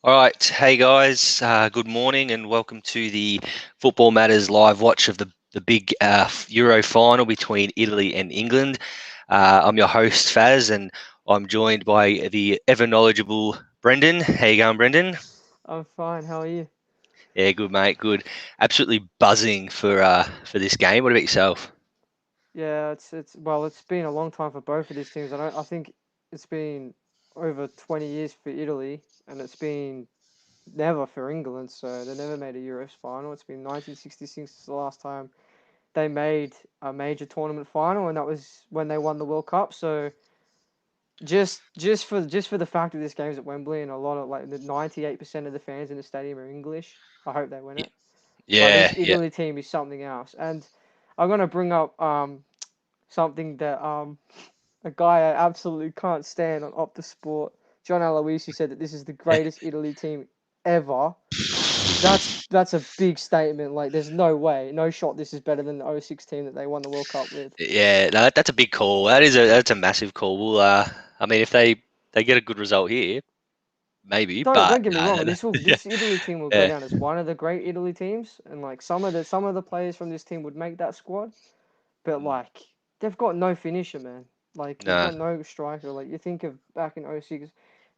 All right, hey guys, good morning and welcome to the Football Matters live watch of the big Euro final between Italy and England. I'm your host Faz, and I'm joined by the ever knowledgeable Brendan. How you going, Brendan? I'm fine. How are you? Yeah, good mate, good. Absolutely buzzing for this game. What about yourself? Yeah, it's been a long time for both of these teams. I think it's been over 20 years for Italy, and it's been never for England. So they never made a Euros final. It's been 1966 is the last time they made a major tournament final, and that was when they won the World Cup. So just for the fact that this game's at Wembley and a lot of like the 98% of the fans in the stadium are English, I hope they win Y- it. But this Yeah, yeah. Italy team is something else, and I'm gonna bring up something that a guy I absolutely can't stand on Opta Sport, John Aloisi, said that this is the greatest Italy team ever. That's a big statement. Like, there's no way, no shot. This is better than the '06 team that they won the World Cup with. Yeah, no, that's a big call. That's a massive call. I mean, if they get a good result here, maybe, Don't but get me no, wrong. no, no. Yeah, This Italy team will go yeah. down as one of the great Italy teams, and like some of the players from this team would make that squad. But Mm. like they've got no finisher, man. Like they've No. got no striker. Like you think of back in '06,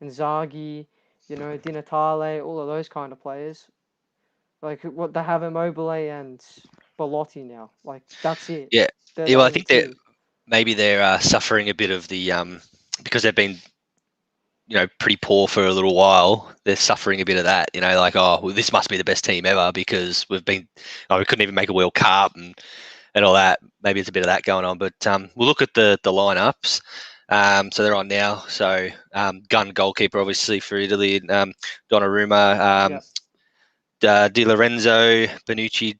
Inzaghi, Di Natale, all of those kind of players. Like what they have Immobile and Belotti now. Like that's it. Yeah. They're Yeah, the well, I only think they're two. maybe they're suffering a bit of the because they've been pretty poor for a little while. They're suffering a bit of that. Like, oh, well, this must be the best team ever because we couldn't even make a World Cup and all that. Maybe it's a bit of that going on. But we'll look at the lineups. So they're on now. So gun goalkeeper obviously for Italy, Donnarumma, Yeah. Di Lorenzo, Bonucci,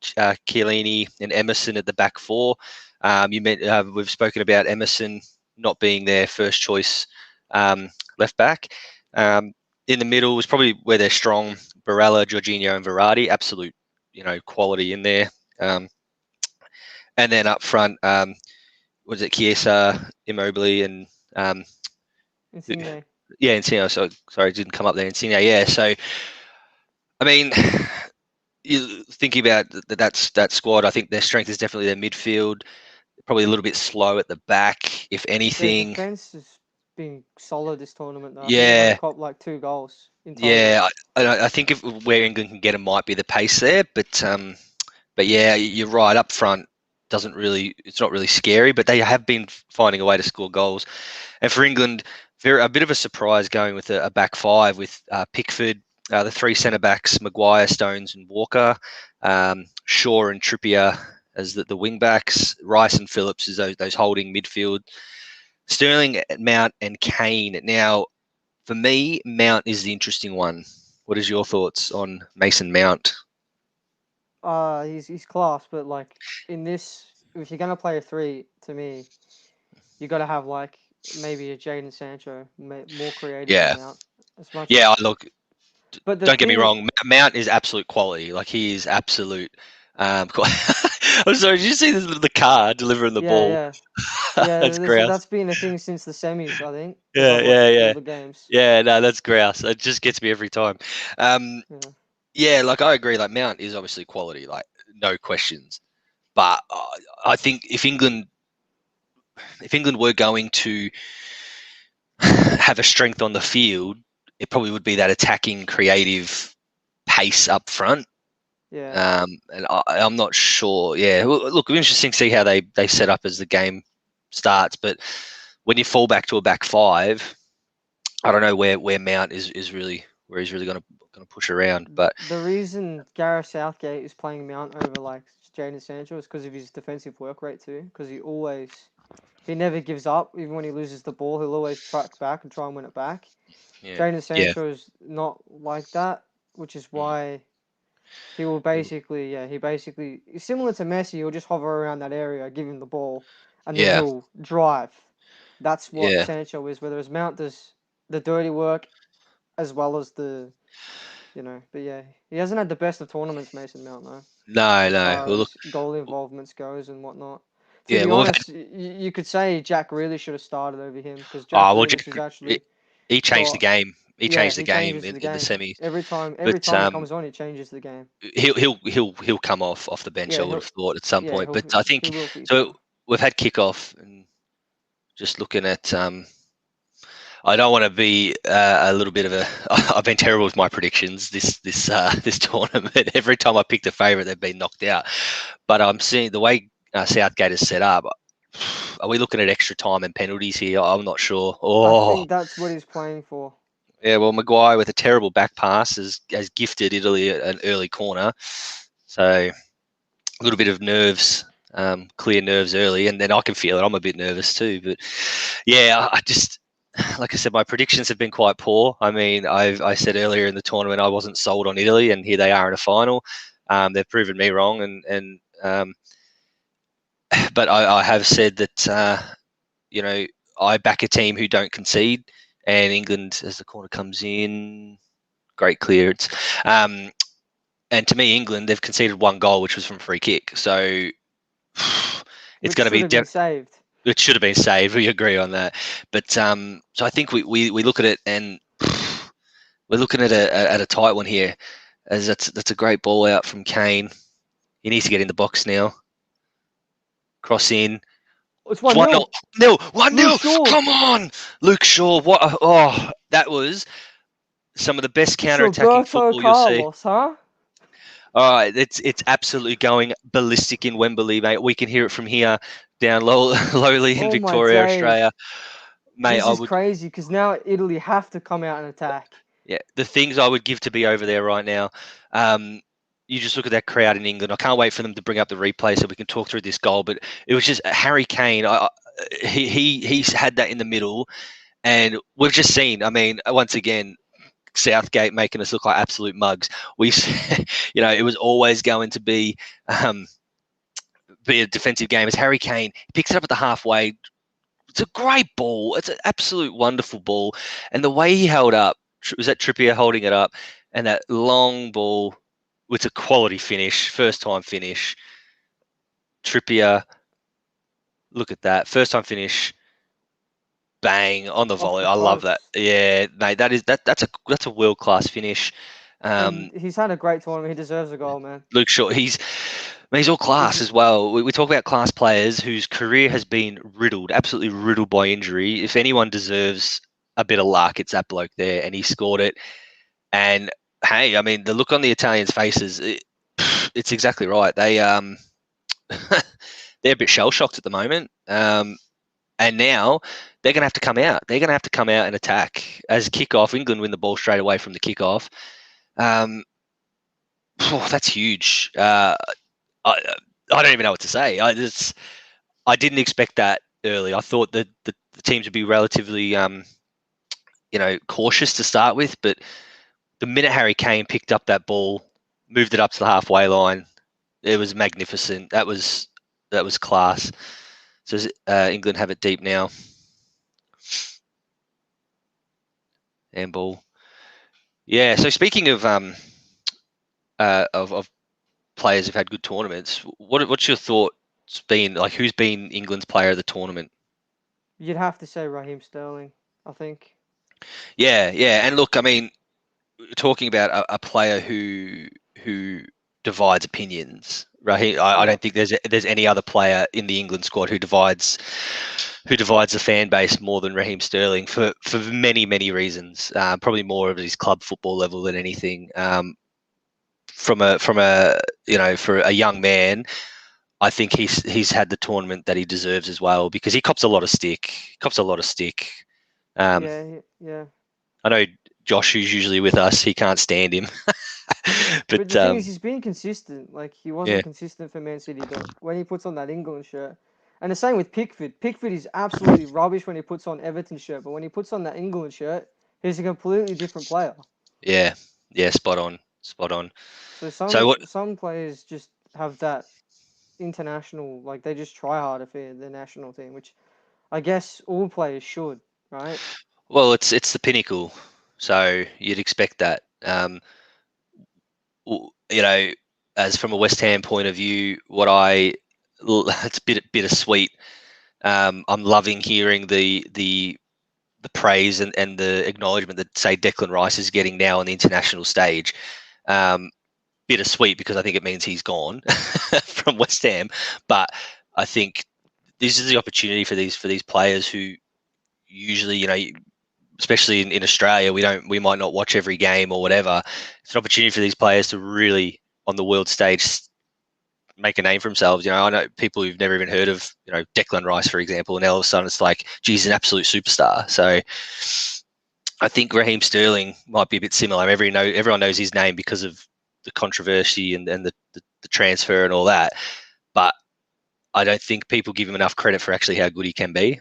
Chiellini, and Emerson at the back four. We've spoken about Emerson not being their first choice left back. Um, in the middle was probably where they're strong. Barella, Jorginho, and Verratti, absolute quality in there. Um, and then up front, was it Chiesa, Immobile, and um, Insigne. yeah, Insigne. So sorry, it didn't come up there. Insigne, yeah. So I mean, you thinking about that squad, I think their strength is definitely their midfield. Probably a little bit slow at the back, if Their anything. defense has been solid this tournament though. I think they've only Yeah, copped like 2 goals in total. yeah. I think if where England can get them might be the pace there, but yeah, you're right. Up front doesn't really, it's not really scary, but they have been finding a way to score goals. And for England, a bit of a surprise going with a back five with Pickford, the three centre backs, Maguire, Stones, and Walker, Shaw and Trippier as the wing backs, Rice and Phillips as those holding midfield, Sterling, Mount, and Kane. Now, for me, Mount is the interesting one. What is your thoughts on Mason Mount? He's class, but like in this, if you're gonna play a three, to me, you got to have like maybe a Jaden Sancho, more creative than Yeah, Mount. As much yeah. as, Look, but the don't get me thing, wrong. Mount is absolute quality. Like he is absolute. I'm sorry. Did you see the car delivering the yeah, ball? yeah, yeah. That's grouse. That's been a thing since the semis, I think, because Yeah, I've yeah, watched all yeah, the games. yeah. No, that's grouse. It just gets me every time. Um, Yeah, yeah, like I agree. Like Mount is obviously quality, like no questions. But I think if England were going to have a strength on the field, it probably would be that attacking, creative pace up front. yeah. And I'm not sure. Yeah, look, it'll be interesting to see how they set up as the game starts. But when you fall back to a back five, I don't know where Mount is really where he's really going to push around. But The reason Gareth Southgate is playing Mount over like Jaden Sancho is because of his defensive work rate too. Because he never gives up, even when he loses the ball, he'll always track back and try and win it back. yeah, Jaden yeah, Sancho is not like that, which is mm, why he will basically, yeah, he basically, similar to Messi, he'll just hover around that area, give him the ball, and then yeah, he'll drive. That's what yeah. Sancho is, whereas Mount does the dirty work as well as but yeah, he hasn't had the best of tournaments, Mason Mount, though, No, as no. far Well, look, as goal involvements goes and whatnot. To yeah. be Well, honest, you could say Jack Grealish should have started over him because Jack oh well, Grealish is he actually he changed the got game. He Yeah, changed the he game changes the in the game semis. every But time he comes on, he changes the game. he'll come off the bench. I Yeah, would have thought at some point. But I he think will for sure. so. We've had kickoff, and just looking at. I don't want to be a little bit of a. I've been terrible with my predictions this tournament. Every time I picked a favourite, they've been knocked out. But I'm seeing the way Southgate is set up. Are we looking at extra time and penalties here? I'm not sure. I Oh, think that's what he's playing for. yeah. Well, Maguire with a terrible back pass has gifted Italy an early corner. So a little bit of nerves, clear nerves early, and then I can feel it. I'm a bit nervous too. But yeah, I just. Like I said, my predictions have been quite poor. I mean, I said earlier in the tournament I wasn't sold on Italy, and here they are in a final. They've proven me wrong, but I have said that I back a team who don't concede, and England, as the corner comes in, great clearance. And to me, England, they've conceded one goal, which was from free kick. So it's going to be saved. It should have been saved. We agree on that. But so I think we look at it, and we're looking at a tight one here, as that's a great ball out from Kane. He needs to get in the box now. Cross in. It's 1-0. 1-0. Come on, Luke Shaw. What? That was some of the best counter-attacking football you'll see. Huh? All right, it's absolutely going ballistic in Wembley, mate. We can hear it from here down lowly in Victoria, Australia. Mate, this is crazy because now Italy have to come out and attack. Yeah, the things I would give to be over there right now. You just look at that crowd in England. I can't wait for them to bring up the replay so we can talk through this goal. But it was just Harry Kane. He's had that in the middle, and we've just seen. I mean, once again, Southgate making us look like absolute mugs. It was always going to be a defensive game. As Harry Kane picks it up at the halfway, it's a great ball. It's an absolute wonderful ball, and the way he held up, was that Trippier holding it up, and that long ball. It's a quality finish, first time finish. Trippier, look at that, first time finish. Bang on the volley. I love that. Yeah, mate, that's a world class finish. He's had a great tournament. He deserves a goal, man. Luke Shaw, he's all class as well. We talk about class players whose career has been absolutely riddled by injury. If anyone deserves a bit of luck, it's that bloke there, and he scored it. And hey, I mean, the look on the Italians' faces, it's exactly right. They they're a bit shell shocked at the moment. And now they're going to have to come out. They're going to have to come out and attack. As kickoff, England win the ball straight away from the kickoff. That's huge. I don't even know what to say. I didn't expect that early. I thought that the teams would be relatively, cautious to start with. But the minute Harry Kane picked up that ball, moved it up to the halfway line, it was magnificent. That was class. So England have it deep now. Handball. Yeah. So speaking of players who've had good tournaments, what's your thoughts been like? Who's been England's player of the tournament? You'd have to say Raheem Sterling, I think. Yeah. And look, I mean, talking about a player who divides opinions. Raheem, I don't think there's any other player in the England squad who divides the fan base more than Raheem Sterling for many, many reasons. Probably more of his club football level than anything. For a young man, I think he's had the tournament that he deserves as well, because he cops a lot of stick. Yeah. I know Josh, who's usually with us, he can't stand him. but the thing is, he's been consistent. Like, he wasn't consistent for Man City, but when he puts on that England shirt, and the same with Pickford. Pickford is absolutely rubbish when he puts on Everton shirt, but when he puts on that England shirt, he's a completely different player. Yeah, spot on. So some players just have that international, like, they just try harder for the national team, which I guess all players should, right? Well, it's the pinnacle, so you'd expect that. As from a West Ham point of view, it's bittersweet. I'm loving hearing the the praise and the acknowledgement that, say, Declan Rice is getting now on the international stage. Bittersweet, because I think it means he's gone from West Ham. But I think this is the opportunity for these players who usually, especially in Australia, we might not watch every game or whatever. It's an opportunity for these players to really, on the world stage, make a name for themselves. I know people who've never even heard of, Declan Rice, for example, and all of a sudden it's like, geez, an absolute superstar. So I think Raheem Sterling might be a bit similar. Everyone knows his name because of the controversy and the transfer and all that. But I don't think people give him enough credit for actually how good he can be.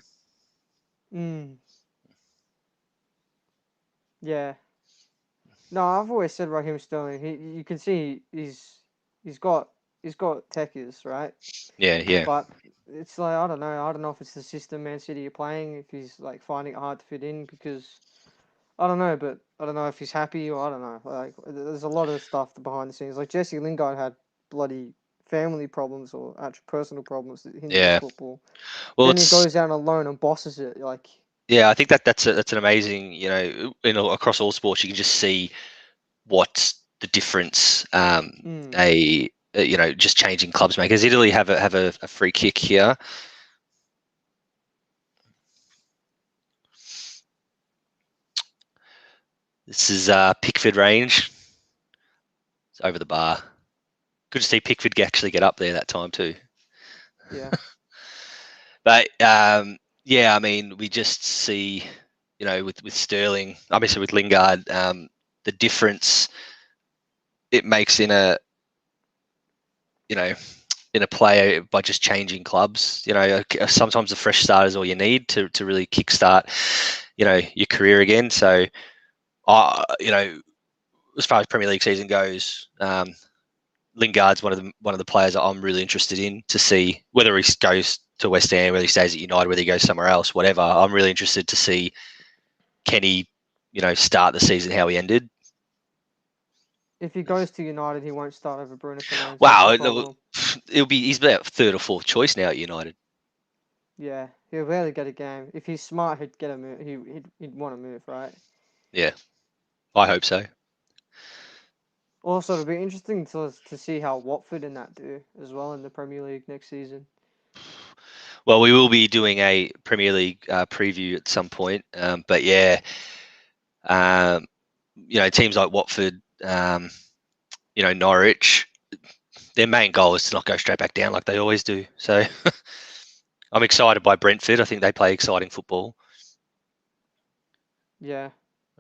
Yeah. No, I've always said Raheem Sterling. You can see he's got techies, right? Yeah. But it's like, I don't know if it's the system Man City are playing, if he's like finding it hard to fit in, because I don't know, but I don't know if he's happy, or I don't know. Like, there's a lot of stuff behind the scenes. Like, Jesse Lingard had bloody family problems or actual personal problems that hinder his Yeah. football. Well, Then he goes out alone and bosses it. Like, yeah, I think that's an amazing, across all sports, you can just see what the difference just changing clubs make. Does Italy have a free kick here? This is Pickford range. It's over the bar. Good to see Pickford actually get up there that time too. yeah. But yeah, I mean, we just see, with Sterling, obviously with Lingard, the difference it makes in a player by just changing clubs. Sometimes a fresh start is all you need to really kickstart, your career again. So, as far as Premier League season goes, Lingard's one of the players that I'm really interested in to see whether he goes to West Ham, whether he stays at United, whether he goes somewhere else, whatever. I'm really interested to see, can he, start the season how he ended. If he goes to United, he won't start over Bruno Fernandes. Wow, he's about third or fourth choice now at United. Yeah, he'll barely get a game. If he's smart, he'd get a move. He'd want to move, right? Yeah, I hope so. Also, it'll be interesting to see how Watford and that do as well in the Premier League next season. Well, we will be doing a Premier League preview at some point, but yeah, teams like Watford, Norwich, their main goal is to not go straight back down like they always do. So I'm excited by Brentford. I think they play exciting football. Yeah.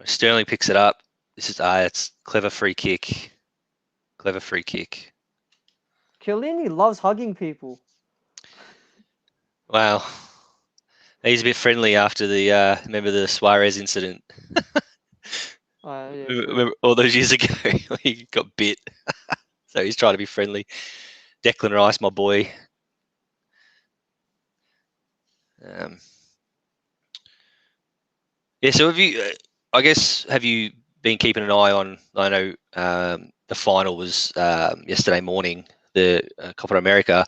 Sterling picks it up. This is it's clever free kick. Clever free kick. Chiellini loves hugging people. Wow. He's a bit friendly after the remember the Suarez incident. Yeah, remember all those years ago he got bit. So he's trying to be friendly. Declan Rice, my boy. Yeah, so have you been keeping an eye on, I know the final was yesterday morning, the Copa America.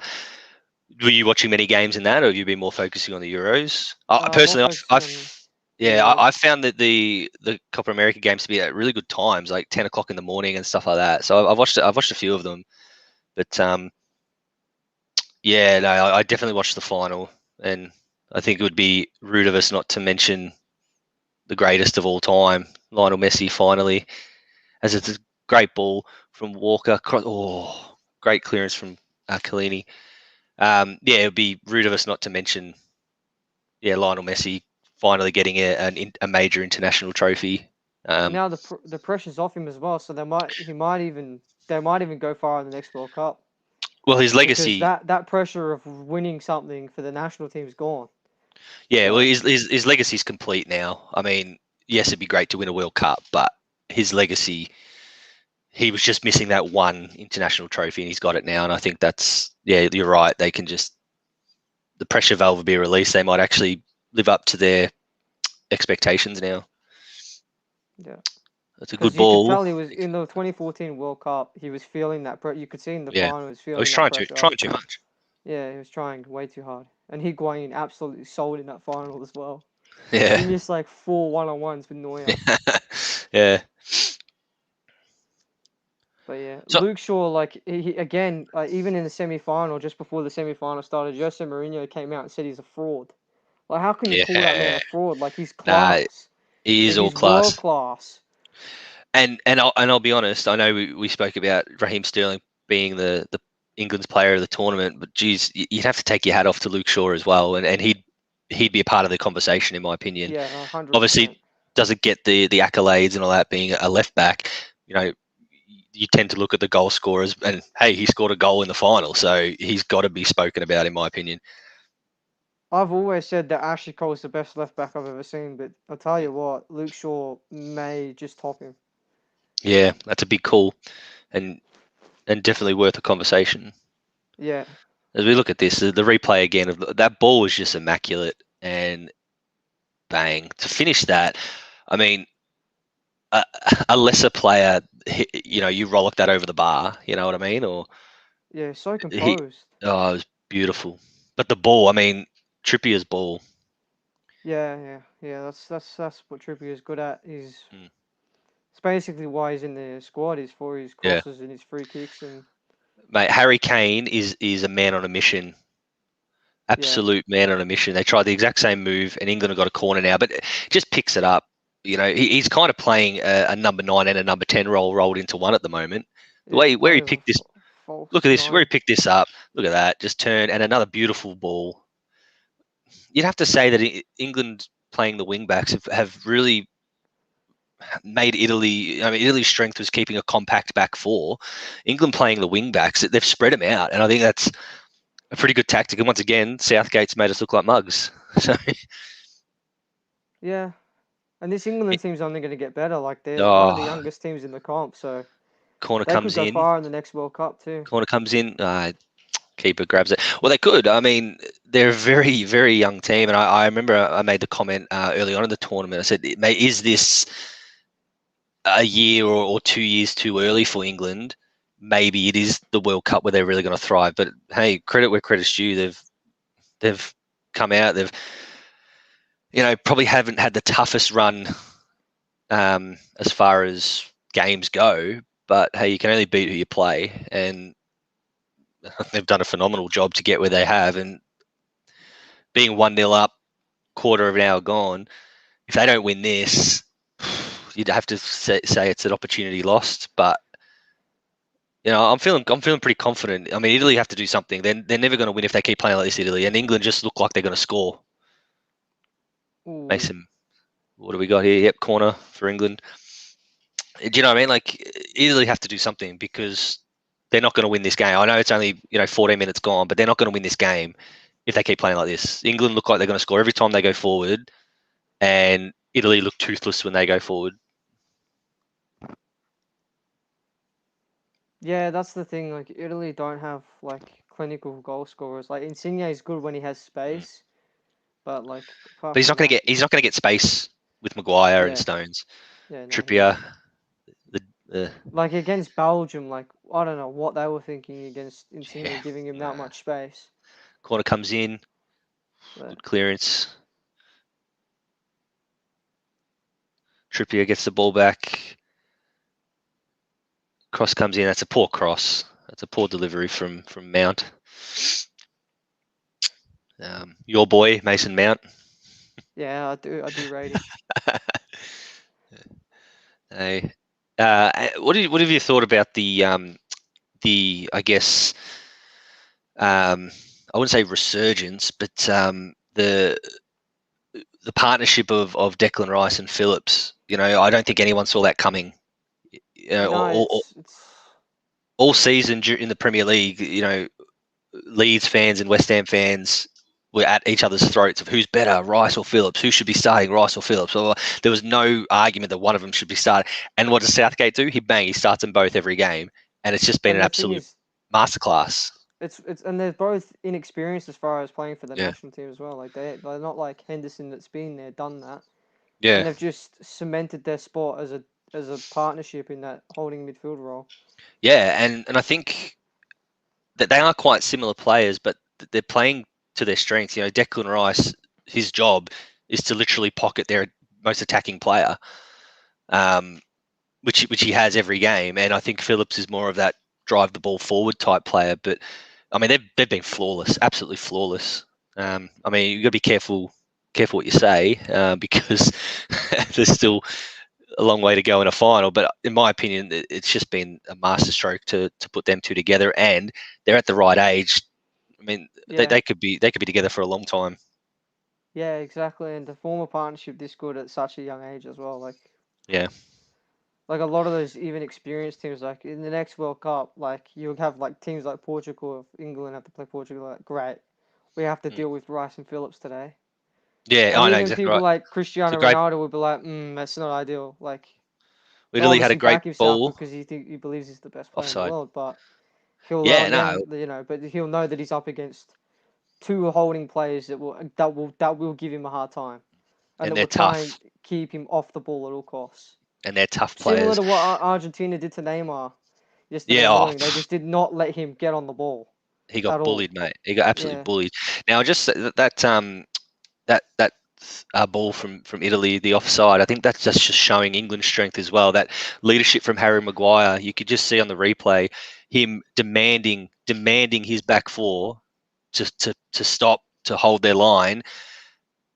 Were you watching many games in that, or have you been more focusing on the Euros? Personally, I found that the Copa America games to be at really good times, like 10 o'clock in the morning and stuff like that. So I've watched a few of them, but yeah, no, I definitely watched the final, and I think it would be rude of us not to mention the greatest of all time, Lionel Messi, finally, as it's a great ball from Walker. Oh, great clearance from Chiellini. Yeah, it would be rude of us not to mention, Lionel Messi finally getting a major international trophy. Now the pressure's off him as well, so they might even go far in the next World Cup. Well, his legacy, because that pressure of winning something for the national team is gone. Yeah, so, well, his legacy is complete now. I mean, yes, it'd be great to win a World Cup, but his legacy, he was just missing that one international trophy, and he's got it now. And I think you're right. They can the pressure valve will be released. They might actually live up to their expectations now. Yeah. That's a good ball. You could tell he was in the 2014 World Cup. He was feeling that. You could see in the final, he was feeling. He was trying too much. Yeah, he was trying way too hard, and Higuain absolutely sold in that final as well. He Yeah. missed like 4 1-on-1s with Neuer. Yeah. But yeah, So Luke Shaw, like he again, even in the semi-final, just before the semi-final started, Jose Mourinho came out and said he's a fraud. Like, how can you call that man a yeah. fraud? Like, he's Nah, class. he is Like, all he's world class. class. And I'll be honest. I know we spoke about Raheem Sterling being the England's player of the tournament, but geez, you'd have to take your hat off to Luke Shaw as well, and he'd be a part of the conversation in my opinion. Yeah, 100%. Obviously, doesn't get the accolades and all that being a left back. You know, you tend to look at the goal scorers, and hey, he scored a goal in the final, so he's got to be spoken about in my opinion. I've always said that Ashley Cole's the best left back I've ever seen, but I'll tell you what, Luke Shaw may just top him. Yeah, that's a big call, and definitely worth a conversation. Yeah, As we look at this, the replay again of that ball was just immaculate, and bang to finish that. I mean, a, a lesser player, you rollock that over the bar. You know what I mean? Or yeah, so he, composed. oh, it was beautiful. But the ball, I mean, Trippier's ball. Yeah. That's what Trippier's good at. Mm, It's basically why he's in the squad. Is for his yeah, crosses and his free kicks and mate. Harry Kane is a man on a mission. yeah, Absolute man on a mission. They tried the exact same move, and England have got a corner now, but just picks it up. He's kind of playing a number 9 and a number 10 role rolled into one at the moment. The yeah, way where he playing as a picked this, look false at this, where he nine. picked this up. Look at that, just turn and another beautiful ball. You'd have to say that England playing the wing backs have really made Italy. I mean, Italy's strength was keeping a compact back four. England playing the wing backs, they've spread them out, and I think that's a pretty good tactic. And once again, Southgate's made us look like mugs. So, Yeah, and this England team's only going to get better. Like they're one of the oh, youngest teams in the comp, so corner they could comes go in, far in the next World Cup too. corner comes in. Keeper grabs it. Well, they could. I mean, they're a very, very young team, and I remember I made the comment early on in the tournament. I said, is this a year or 2 years too early for England? Maybe it is the World Cup where they're really going to thrive. But hey, credit where credit's due. They've come out. They've probably haven't had the toughest run as far as games go. But hey, you can only beat who you play, and they've done a phenomenal job to get where they have. And being 1-0 up, quarter of an hour gone, if they don't win this, you'd have to say it's an opportunity lost. But I'm feeling pretty confident. I mean, Italy have to do something. They're never going to win if they keep playing like this. Italy and England just look like they're going to score. Ooh, Mason, what do we got here? Yep, corner for England. Do you know what I mean? Like, Italy have to do something because they're not going to win this game. I know it's only 14 minutes gone, but they're not going to win this game if they keep playing like this. England look like they're going to score every time they go forward, and Italy look toothless when they go forward. yeah, that's the thing. Like Italy don't have like clinical goal scorers. Like Insigne is good when he has Mm. space, but like But apart from that, he's not going to get space with Maguire and yeah, Stones. yeah, no, he Trippier, won't. the Like against Belgium, like I don't know what they were thinking against yeah, Insigne giving him that much space. corner comes in, But good clearance. Trippier gets the ball back. Cross comes in. That's a poor cross. That's a poor delivery from Mount. Your boy Mason Mount. yeah, I do rate him. Hey, what have you thought about the I guess I wouldn't say resurgence, but the partnership of Declan Rice and Phillips. I don't think anyone saw that coming. No, it's All season in the Premier League, Leeds fans and West Ham fans were at each other's throats of who's better, Rice or Phillips, who should be starting, Rice or Phillips. So there was no argument that one of them should be started. And what does Southgate do? He starts them both every game, and it's just been and an the thing absolute is, masterclass. it's and they're both inexperienced as far as playing for the Yeah, national team as well. Like they're not like Henderson that's been there, done that, and yeah, they've just cemented their spot as a partnership in that holding midfield role. yeah, and I think that they are quite similar players, but they're playing to their strengths. Declan Rice, his job is to literally pocket their most attacking player, which he has every game. And I think Phillips is more of that drive the ball forward type player. But I mean, they've been flawless, absolutely flawless. I mean, you got to be careful what you say because there's still a long way to go in a final. But in my opinion, it's just been a masterstroke to put them two together, and they're at the right age. I mean, Yeah. they could be together for a long time. Yeah, exactly. And to form a partnership this good at such a young age as well, Yeah. Like a lot of those even experienced teams, like in the next World Cup, like you'll have like teams like Portugal, if England have to play Portugal, like great, we have to deal with Rice and Phillips today. Yeah, And I know even exactly people right. like It's a Cristiano great. Ronaldo would be like, that's not ideal. Like he'll Italy had a obviously great back himself ball because he believes he's the best player in the offside. world, but he'll Yeah, no, but he'll know that he's up against two holding players that will give him a hard time, and and that they're will try and tough, keep him off the ball at all costs. and they're tough Similar players. to what Argentina did to Neymar yesterday Yeah, morning. They just did not let him get on the ball he at got all. bullied, mate. He got absolutely Yeah. bullied. Now, just that ball from Italy, the offside. I think that's just showing England's strength as well. That leadership from Harry Maguire. You could just see on the replay him demanding his back four to stop, to hold their line.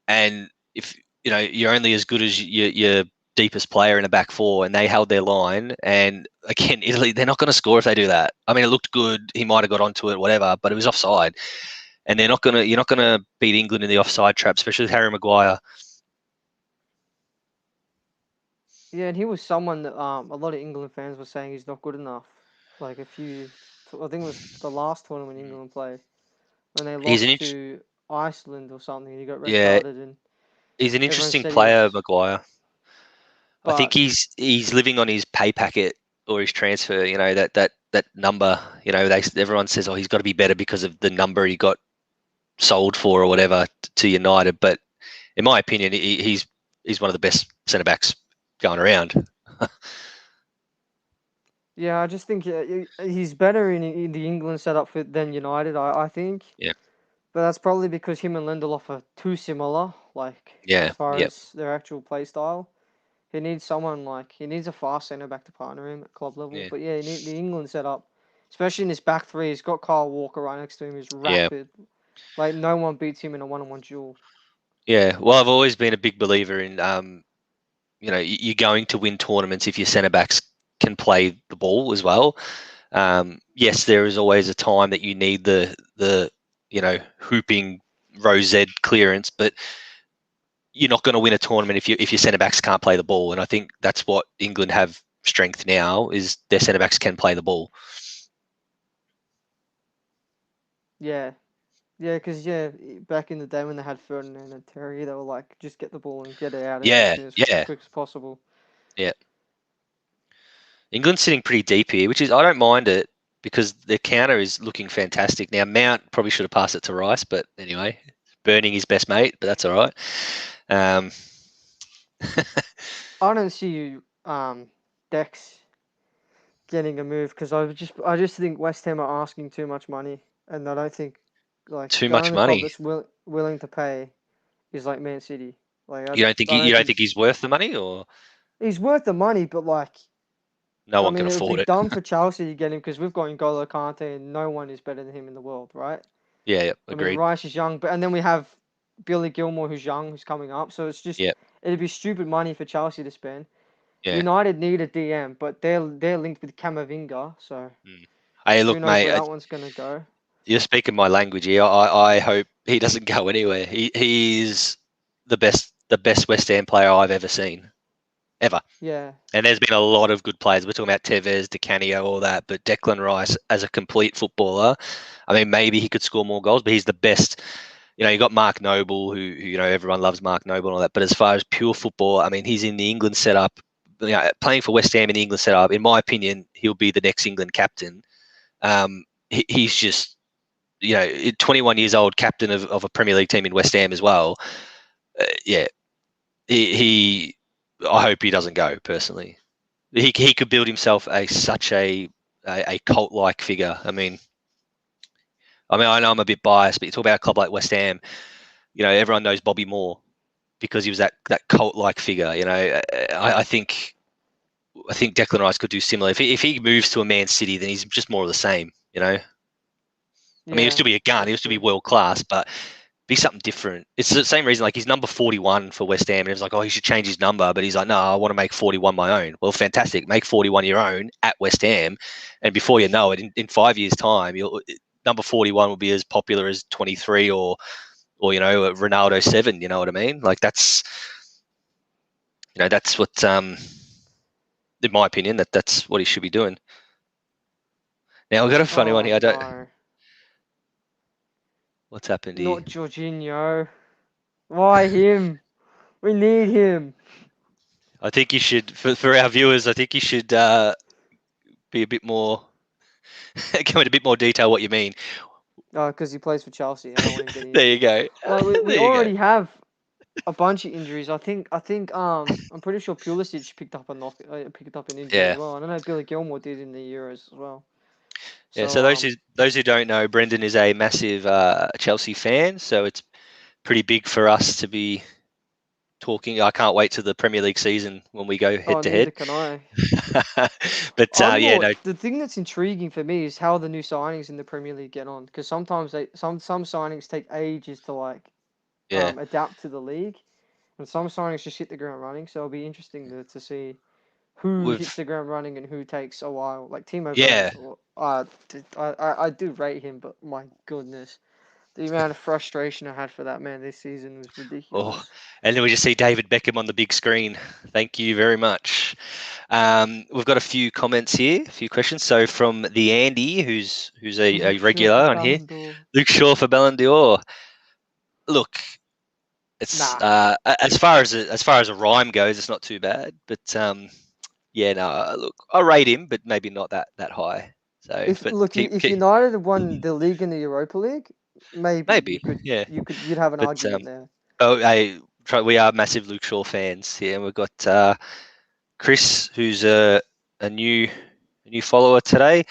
And if you're only as good as your deepest player in a back four, and they held their line. And again, Italy, they're not going to score if they do that. I mean, it looked good. He might have got onto it, whatever, but it was offside. And you're not gonna beat England in the offside trap, especially with Harry Maguire. Yeah, and he was someone that a lot of England fans were saying he's not good enough. Like I think it was the last tournament England played when they He's an lost int- to Iceland or something, and he got red yeah, carded, and he's an everyone interesting said he player, was. Maguire. I think But he's living on his pay packet or his transfer. That number. Everyone says, oh, he's got to be better because of the number he got sold for or whatever to United. But in my opinion, he's one of the best centre backs going around. yeah, I just think he's better in the England setup than United. I think. Yeah. But that's probably because him and Lindelof are too similar, like as Yeah. far Yep. as their actual play style. He needs a fast centre back to partner him at club level. Yeah. But yeah, the England setup, especially in his back three, he's got Kyle Walker right next to him. He's Yeah. rapid. Like no one beats him in a one-on-one duel. Yeah. Well, I've always been a big believer in you're going to win tournaments if your centre backs can play the ball as well. Yes, there is always a time that you need the hooping rosette clearance, but you're not going to win a tournament if your centre backs can't play the ball. And I think that's what England have strength now, is their centre backs can play the ball. Yeah. Yeah, because back in the day when they had Ferdinand and Terry, they were like, just get the ball and get it out Yeah, as yeah, quick as possible. yeah. England's sitting pretty deep here, which is, I don't mind it because their counter is looking fantastic. Now, Mount probably should have passed it to Rice, but anyway, burning his best mate, but that's all right. I don't see Dex getting a move because I just think West Ham are asking too much money, and I don't think like Too the much only club money. that's willing to pay is like Man City. Like You don't think I don't think he's worth the money, or he's worth the money, but like no I one can mean it would be afford it? dumb for Chelsea to get him because we've got N'Golo Kante and no one is better than him in the world, right? Yeah, I mean agreed. Rice is young, and then we have Billy Gilmore who's young, who's coming up. So it's just Yeah, it'd be stupid money for Chelsea to spend. yeah. United need a DM, but they're linked with Camavinga, so Hey, who look, knows where mate, that one's gonna go. you're speaking my language here. I hope he doesn't go anywhere. He's the best West Ham player I've ever seen, ever. Yeah, And there's been a lot of good players. We're talking about Tevez, Di Canio, all that. But Declan Rice, as a complete footballer, I mean, maybe he could score more goals, but he's the best. You got Mark Noble, who everyone loves Mark Noble and all that. But as far as pure football, I mean, he's in the England setup. Playing for West Ham in the England setup, in my opinion, he'll be the next England captain. He's just, 21 years old, captain of a Premier League team in West Ham as well. Yeah, he I hope he doesn't go personally. He could build himself such a cult-like figure. I mean, I know I'm a bit biased, but you talk about a club like West Ham. Everyone knows Bobby Moore. because he was that cult-like figure. You know, I think Declan Rice could do similar. If he moves to a Man City, then he's just more of the same. You know, I mean, he'll still be a gun. He'll still be world class, but be something different. It's the same reason, like he's number 41 for West Ham, and it's like, oh, he should change his number, but he's like, no, I want to make 41 my own. Well, fantastic, make 41 your own at West Ham, and before you know it, in 5 years' time, number 41 will be as popular as 23 or you know, Ronaldo 7. You know what I mean? Like that's what in my opinion that's what he should be doing. Now I've got a funny one here. I don't. No. What's happened here? Not Jorginho. Why him? We need him. I think you should, for our viewers, I think you should be a bit more, go into a bit more detail what you mean. Oh, because he plays for Chelsea. I don't want him getting There you go. Well, we already have a bunch of injuries. I think I'm pretty sure Pulisic picked up an injury as well. I don't know if Billy Gilmore did in the Euros as well. Yeah, so those who don't know, Brendan is a massive Chelsea fan, so it's pretty big for us to be talking. I can't wait to the Premier League season when we go head to head. Neither can I. But the thing that's intriguing for me is how the new signings in the Premier League get on, because sometimes some signings take ages to adapt to the league, and some signings just hit the ground running. So it'll be interesting to see who hits the ground running and who takes a while. Like Timo Werner, I do rate him, but my goodness, the amount of frustration I had for that man this season was ridiculous. Oh, and then we just see David Beckham on the big screen. Thank you very much. We've got a few comments here, a few questions. So from the Andy, who's a regular on here, Luke Shaw for Ballon d'Or. Look, it's as far as a rhyme goes, it's not too bad. But look, I rate him, but maybe not that high. So if United won the league and the Europa League, maybe you'd have an argument there. Oh, we are massive Luke Shaw fans here, and we've got Chris, who's a new follower today.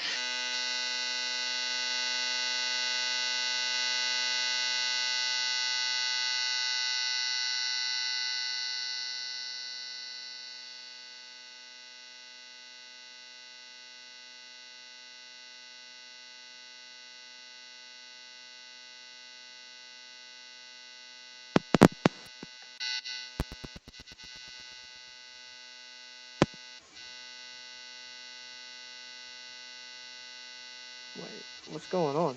Wait, what's going on?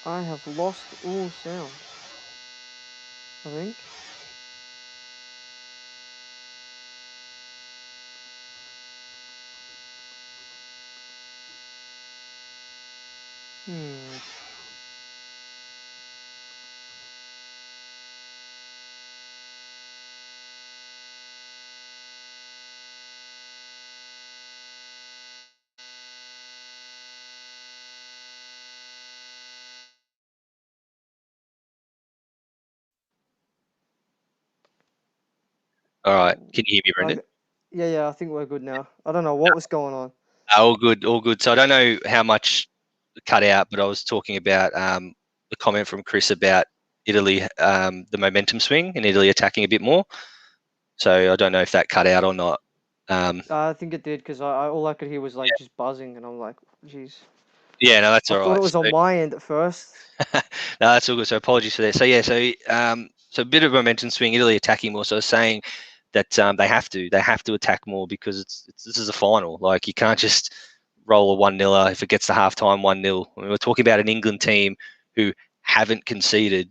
I have lost all sound, I think. All right, can you hear me, Brendan? Yeah, I think we're good now. I don't know what was going on. All good. So I don't know how much cut out, but I was talking about the comment from Chris about Italy, the momentum swing in Italy attacking a bit more. So I don't know if that cut out or not. I think it did, because all I could hear was just buzzing, and I'm like, jeez. Yeah, no, that's all right. I thought it was on my end at first. No, that's all good. So apologies for that. So yeah, so a bit of momentum swing, Italy attacking more. So I was saying that they have to attack more, because this is a final. Like, you can't just roll a 1-0 if it gets to halftime 1-0. I mean, we're talking about an England team who haven't conceded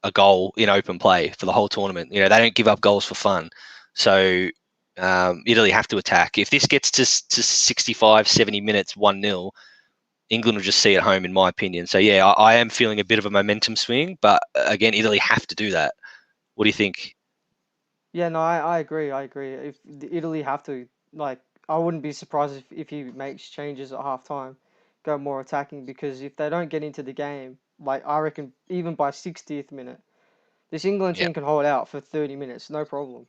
a goal in open play for the whole tournament. You know, they don't give up goals for fun. So Italy have to attack. If this gets to 65, 70 minutes 1-0, England will just see it home, in my opinion. So yeah, I am feeling a bit of a momentum swing, but again, Italy have to do that. What do you think? Yeah, no, I agree. I agree. If Italy have to, like, I wouldn't be surprised if he makes changes at halftime, go more attacking, because if they don't get into the game, like, I reckon even by 60th minute, this England Yeah, team can hold out for 30 minutes, no problem.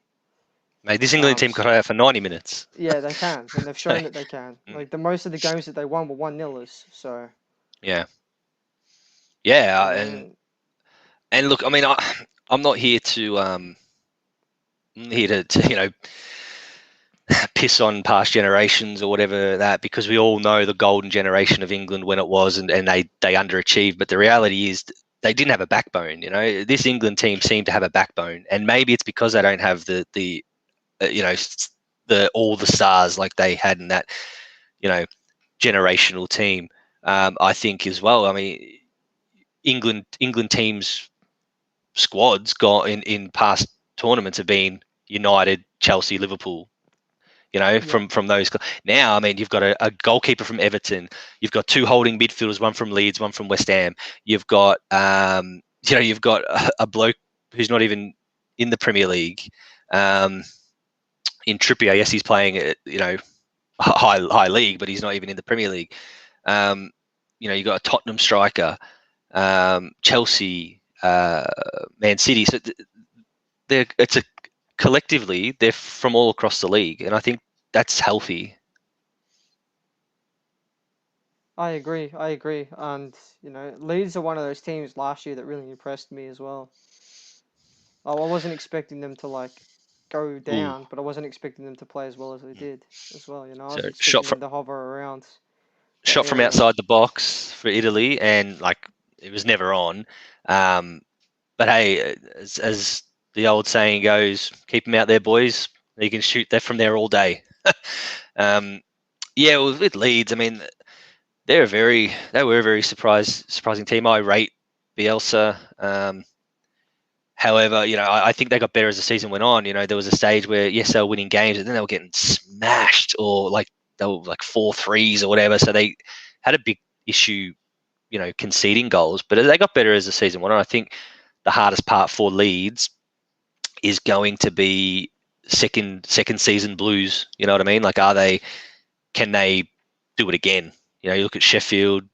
mate, this England team could hold out for 90 minutes. Yeah, they can, and they've So, shown that they can. mm, Like, the most of the games that they won were 1-0ers, so, yeah, yeah, you know, and look, I mean, I'm not here to piss on past generations or whatever that, because we all know the golden generation of England when it was, and they underachieved. But the reality is they didn't have a backbone. This England team seemed to have a backbone, and maybe it's because they don't have the the all the stars like they had in that you know generational team. I think as well. I mean, England teams squads got in past tournaments have been United, Chelsea, Liverpool. yeah. From those. Now, I mean, you've got a goalkeeper from Everton. You've got two holding midfielders, one from Leeds, one from West Ham. You've got, you've got a bloke who's not even in the Premier League. In Trippier, yes, he's playing at high league, but he's not even in the Premier League. You've got a Tottenham striker, Chelsea, Man City. So it's a collectively they're from all across the league, and I think that's healthy. I agree. I agree. And, Leeds are one of those teams last year that really impressed me as well. Oh, I wasn't expecting them to, like, go Ooh, down, but I wasn't expecting them to play as well as they did as well. I so was expecting them to hover around that shot from area. outside the box for Italy, and like it was never on. Um, but hey, as the old saying goes, keep them out there, boys. You can shoot that from there all day. um, yeah, with Leeds, I mean, they were a very surprising team. I rate Bielsa. However, I think they got better as the season went on. There was a stage where yes, they were winning games, and then they were getting smashed, or like they were like 4-3s or whatever. So they had a big issue, conceding goals. But they got better as the season went on. I think the hardest part for Leeds is going to be second season blues. You know what I mean? Like, can they do it again? You look at Sheffield.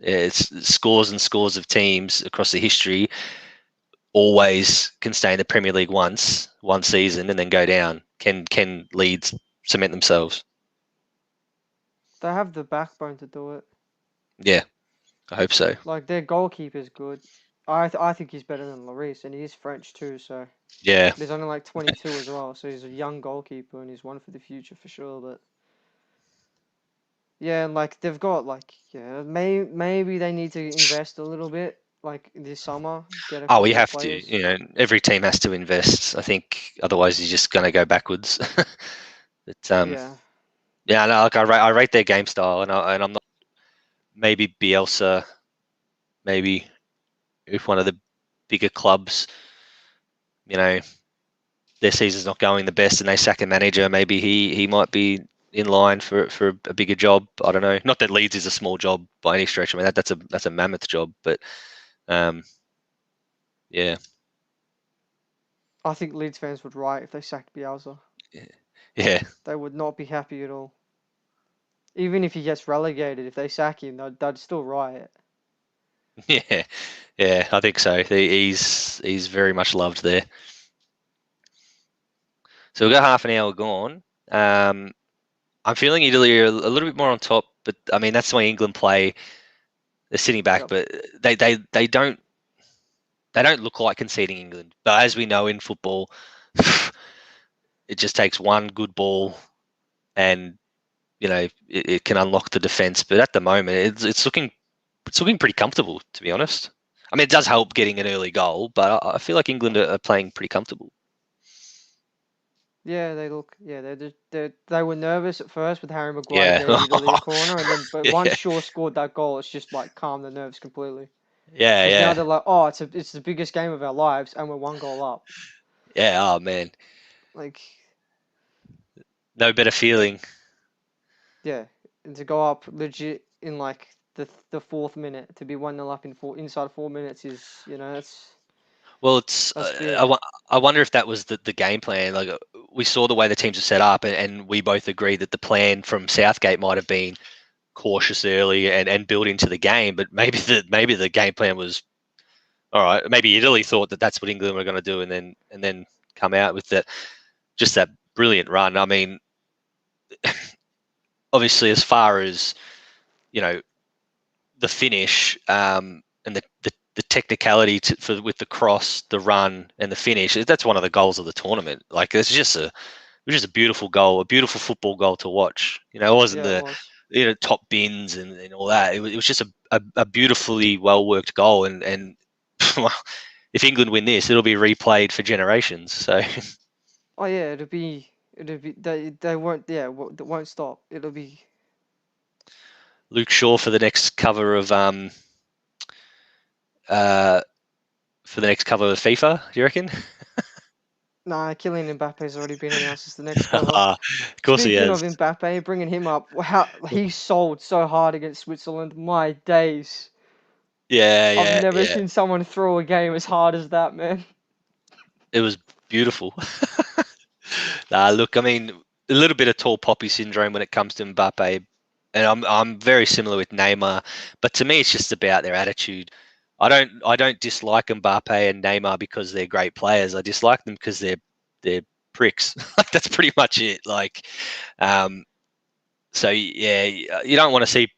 It's scores and scores of teams across the history always can stay in the Premier League one season and then go down. Can Leeds cement themselves? They have the backbone to do it. Yeah, I hope so. Like, their goalkeeper's good. I think he's better than Lloris, and he is French too, so. Yeah, But he's only like 22 as well, so he's a young goalkeeper, and he's one for the future for sure, but. Yeah, and like they've got like maybe they need to invest a little bit like this summer, get a oh, we couple of have to. players. Every team has to invest. I think otherwise you're just going to go backwards. but Yeah, yeah, no, like I rate their game style, and I'm not maybe Bielsa, maybe if one of the bigger clubs, you know, their season's not going the best and they sack a manager, maybe he might be in line for a bigger job. I don't know. Not that Leeds is a small job by any stretch. I mean that's a mammoth job, but um, yeah, I think Leeds fans would riot if they sacked Bielsa. yeah, They would not be happy at all. Even if he gets relegated, if they sack him, they'd still riot. yeah, yeah. I think so. He's very much loved there. So we've got half an hour gone. I'm feeling Italy are a little bit more on top, but I mean that's the way England play. They're sitting back, Yep. but they don't look like conceding England. But as we know in football, it just takes one good ball, and it can unlock the defense. But at the moment, it's looking pretty comfortable, to be honest. I mean, it does help getting an early goal, but I feel like England are playing pretty comfortable. Yeah, they look. Yeah, they were nervous at first with Harry Maguire Yeah, gave Italy a corner, and then but once yeah, Shaw scored that goal, it's just like calmed the nerves completely. yeah, Because now yeah, they're like, oh, it's the biggest game of our lives, and we're one goal up. yeah. Oh man, Like, no better feeling. yeah, and to go up legit in like the fourth minute to be 1-0 up inside 4 minutes is, that's Well, it's That's big. I wonder if that was the game plan. Like we saw the way the teams are set up, and we both agree that the plan from Southgate might have been cautious early and build into the game, but maybe the game plan was all right. Maybe Italy thought that that's what England were going to do, and then come out with that brilliant run. I mean, obviously, as far as you know, the finish and the technicality with the cross, the run, and the finish. That's one of the goals of the tournament. Like it's just a beautiful goal, a beautiful football goal to watch. You know, it wasn't Yeah, it was. top bins and all that. It was just a beautifully well worked goal, and if England win this, it'll be replayed for generations. So Oh yeah, they won't they won't stop. It'll be Luke Shaw for the next cover of uh for the next cover of FIFA. Do you reckon? Nah, Kylian Mbappe's already been announced as the next cover. Of course he Speaking has. of Mbappe, bringing him up, how he sold so hard against Switzerland. My days. Yeah, I've yeah, never yeah. seen someone throw a game as hard as that, man. It was beautiful. Look, I mean, a little bit of tall poppy syndrome when it comes to Mbappe, and I'm very similar with Neymar, but to me, it's just about their attitude. I don't dislike Mbappe and Neymar because they're great players. I dislike them because they're pricks. Like that's pretty much it. Like, um, so yeah, you don't want to see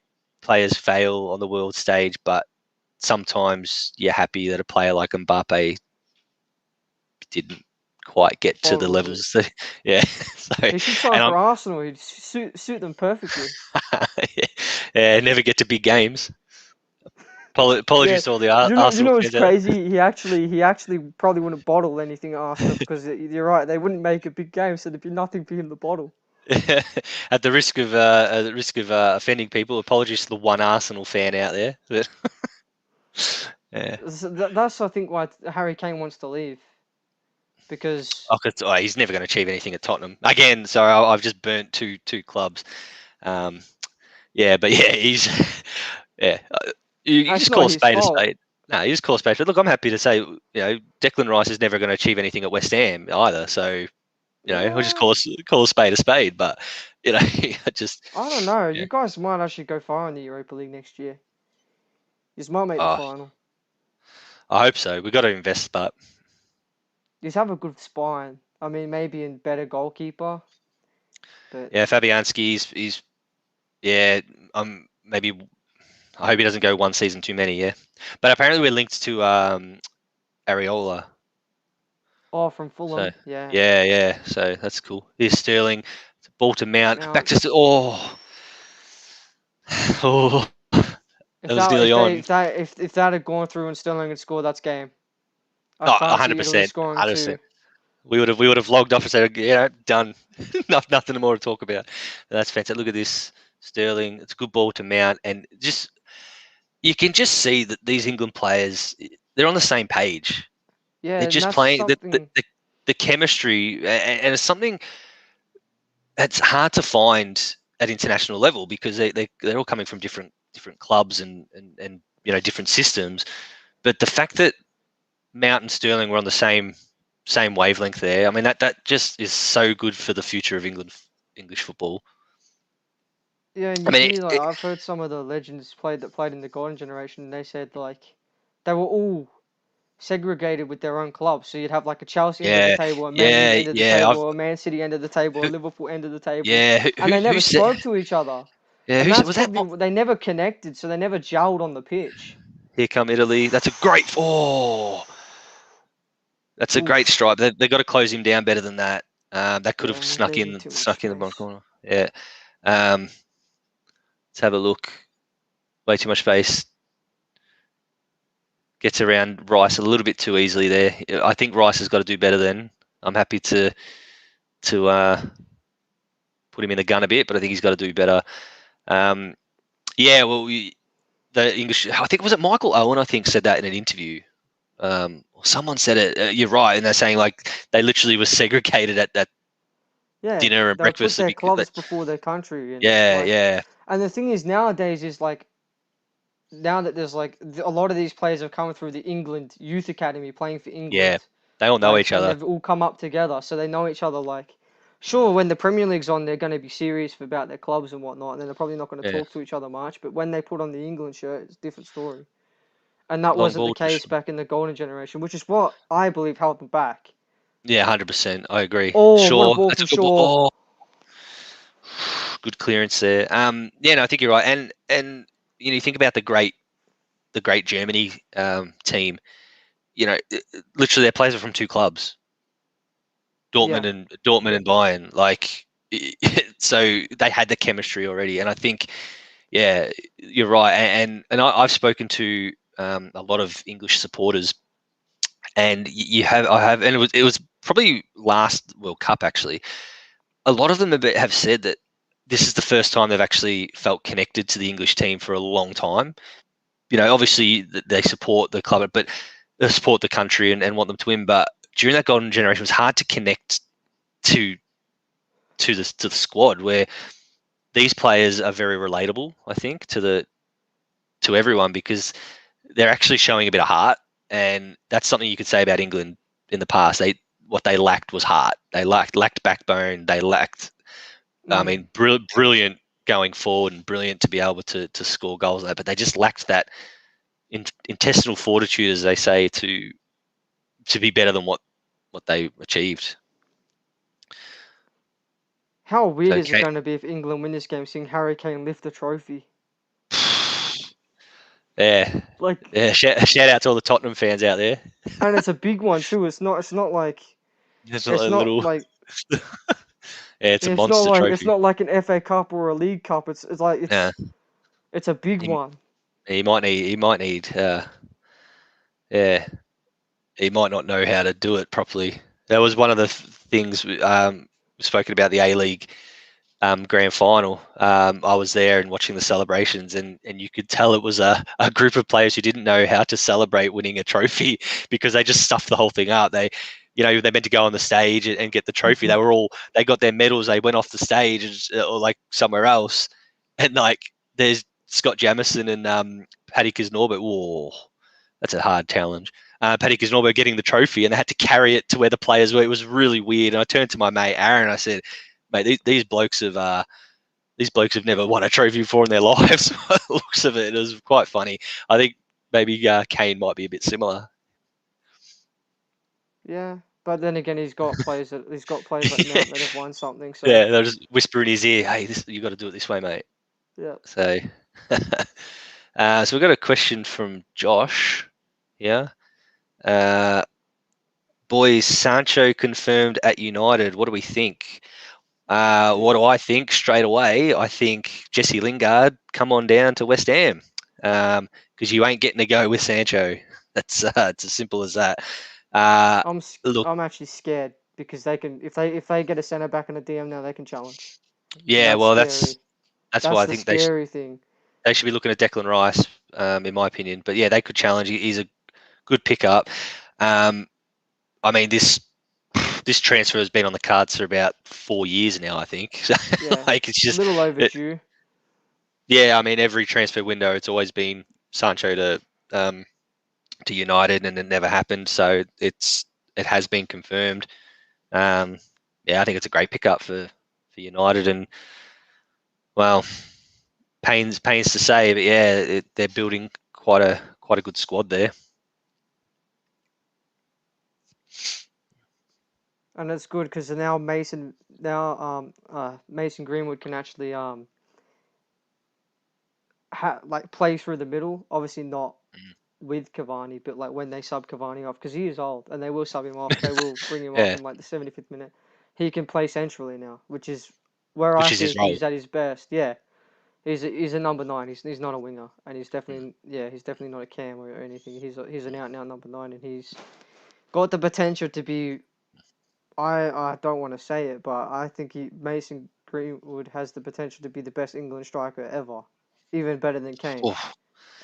players fail on the world stage, but sometimes you're happy that a player like Mbappe didn't quite get to the Bottles it. levels that, yeah. So, He should sign and for Arsenal. He'd suit them perfectly. yeah, never get to big games. Yeah. Apologies to all the Do you Arsenal know what's fans out crazy? He actually probably wouldn't bottle anything at Arsenal because you're right. They wouldn't make a big game, so there'd be nothing for him to bottle. there. At the risk of offending people, apologies to the one Arsenal fan out there. But yeah, So that's I think why Harry Kane wants to leave because he's never going to achieve anything at Tottenham again. So I've just burnt two clubs. Um, yeah, but yeah, he's yeah. You that's just call not a his spade a fault. spade. No, you just call a spade. But look, I'm happy to say, Declan Rice is never going to achieve anything at West Ham either. So, we'll just call a spade a spade. But I just, I don't know. yeah. You guys might actually go far in the Europa League next year. You might make the Oh, final. I hope so. We've got to invest, but You have a good spine. I mean, maybe in better goalkeeper, but yeah, Fabianski, he's yeah. Maybe I hope he doesn't go one season too many. Yeah, but apparently we're linked to Areola. from So Fulham, yeah. yeah. So that's cool. Here's Sterling. Ball to Mount. Back Now, to oh. That was nearly on. if that had gone through and Sterling had scored, that's game. I Oh, can't see Italy 100%, scoring 100%. two. We would have logged off and said, done. Nothing more to talk about. That's fantastic. Look at this, Sterling. It's a good ball to Mount, and just you can just see that these England players, they're on the same page. Yeah, They're and just that's playing something. the chemistry, and it's something that's hard to find at international level because they're all coming from different clubs and different systems. But the fact that Mount and Sterling were on the same wavelength there. I mean that just is so good for the future of English football. Yeah, and I you mean, hear like I've heard some of the legends played in the Golden Generation, and they said like they were all segregated with their own clubs. So you'd have like a Chelsea end of the yeah, table, a Man U's yeah, end of the yeah. table, a Man City end of the table, a Who, Liverpool end of the table, yeah, and they who never said? spoke to each other. Yeah, And who said? that's Was that? probably they never connected, so they never gelled on the pitch. Here come Italy. That's a great. Oh, that's a great Oof. strike. They got to close him down better than that. That could have Yeah, he's leaving too much snuck in the bottom space. corner. Yeah. Let's have a look. Way too much space. Gets around Rice a little bit too easily there. I think Rice has got to do better then. I'm happy to put him in the gun a bit, but I think he's got to do better. Yeah, well, the English, I think, was it Michael Owen, I think, said that in an interview. Someone said it. You're right, and they're saying like they literally were segregated at that Yeah, dinner and they'll put breakfast. their clubs before their country, and Yeah, like, yeah, and the thing is nowadays is like now that there's like a lot of these players have come through the England youth academy playing for Yeah, England, they all know like, each and other. they've all come up together, so they know each other. Like, sure, when the Premier League's on, they're going to be serious about their clubs and whatnot, and then they're probably not going to Yeah, talk to each other much. But when they put on the England shirt, it's a different story. And that long wasn't the ball. case back in the golden generation, which is what I believe held them back. Yeah, 100%. I agree. Oh, what a Shaw, ball that's from a good ball. Shaw! Oh, good clearance there. Yeah, no, I think you're right. And you think about the great Germany team. Literally their players are from two clubs, Yeah, Dortmund and Bayern. Like, so they had the chemistry already. And I think, yeah, you're right. And I've spoken to a lot of English supporters, and I have, and it was probably last World Cup actually. A lot of them have said that this is the first time they've actually felt connected to the English team for a long time. Obviously they support the club, but they support the country and want them to win. But during that golden generation, it was hard to connect to the squad, where these players are very relatable, I think, to everyone, because they're actually showing a bit of heart, and that's something you could say about England in the past. What they lacked was heart. They lacked backbone. They lacked, I mean, brilliant going forward and brilliant to be able to score goals there, but they just lacked that intestinal fortitude, as they say, to be better than what they achieved. How weird So, is it going to be if England win this game, seeing Harry Kane lift the trophy? yeah, Like, yeah. Shout out to all the Tottenham fans out there. and it's a big one too. It's not. It's not like. It's not It's a not little. like. Yeah, it's a It's not monster like. It's trophy. not like an FA Cup or a League Cup. It's like Yeah, It's a big he, one. he might need. He might need. Yeah, he might not know how to do it properly. That was one of the things spoken about the A League grand final. I was there and watching the celebrations, and you could tell it was a group of players who didn't know how to celebrate winning a trophy because they just stuffed the whole thing up. They meant to go on the stage and get the trophy. They got their medals. They went off the stage or like somewhere else, and like there's Scott Jamieson and Paddy Kisnorbit. Whoa, that's a hard challenge. Paddy Kisnorbit getting the trophy, and they had to carry it to where the players were. It was really weird. And I turned to my mate Aaron. I said, "Mate, these blokes have never won a trophy before in their lives." By the looks of it, it was quite funny. I think maybe Kane might be a bit similar. Yeah, but then again, he's got players like Mount that have won something. So Yeah, they'll just whisper in his ear, "Hey, you got to do it this way, mate." yeah, So, so we've got a question from Josh. Yeah. Boys, Sancho confirmed at United. What do we think? What do I think straight away? I think Jesse Lingard, come on down to West Ham, because you ain't getting to go with Sancho. That's it's as simple as that. Look, I'm actually scared because they can if they get a centre back in a DM now, they can challenge. yeah, That's well, scary. that's why That's I the think scary thing. they should be looking at Declan Rice, in my opinion. But yeah, they could challenge. He's a good pickup. Um, I mean, this transfer has been on the cards for about 4 years now, I think. Yeah, Like it's a just, little overdue. yeah. I mean, every transfer window, it's always been Sancho to United, and it never happened. So it has been confirmed. Um, yeah, I think it's a great pickup for United, and well, pains to say, but yeah, they're building quite a good squad there. And it's good because Mason Greenwood can actually like play through the middle. Obviously not Mm. with Cavani, but like when they sub Cavani off, because he is old and they will sub him off. They will bring him off Yeah, in like the 75th minute. He can play centrally now, which is where I which is his think role. he's at his best. Yeah, he's a number 9. He's not a winger, and he's definitely not a cam or anything. He's an out and out number 9, and he's got the potential to be. I don't want to say it, but I think Mason Greenwood has the potential to be the best England striker ever, even better than Kane. Oof.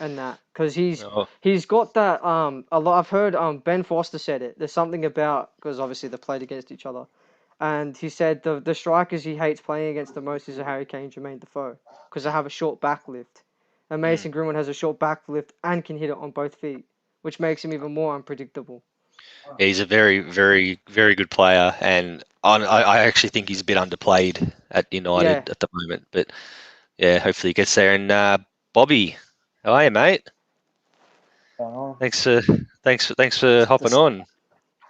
And that because Oh, he's got that a lot. I've heard Ben Foster said it. There's something about because obviously they played against each other, and he said the strikers he hates playing against the most is a Harry Kane, Jermaine Defoe, because they have a short back lift, And Mason Greenwood has a short backlift and can hit it on both feet, which makes him even more unpredictable. He's a very, very, very good player, and I actually think he's a bit underplayed at United at the moment. But yeah, hopefully he gets there. And Bobby, how are you, mate? Thanks for hopping on.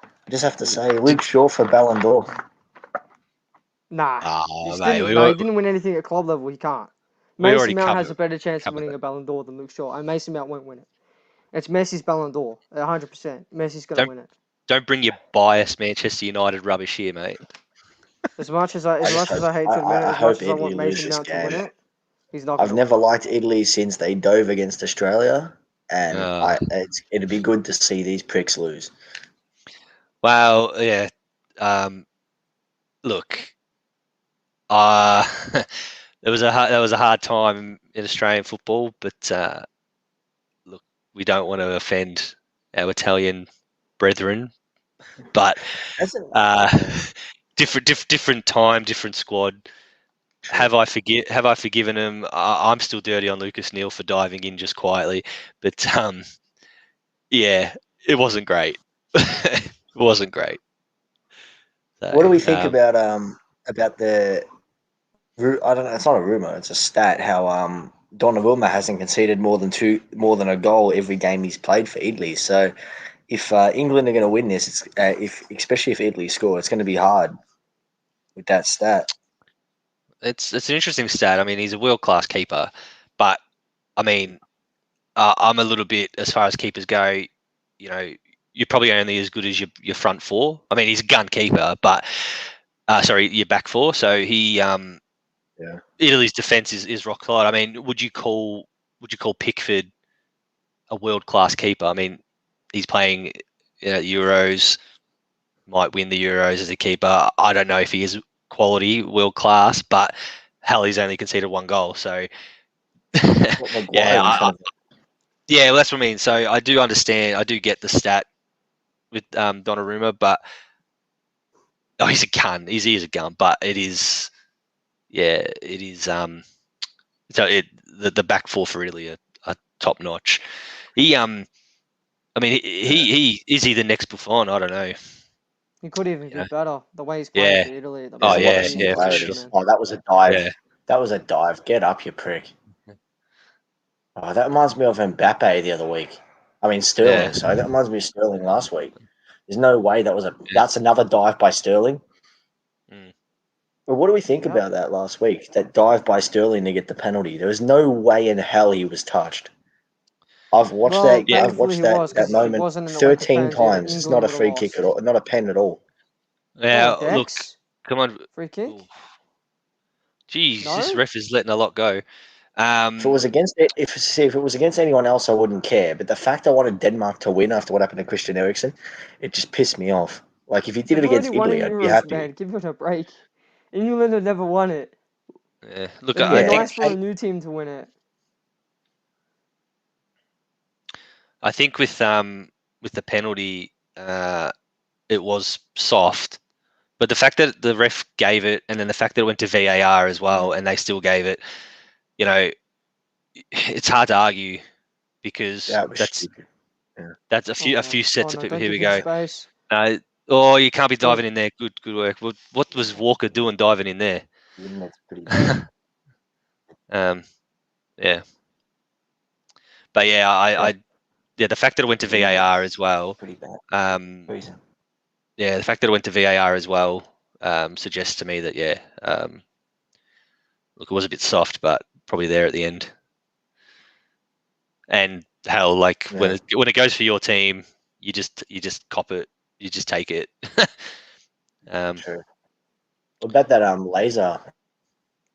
I just have to say, Luke Shaw for Ballon d'Or. Nah, Oh, he mate, didn't win anything at club level. He can't. We Mason already Mount has covered- a better chance of covered winning that. a Ballon d'Or than Luke Shaw, and Mason Mount won't win it. It's Messi's Ballon d'Or, 100%. Messi's gonna win it. Don't bring your biased Manchester United rubbish here, mate. As much as I hate to admit it, I as much as I hope want Italy Mason lose Mount this to win game. it, he's not. I've never liked Italy since they dove against Australia, and Oh. it'd be good to see these pricks lose. Well, yeah. Look, there was a hard time in Australian football, but look, we don't want to offend our Italian brethren, but different time, different squad. Have I forgiven him? I'm still dirty on Lucas Neal for diving in just quietly, but yeah, it wasn't great. It wasn't great. So, what do we think about the? I don't know. It's not a rumor. It's a stat. How Donnarumma hasn't conceded more than a goal every game he's played for Italy. So if England are going to win this, especially if Italy score, it's going to be hard with that stat. It's an interesting stat. I mean, he's a world-class keeper, but I mean, I'm a little bit, as far as keepers go, you know, you're probably only as good as your front four. I mean, he's a gun keeper, but sorry, your back four. So he, Italy's defense is rock solid. I mean, would you call Pickford a world-class keeper? I mean, he's playing Euros, might win the Euros as a keeper. I don't know if he is quality, world-class, but hell, he's only conceded one goal. So yeah, well, that's what I mean. So I do understand. I do get the stat with Donnarumma, but he's a gun. He is a gun, but it is, yeah, it is. So the back four for Italy are top notch. He I mean, he is he the next Buffon? I don't know. He could even be better the way he's playing for Italy at the moment. For sure. Oh, that was a dive. Yeah. That was a dive. Get up, you prick. Oh, that reminds me of Mbappe the other week. I mean Sterling. Yeah. So that reminds me of Sterling last week. There's no way that's another dive by Sterling. But what do we think about that last week? That dive by Sterling to get the penalty. There was no way in hell he was touched. I've watched that moment 13 times. It's not a free kick at all. Not a pen at all. Yeah, look, come on. Free kick? Jeez, this ref is letting a lot go. If it was against anyone else, I wouldn't care. But the fact I wanted Denmark to win after what happened to Christian Eriksen, it just pissed me off. Like if he did it against Italy, I'd be happy. Man. Give it a break. England have never won it. Yeah, look, it'd be nice for a new team to win it. I think with the penalty, it was soft, but the fact that the ref gave it, and then the fact that it went to VAR as well, and they still gave it, you know, it's hard to argue because that's a few sets of people. Here we go. Oh, you can't be diving in there. Good work. What was Walker doing diving in there? Yeah. But yeah, the fact that it went to VAR as well. Yeah, the fact that it went to VAR as well suggests to me that look, it was a bit soft, but probably there at the end. And hell, like when it goes for your team, you just cop it. You just take it. True. What about that laser?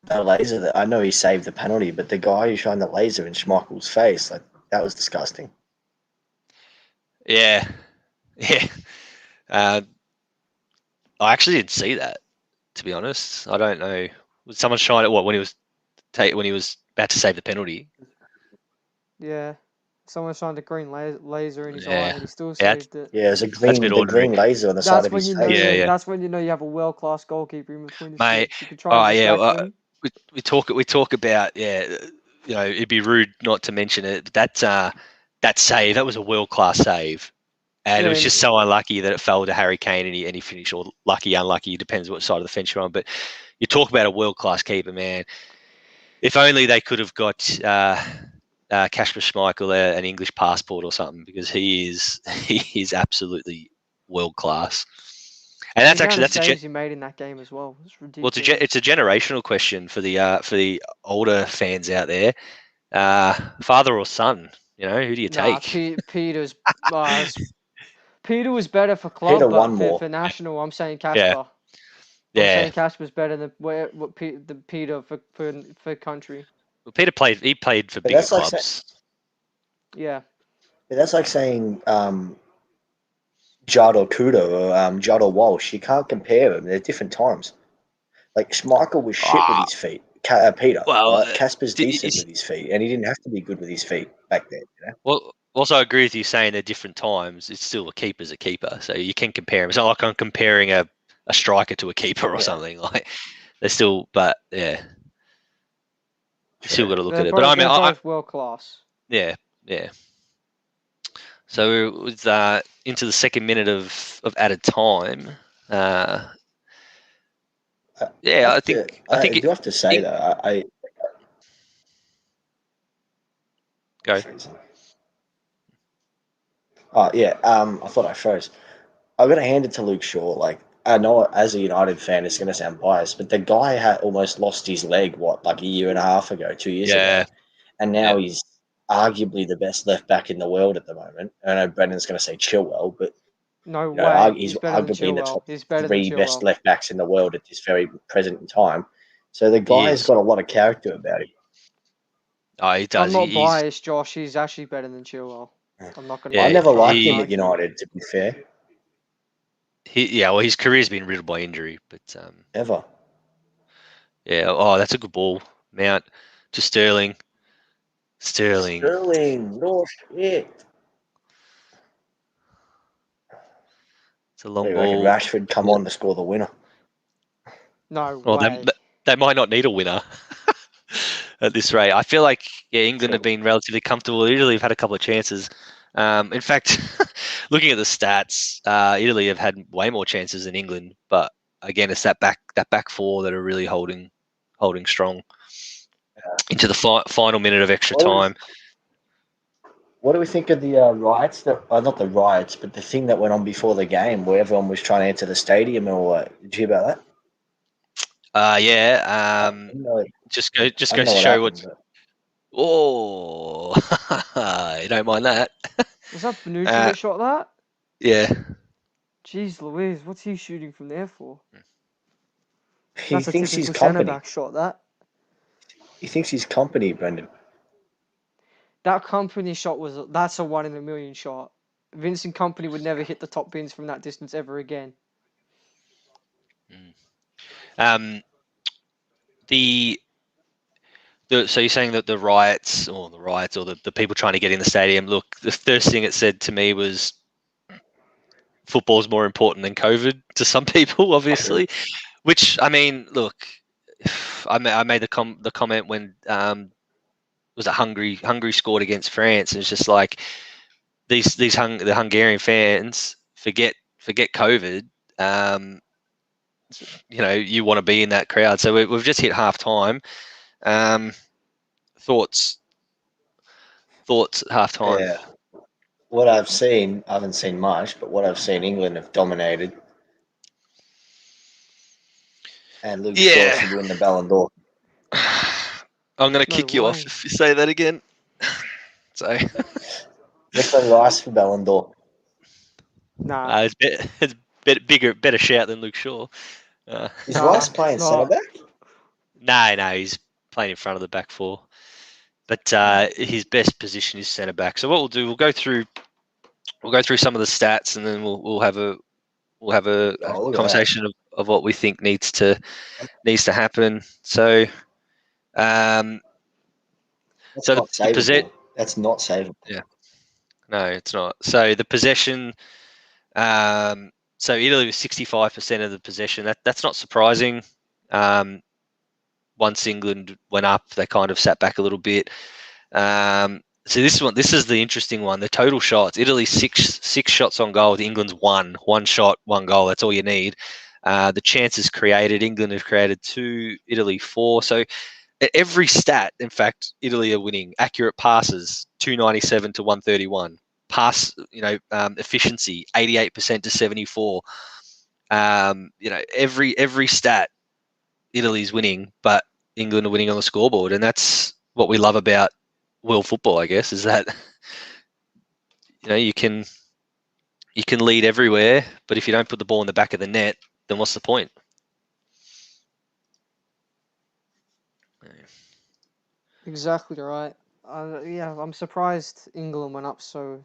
That laser that I know he saved the penalty, but the guy who shone the laser in Schmeichel's face, like that was disgusting. Yeah. I actually didn't see that, to be honest. I don't know. Was someone shine it when he was about to save the penalty? Yeah. Someone shined a green laser in his eye and he still saved it. Yeah, it was a green laser on the side of his face. That's when you know you have a world-class goalkeeper in between the mate. sticks. You can try we talk about it'd be rude not to mention it. But that save, that was a world-class save. And it was just so unlucky that it fell to Harry Kane and he finished, or lucky, unlucky, depends what side of the fence you're on. But you talk about a world-class keeper, man. If only they could have got Kasper Schmeichel an English passport or something, because he is absolutely world-class. And that's he made in that game as well. It's ridiculous. Well, it's a generational question for the older fans out there. Father or son? Who do you take? Peter's. Peter was better for club, Peter but for national, I'm saying Kasper. Yeah. I'm saying Kasper's better than Peter for country. Well, Peter played for bigger clubs. Yeah. But that's like saying Judd or Kudo or Judd or Walsh. You can't compare them. They're different times. Like Schmeichel was shit with his feet. Peter. Well, Kasper's decent with his feet, and he didn't have to be good with his feet back then. Well, also I agree with you saying they're different times. It's still a keeper's a keeper, so you can compare them. It's not like I'm comparing a striker to a keeper or something. Like they're still, but yeah, you still got to look at it. But I mean, both world class. Yeah. So it was into the second minute of added time. I think I do have to say that I go. Oh yeah, I thought I froze. I'm gonna hand it to Luke Shaw. Like I know, as a United fan, it's gonna sound biased, but the guy had almost lost his leg. Like a year and a half ago, 2 years ago, and now he's arguably the best left back in the world at the moment. I know Brendan's gonna say Chilwell, but no way. He's arguably in the top 3 best left backs in the world at this very present time. So the guy's got a lot of character about him. Oh, he does. I'm not biased, Josh. He's actually better than Chilwell. I'm not going to. I never liked him at United, to be fair. His career's been riddled by injury, but ever. Yeah. Oh, that's a good ball. Mount to Sterling. No shit. It's a long ball. Rashford come on to score the winner. No way. They might not need a winner at this rate. I feel like England have been relatively comfortable. Italy have had a couple of chances. In fact, looking at the stats, Italy have had way more chances than England. But again, it's that back four that are really holding strong into the final minute of extra time. What do we think of the riots? Not the riots, but the thing that went on before the game, where everyone was trying to enter the stadium and all that. Did you hear about that? Just goes to show what. Oh, you don't mind that? Was that Bonucci that shot that? Yeah. Jeez Louise, what's he shooting from there for? He thinks he's company. Centre-back shot that. He thinks he's company, Brendan. That company shot that's a 1 in a million shot. Vincent Kompany would never hit the top bins from that distance ever again. So you're saying that the riots or the people trying to get in the stadium, look, the first thing it said to me was football's more important than COVID to some people, obviously, which, I mean, look, I made the comment when was it Hungary scored against France, and it's just like the Hungarian fans forget COVID. You want to be in that crowd. So we've just hit half time. Thoughts at half time? Yeah. What I've seen, I haven't seen much, but what I've seen, England have dominated. And Luke Shaw should win the Ballon d'Or. I'm going to kick you off if you say that again. So, Declan Rice for Ballon d'Or. Nah. It's better shout than Luke Shaw. Is Rice playing centre back? No, he's playing in front of the back four. But his best position is centre back. So what we'll do, we'll go through some of the stats, and then we'll have a conversation of what we think needs to happen. So, that's not savable. Yeah, no, it's not. So the possession. So Italy was 65% of the possession. That's not surprising. once England went up, they kind of sat back a little bit. So this is the interesting one. The total shots: Italy six shots on goal, England's one shot, 1 goal. That's all you need. The chances created: England have created 2, Italy 4. So at every stat, in fact, Italy are winning. Accurate passes 297 to 131. Pass, efficiency 88% to 74. Every stat, Italy's winning, but England are winning on the scoreboard, and that's what we love about world football, I guess, is that you can lead everywhere, but if you don't put the ball in the back of the net, then what's the point? Exactly right. I'm surprised England went up so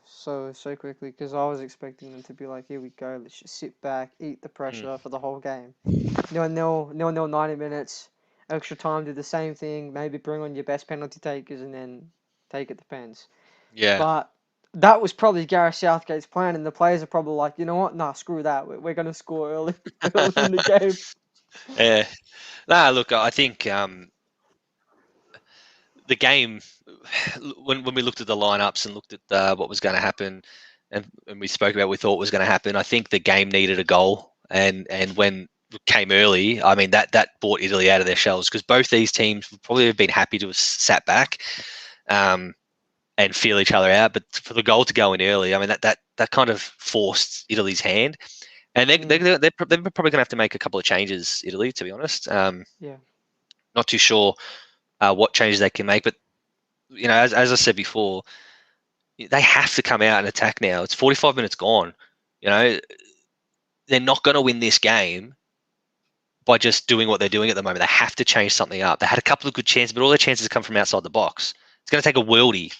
quickly, because I was expecting them to be like, here we go, let's just sit back, eat the pressure for the whole game. 0-0, 90 minutes, extra time, do the same thing, maybe bring on your best penalty takers and then take it to pens. Yeah. But that was probably Gareth Southgate's plan, and the players are probably like, you know what? Nah, screw that. We're going to score early in the game. Yeah. Nah, look, I think the game, when we looked at the lineups and looked at what was going to happen, and we spoke about what we thought was going to happen, I think the game needed a goal, and when it came early, I mean that brought Italy out of their shells, because both these teams would probably have been happy to have sat back and feel each other out, but for the goal to go in early, I mean that kind of forced Italy's hand, and they're probably going to have to make a couple of changes, Italy, to be honest. Yeah. Not too sure what changes they can make, but as I said before, they have to come out and attack now. It's 45 minutes gone. They're not going to win this game by just doing what they're doing at the moment. They have to change something up. They had a couple of good chances, but all their chances come from outside the box. It's going to take a worldie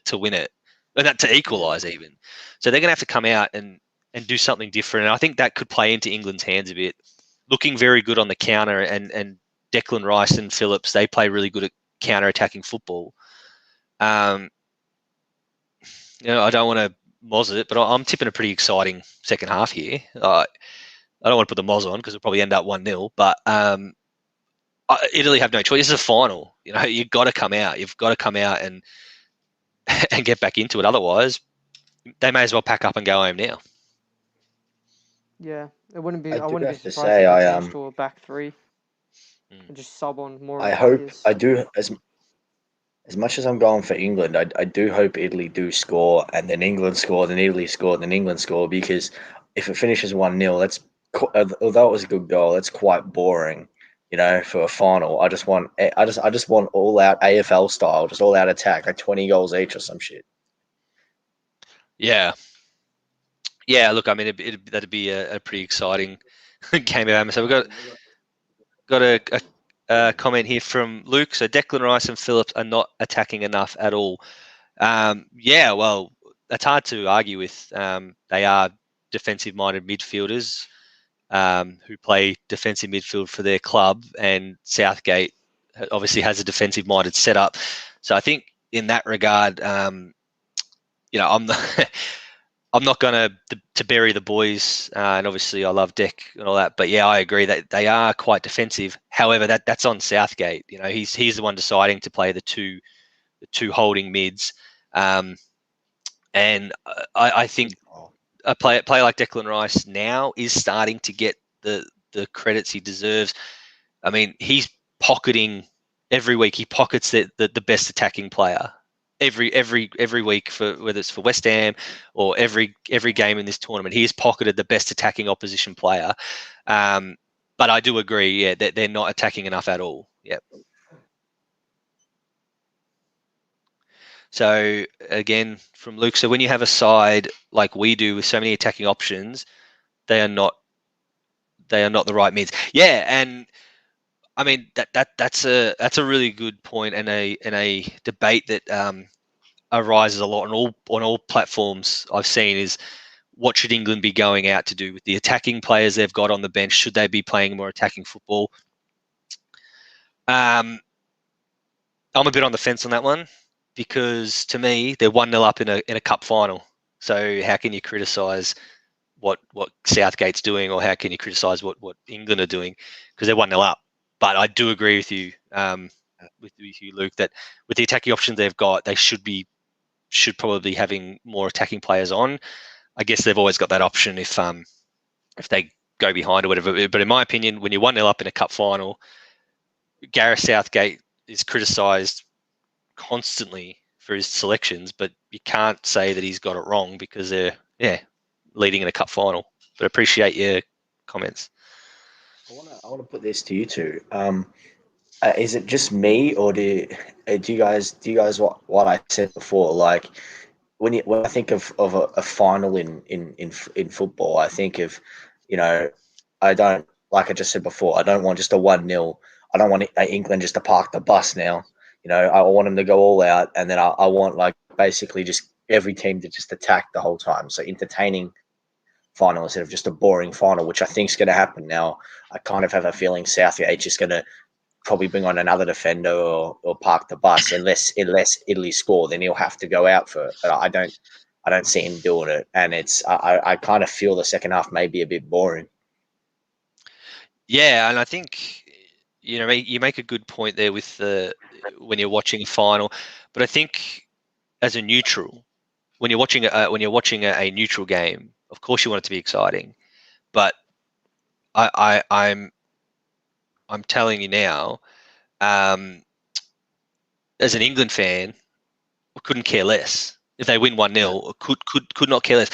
to win it, and to equalise even. So they're going to have to come out and do something different. And I think that could play into England's hands a bit. Looking very good on the counter, and Declan Rice and Phillips, they play really good at counter-attacking football. I don't want to moz it, but I'm tipping a pretty exciting second half here. I don't want to put the moz on because it'll probably end up 1-0, but Italy have no choice. This is a final. You've got to come out. You've got to come out and get back into it. Otherwise, they may as well pack up and go home now. Yeah, it wouldn't be. I I wouldn't be have to surprised say, if I they changed to a back three and just sub on more. I of hope his. I do as much as I'm going for England. I do hope Italy do score, and then England score, then Italy score, then England score, because if it finishes 1-0, that's, although it was a good goal, that's quite boring. For a final, I just want all out AFL style, just all out attack, like 20 goals each or some shit. Yeah. Look, I mean, that'd be a pretty exciting game of atmosphere. So we've got a comment here from Luke. So Declan Rice and Phillips are not attacking enough at all. Well, that's hard to argue with. They are defensive-minded midfielders who play defensive midfield for their club, and Southgate obviously has a defensive-minded setup. So I think in that regard, I'm not going to bury the boys, and obviously I love Deck and all that, but yeah, I agree that they are quite defensive. However, that's on Southgate. He's the one deciding to play the two holding mids, and I think a player like Declan Rice now is starting to get the credits he deserves. I mean, he's pocketing every week. He pockets the best attacking player. Every week, for whether it's for West Ham or every game in this tournament, he has pocketed the best attacking opposition player. But I do agree, that they're not attacking enough at all. Yep. So again, from Luke, so when you have a side like we do with so many attacking options, they are not the right mids. Yeah, and I mean that's a really good point, and a debate that arises a lot on all platforms I've seen is, what should England be going out to do with the attacking players they've got on the bench? Should they be playing more attacking football? I'm a bit on the fence on that one, because to me they're 1-0 up in a cup final. So how can you criticise what Southgate's doing, or how can you criticise what England are doing, because they're 1-0 up? but I do agree with you, Luke, that with the attacking options they've got, they should probably be having more attacking players on. I guess they've always got that option if they go behind or whatever. But in my opinion, when you're 1-0 up in a cup final, Gareth Southgate is criticised constantly for his selections, but you can't say that he's got it wrong because they're leading in a cup final. But appreciate your comments. I want to put this to you two. Is it just me, or do you guys what I said before? Like when I think of a final in football, I think of, I don't, like I just said before, I don't want just a 1-0. I don't want England just to park the bus now. I want them to go all out, and then I want like basically just every team to just attack the whole time. So entertaining final instead of just a boring final, which I think is going to happen now. I kind of have a feeling Southgate's just going to probably bring on another defender or park the bus unless Italy score, then he'll have to go out for it. But I don't see him doing it, and I kind of feel the second half may be a bit boring. Yeah, and I think you make a good point there with when you're watching a final, but I think as a neutral, when you're watching a neutral game, of course you want it to be exciting, but I'm telling you now, as an England fan, I couldn't care less if they win 1-0. Could not care less,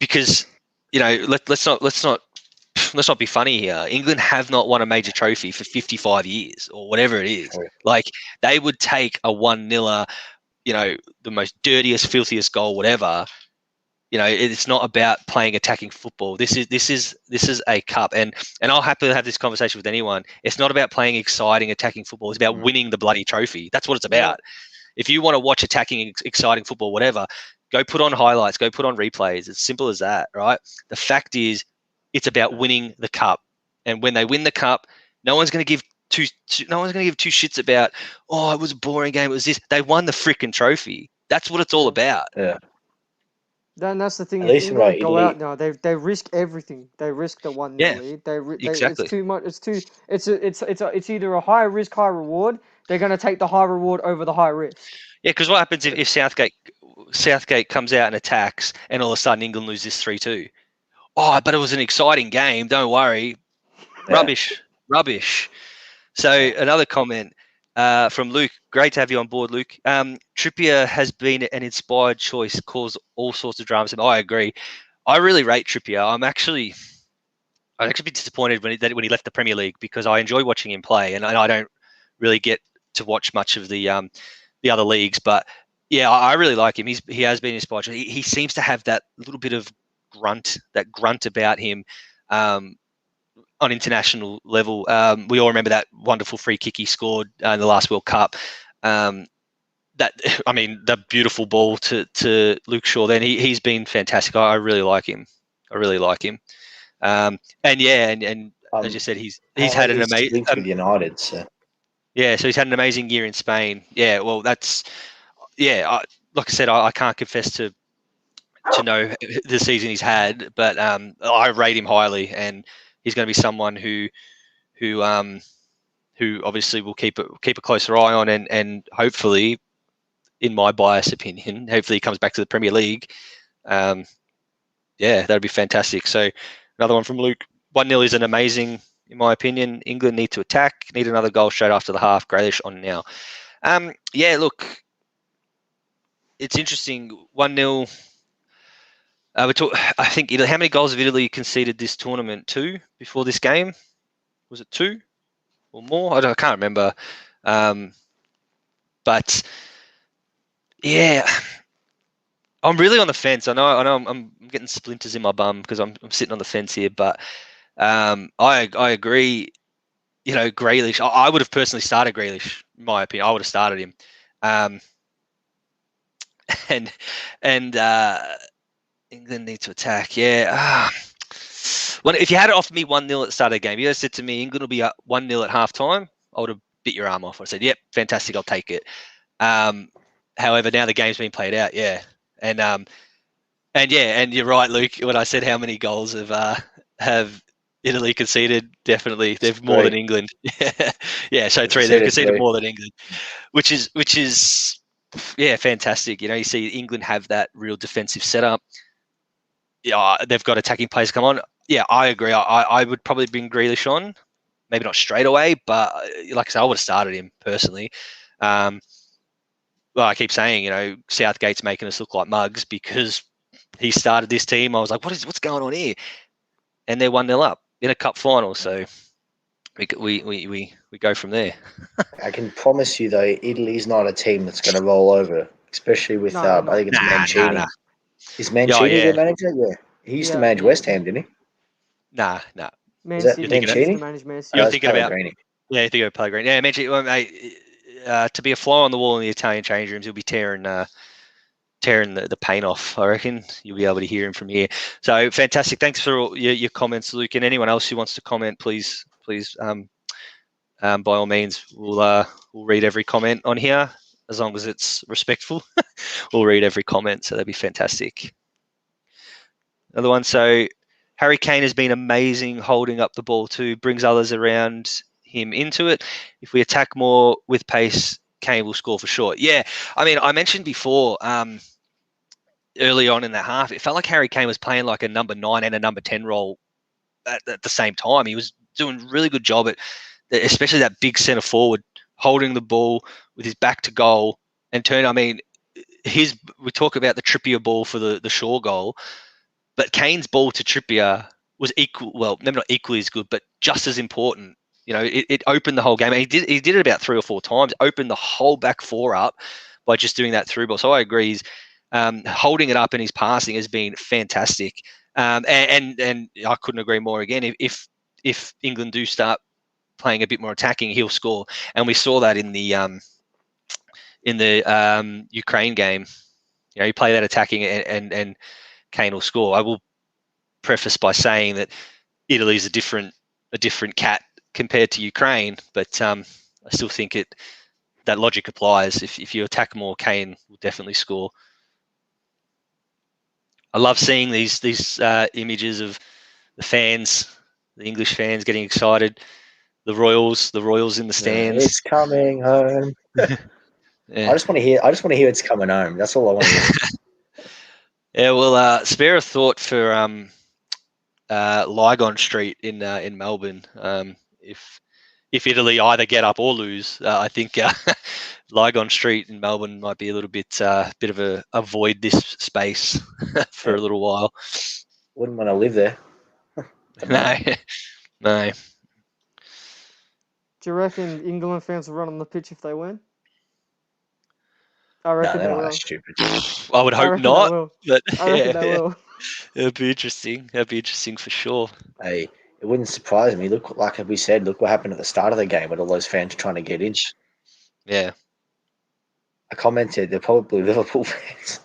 because let's not be funny here. England have not won a major trophy for 55 years or whatever it is. Like, they would take a 1-0, the most dirtiest, filthiest goal, whatever. It's not about playing attacking football. This is a cup, and I'll happily have this conversation with anyone. It's not about playing exciting attacking football. It's about winning the bloody trophy. That's what it's about. If you want to watch attacking, exciting football, whatever, go put on highlights, go put on replays. It's simple as that, right? The fact is, it's about winning the cup, and when they win the cup, no one's going to give two shits about, oh, it was a boring game. It was this. They won the freaking trophy. That's what it's all about. Yeah. Then that's the thing. At least England go out now. They risk everything. They risk the 1-0 lead. Exactly. It's too much. It's either a high risk, high reward. They're going to take the high reward over the high risk. Yeah, because what happens if Southgate comes out and attacks, and all of a sudden England loses 3-2? Oh, but it was an exciting game. Don't worry. Yeah. Rubbish. So another comment from Luke. Great to have you on board, Luke. Trippier has been an inspired choice, caused all sorts of dramas. And I agree. I really rate Trippier. I'd actually be disappointed when he left the Premier League, because I enjoy watching him play, and I don't really get to watch much of the other leagues. But yeah, I really like him. He has been inspired. He seems to have that little bit of grunt about him. On international level, we all remember that wonderful free kick he scored in the last World Cup. The beautiful ball to Luke Shaw. Then he's been fantastic. I really like him. And as you said, he's had an amazing with United. So he's had an amazing year in Spain. Yeah, well, like I said, I can't confess to know the season he's had, but I rate him highly, and he's going to be someone who obviously will keep a closer eye on, and hopefully, in my biased opinion, hopefully he comes back to the Premier League. That'd be fantastic. So another one from Luke. 1-0 is an amazing, in my opinion. England need to attack, need another goal straight after the half. Grealish on now. Look, it's interesting. 1-0. I think how many goals have Italy conceded this tournament? 2 before this game? Was it 2 or more? I can't remember. But yeah, I'm really on the fence. I know I'm getting splinters in my bum because I'm sitting on the fence here. But I agree. Grealish. I would have personally started Grealish. In my opinion, I would have started him. England need to attack. Yeah. Well, if you had it off me 1-0 at the start of the game, you said to me England will be up 1-0 at half time, I would have bit your arm off. I said, yep, fantastic, I'll take it. However, now the game's been played out, and you're right, Luke, when I said how many goals have Italy conceded, definitely. They've more than England. Yeah, so 3. They've conceded more than England, which is fantastic. You see England have that real defensive setup. Yeah, they've got attacking players come on. Yeah, I agree. I would probably bring Grealish on, maybe not straight away, but like I said, I would have started him personally. Well, I keep saying, Southgate's making us look like mugs because he started this team. I was like, what's going on here? And they're 1-0 up in a cup final, so we go from there. I can promise you though, Italy's not a team that's going to roll over, especially with I think it's Mancini. Nah. Is Mancini the manager? Yeah, he used to manage West Ham, didn't he? Nah. Is that Mancini? You're thinking about Yeah, you think about Pellegrini. Yeah, Mancini. Well, mate, to be a fly on the wall in the Italian change rooms, he'll be tearing the paint off. I reckon you'll be able to hear him from here. So fantastic. Thanks for all your comments, Luke. And anyone else who wants to comment, please, by all means, we'll read every comment on here as long as it's respectful. We'll read every comment, so that'd be fantastic. Another one. So Harry Kane has been amazing holding up the ball too, brings others around him into it. If we attack more with pace, Kane will score for sure. Yeah, I mean, I mentioned before early on in the half, it felt like Harry Kane was playing like a number 9 and a number 10 role at the same time. He was doing a really good job at, especially that big centre forward, holding the ball with his back to goal and turn. I mean, we talk about the Trippier ball for the Shaw goal, but Kane's ball to Trippier was equal. Well, maybe not equally as good, but just as important. It opened the whole game. And he did it about 3 or 4 times. Opened the whole back 4 up by just doing that through ball. So I agree. He's holding it up and his passing has been fantastic. And I couldn't agree more. Again, if England do start playing a bit more attacking, he'll score. And we saw that in the Ukraine game. You play that attacking and Kane will score. I will preface by saying that Italy's a different cat compared to Ukraine, but I still think that logic applies. If you attack more, Kane will definitely score. I love seeing these images of the fans, the English fans getting excited. The Royals in the stands. It's coming home. Yeah. I just want to hear it's coming home. That's all I want to hear. Yeah, well, spare a thought for Lygon Street in Melbourne. If Italy either get up or lose, I think Lygon Street in Melbourne might be a little bit of a void this space for a little while. Wouldn't want to live there. No. Do you reckon England fans will run on the pitch if they win? I reckon they're they will. Stupid. I would hope not. But I reckon they will. It'd be interesting. That'd be interesting for sure. Hey, it wouldn't surprise me. Look, like we said, look what happened at the start of the game with all those fans trying to get in. Yeah. I commented they're probably Liverpool fans.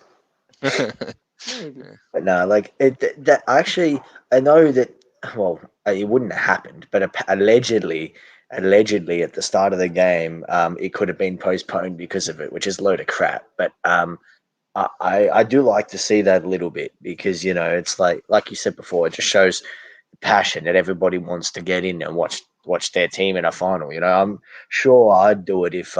But no, like that. Actually, I know that. Well, it wouldn't have happened, but allegedly at the start of the game, it could have been postponed because of it, which is a load of crap. But I do like to see that a little bit because it's like you said before, it just shows passion that everybody wants to get in and watch their team in a final. I'm sure I'd do it if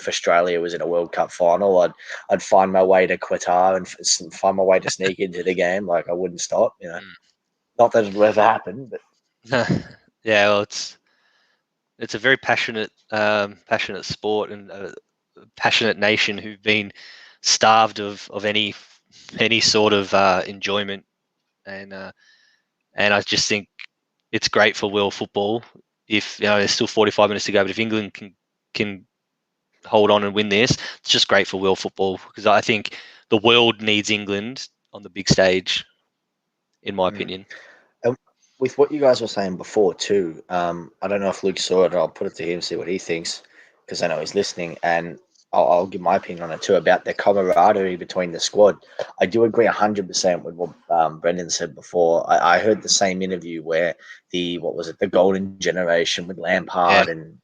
Australia was in a World Cup final. I'd find my way to Qatar and find my way to sneak into the game. Like I wouldn't stop. Not that it will ever happen, but yeah, well, it's a very passionate sport and a passionate nation who've been starved of any sort of enjoyment, and I just think it's great for world football. If there's still 45 minutes to go, but if England can hold on and win this, it's just great for world football because I think the world needs England on the big stage, in my opinion. And with what you guys were saying before too, I don't know if Luke saw it. I'll put it to him, see what he thinks, because I know he's listening, and I'll give my opinion on it too about the camaraderie between the squad. I do agree 100% with what Brendan said before. I heard the same interview where the golden generation with Lampard and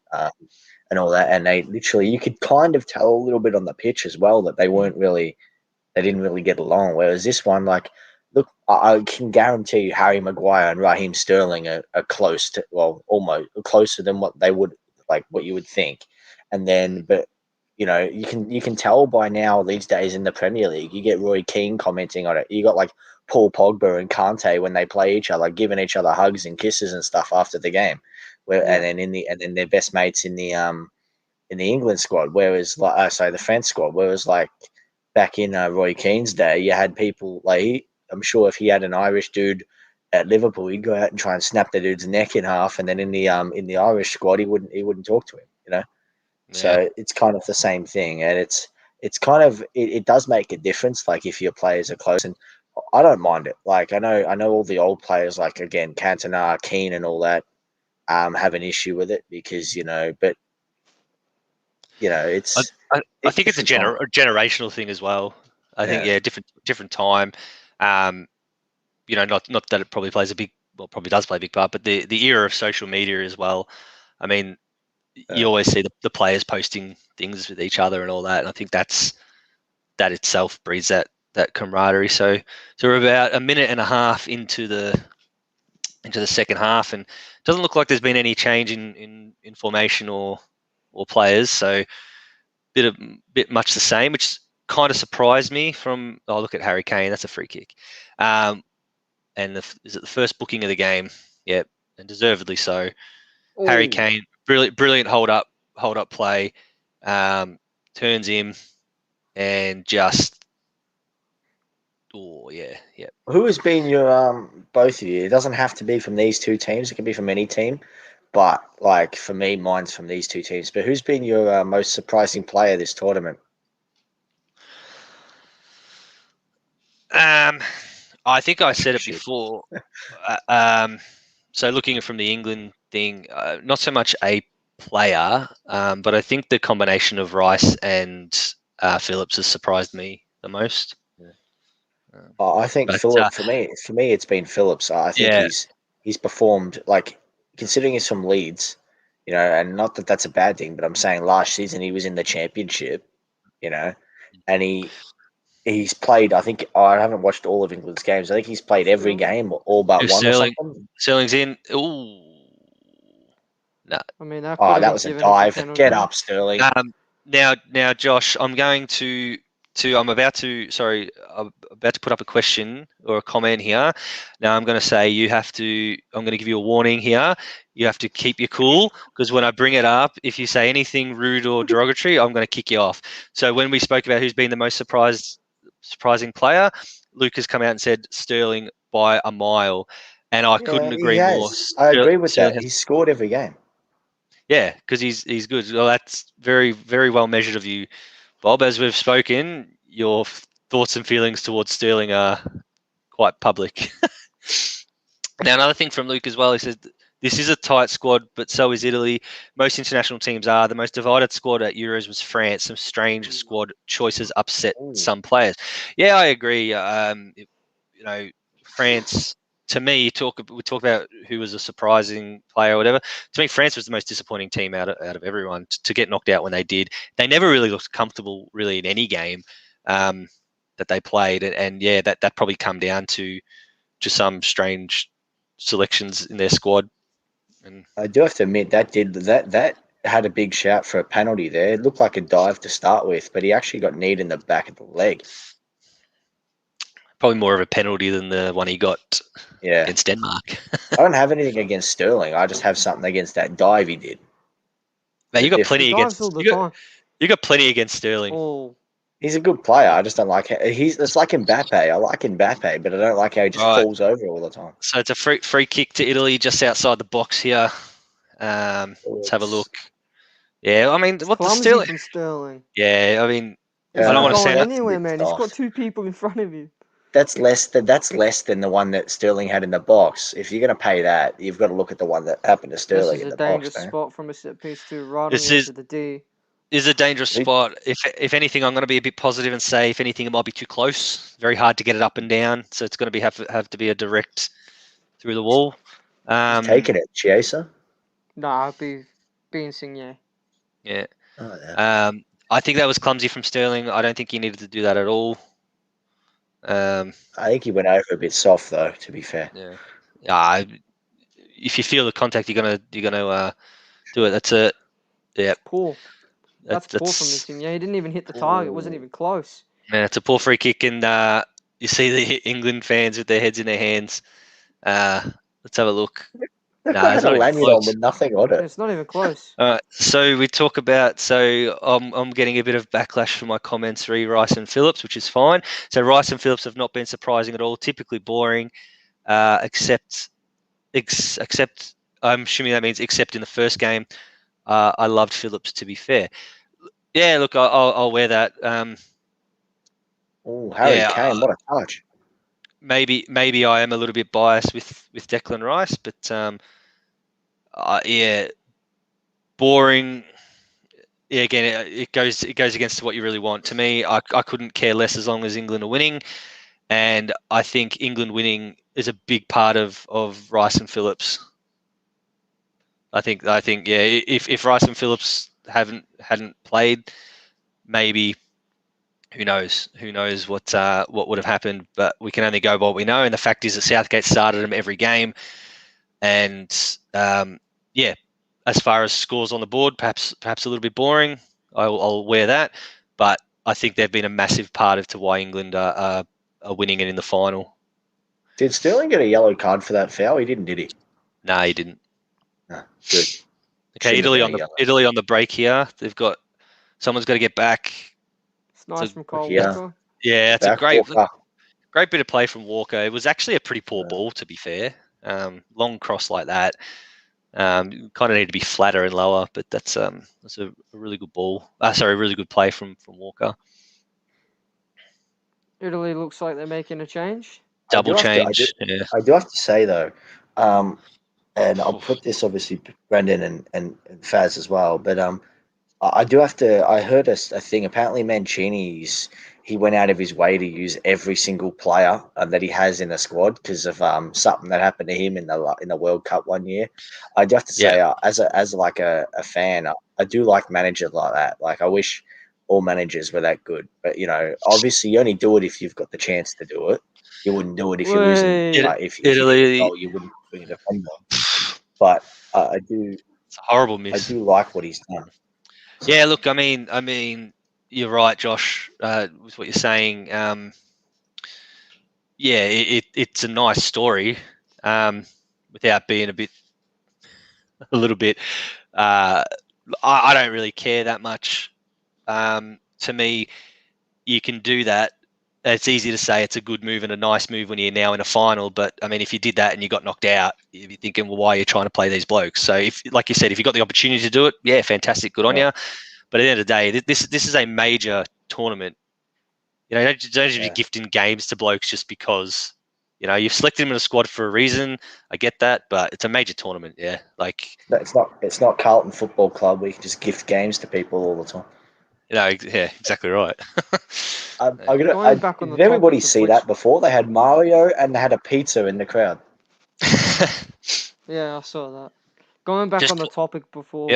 all that, and they literally, you could kind of tell a little bit on the pitch as well that they didn't really get along. Whereas this one, like look, I can guarantee you Harry Maguire and Raheem Sterling are close to, well, almost closer than what they would, like what you would think. And then, but you can tell by now these days in the Premier League, you get Roy Keane commenting on it. You got like Paul Pogba and Kante when they play each other, giving each other hugs and kisses and stuff after the game. And then their best mates in the England squad, whereas like the French squad, whereas like back in Roy Keane's day, you had people like I'm sure if he had an Irish dude at Liverpool, he'd go out and try and snap the dude's neck in half, and then in the Irish squad, he wouldn't talk to him, Yeah. So it's kind of the same thing, and it's kind of it does make a difference. Like if your players are close, and I don't mind it. Like I know all the old players, like again Cantona, Keane, and all that, have an issue with it because but it's. I think it's a generational thing as well. I think different time. Not that it probably does play a big part, but the era of social media as well. I mean, you always see the players posting things with each other and all that, and I think that itself breeds that camaraderie. So we're about a minute and a half into the second half, and it doesn't look like there's been any change in formation or players. So bit much the same, which kind of surprised me. Look at Harry Kane, that's a free kick, and is it the first booking of the game? Yep, and deservedly so. Ooh. Harry Kane, brilliant hold up play, turns him, and just yeah. Who has been your both of you? It doesn't have to be from these two teams; it can be from any team. But like for me, mine's from these two teams. But who's been your most surprising player this tournament? I think I said it before. So looking from the England thing, not so much a player, but I think the combination of Rice and Phillips has surprised me the most. I think Phillips for me, it's been Phillips. I think he's performed like considering he's from Leeds, and not that that's a bad thing, but I'm saying last season he was in the championship, and he's played. I think I haven't watched all of England's games. I think he's played every game, all but one or something. Sterling's in. Ooh, no. I mean, that was a dive. Get up, Sterling. Now, Josh, I'm about to put up a question or a comment here. Now I'm going to say I'm going to give you a warning here. You have to keep your cool because when I bring it up, if you say anything rude or derogatory, I'm going to kick you off. So when we spoke about who's been the most surprising player, Luke has come out and said Sterling by a mile, and I couldn't agree more. I agree with that. He's scored every game. Yeah, because he's good. Well, that's very, very well measured of you, Bob. As we've spoken, your thoughts and feelings towards Sterling are quite public. Now, another thing from Luke as well, he says, this is a tight squad, but so is Italy. Most international teams are. The most divided squad at Euros was France. Some strange squad choices upset some players. Yeah, I agree. France, to me, we talk about who was a surprising player or whatever. To me, France was the most disappointing team out of everyone to get knocked out when they did. They never really looked comfortable really in any game that they played. And yeah, that probably come down to just some strange selections in their squad. And I do have to admit that had a big shout for a penalty there. It looked like a dive to start with, but he actually got kneed in the back of the leg. Probably more of a penalty than the one he got against Denmark. I don't have anything against Sterling. I just have something against that dive he did. Man, you got plenty against. You got plenty against Sterling. Oh. He's a good player. I just don't like it. It's like Mbappe. I like Mbappe, but I don't like how he just falls over all the time. So it's a free kick to Italy just outside the box here. Let's have a look. Yeah, I mean, what the Sterling? Yeah, I mean, I don't want to say anywhere, man. He's got two people in front of you. That's less than the one that Sterling had in the box. If you're going to pay that, you've got to look at the one that happened to Sterling in the box. This is a dangerous spot from a set piece to right into the D. Is a dangerous spot. If anything, I'm going to be a bit positive and say, if anything, it might be too close. Very hard to get it up and down, so it's going to have to be a direct through the wall. Taking it, Chiesa? No, I'll be Insigne. Yeah. I think that was clumsy from Sterling. I don't think he needed to do that at all. Um, I think he went over a bit soft though. To be fair. yeah. If you feel the contact, you're gonna do it. That's it. Yeah. Poor. That's poor from That's Insigne. He didn't even hit the target. It wasn't Ooh. even close. man, it's a poor free kick, and you see the England fans with their heads in their hands. Let's have a look. They No, it's had a not even lanyard on close. with nothing on it. It's not even close. So we talk about. So I'm getting a bit of backlash for my comments. Rice and Phillips, which is fine. So Rice and Phillips have not been surprising at all. Typically boring, except I'm assuming that means except in the first game. I loved Phillips, to be fair. Yeah, look, I'll wear that. Oh, Harry Yeah, Kane, what a touch! maybe I am a little bit biased with Declan Rice, but yeah, boring. Yeah, again, it goes against what you really want. To me, I couldn't care less as long as England are winning, and I think England winning is a big part of Rice and Phillips. I think yeah, if Rice and Phillips hadn't played, maybe who knows what would have happened. But we can only go by what we know, and the fact is that Southgate started them every game, and yeah, as far as scores on the board, perhaps a little bit boring. I'll wear that, but I think they've been a massive part of to why England are winning it in the final. Did Sterling get a yellow card for that foul? He didn't, did he? No, he didn't. No, good. Okay, Shouldn't have been a yellow. Italy on the break here. They've got someone's got to get back. It's nice So, from Kyle yeah. Walker. Yeah, it's Back a great Walker. bit of play from Walker. It was actually a pretty poor ball, to be fair. Long cross like that. Kind of need to be flatter and lower, but that's a really good ball. Sorry, really good play from Walker. Italy looks like they're making a change. Double change. I do have to say though, and I'll put this obviously Brendan and Faz as well, but I do have to. I heard a thing. Apparently, Mancini's he went out of his way to use every single player that he has in the squad because of something that happened to him in the World Cup one year. I do have to say, as like a fan, I do like managers like that. Like I wish all managers were that good, but obviously you only do it if you've got the chance to do it. You wouldn't do it if you're losing. Like if Italy, you wouldn't bring a defender. But I do. It's a horrible miss. I do like what he's done. Yeah, look, I mean, you're right, Josh, with what you're saying. Yeah, it's a nice story, without being a little bit. I don't really care that much. To me, you can do that. It's easy to say it's a good move and a nice move when you're now in a final, but I mean, if you did that and you got knocked out, you'd be thinking, well, why are you trying to play these blokes? So, if, like you said, if you got the opportunity to do it, yeah, fantastic, good on you. But at the end of the day, this is a major tournament. Don't just be gifting games to blokes just because you've selected them in a squad for a reason. I get that, but it's a major tournament. Yeah, like it's not Carlton Football Club where you can just gift games to people all the time. Yeah, exactly right. Did everybody see that before? They had Mario and they had a pizza in the crowd. Yeah, I saw that. Going back on the topic before,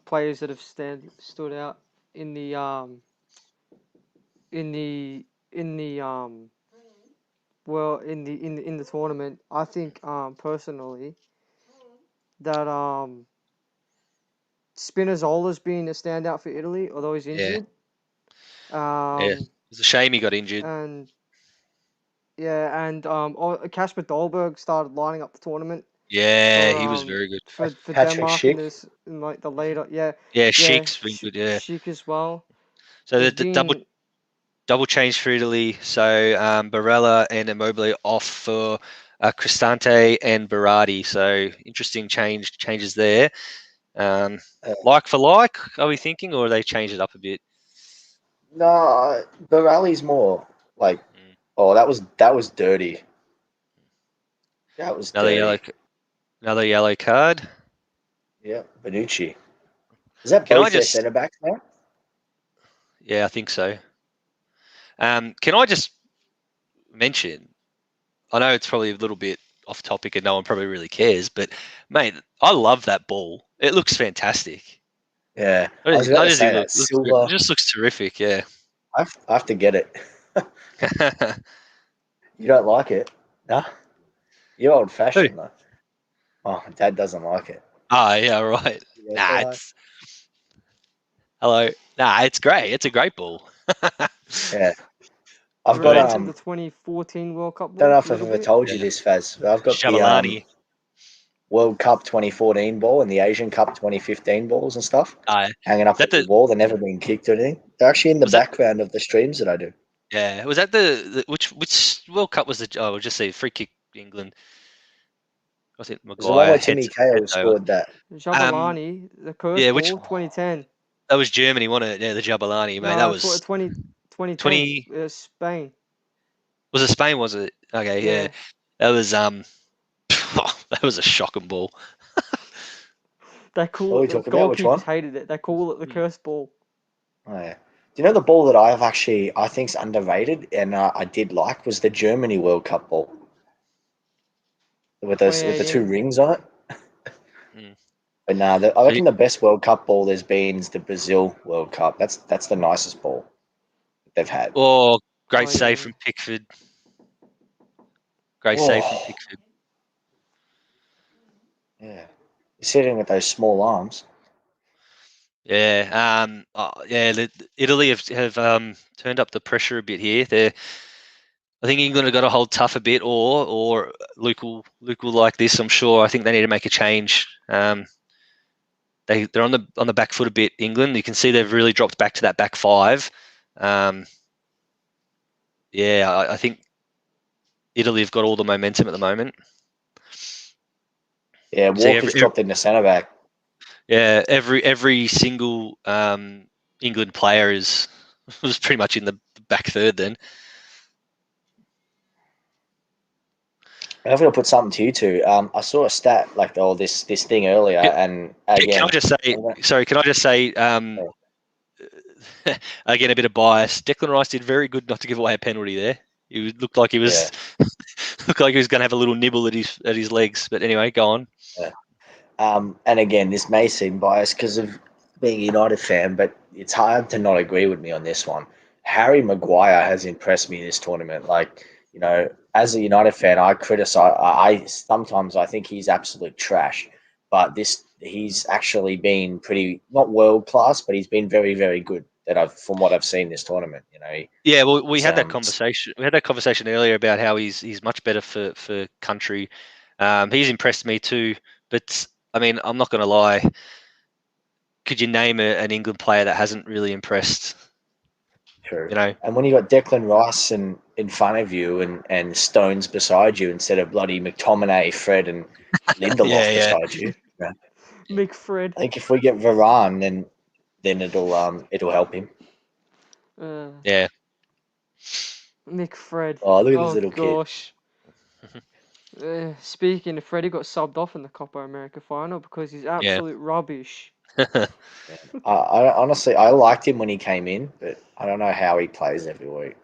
players that have stood out in the tournament, I think personally that Spinazzola's been a standout for Italy, although he's injured. It's a shame he got injured. And Kasper Dolberg started lining up the tournament. Yeah, he was very good for Denmark in like the later. Yeah, Schick's been good. Yeah, Schick as well. So the double change for Italy. So Barella and Immobile off for Cristante and Berardi. So interesting changes there. Like for like, are we thinking, or they changed it up a bit? No, Barelli's more like, that was dirty. That was another yellow card. Yeah, Bonucci. Is that both their centre backs now? Yeah, I think so. Can I just mention? I know it's probably a little bit off topic and no one probably really cares, but mate, I love that ball. It looks fantastic. Yeah, it just looks terrific. Yeah, I have to get it. You don't like it? Nah. You're old fashioned though. Oh, Dad doesn't like it. Oh, yeah, right. Yeah, Nah, hello. it's hello. Nah, it's great. It's a great ball. Yeah. I've You got related the 2014 World Cup don't ball know a if I've little ever bit? told you Yeah. this, Faz. I've got the Shabalani. World Cup 2014 ball and the Asian Cup 2015 balls and stuff hanging up on that the the wall. They've never been kicked or anything. They're actually in the was that background of the streams that I do. yeah? Was that the which World Cup was the? Oh, we'll just say free kick England. Was it It was the one Maguire where Timmy Cahill heads over? scored that. Jabalani, the curse Yeah, ball, 2010. that was Germany, wasn't it? Yeah, the Jabalani, mate. That No, was 2010. 20. Spain. Was it Spain? Was it? Okay, yeah. Yeah. That was that was a shocking ball. They What call are we it, the talking about? Which one? goalkeepers hated it. They call it the curse ball. Oh, yeah. Do you know the ball that I think's underrated and I did like was the Germany World Cup ball with the 2 2018. rings on it. Mm. But no, I reckon the best World Cup ball there's been is the Brazil World Cup. That's the nicest ball they've had. Oh, great Oh, save yeah. from Pickford. Great save from Pickford. Yeah, sitting with those small arms. Yeah, Italy have turned up the pressure a bit here. I think England have got to hold tough a bit, or Luke will like this. I'm sure. I think they need to make a change. They're on the back foot a bit. England, you can see they've really dropped back to that back five. I think Italy have got all the momentum at the moment. Yeah, Walker's dropped in the centre back. Yeah, every single England player was pretty much in the back third then. I'm going to put something to you two. I saw a stat like this thing earlier, and again, can I just say? Sorry, can I just say? Again, a bit of bias. Declan Rice did very good not to give away a penalty there. He looked like he was looked like he was going to have a little nibble at his legs. But anyway, go on. Yeah. And again, this may seem biased because of being a United fan, but it's hard to not agree with me on this one. Harry Maguire has impressed me this tournament. Like, you know, as a United fan, I criticize. I sometimes I think he's absolute trash, but he's actually been pretty not world class, but he's been very very good. From what I've seen this tournament, you know. Yeah, well, we had that conversation. We had that conversation earlier about how he's much better for country. He's impressed me too, but I mean, I'm not going to lie. Could you name an England player that hasn't really impressed? True. You know, and when you got Declan Rice in front of you and Stones beside you instead of bloody McTominay, Fred, and Lindelof beside you, McFred. I think if we get Varane, then it'll help him. Yeah. McFred. Oh, look at this little gosh. Speaking of Freddie, got subbed off in the Copa America final because he's absolute rubbish. I honestly liked him when he came in, but I don't know how he plays every week.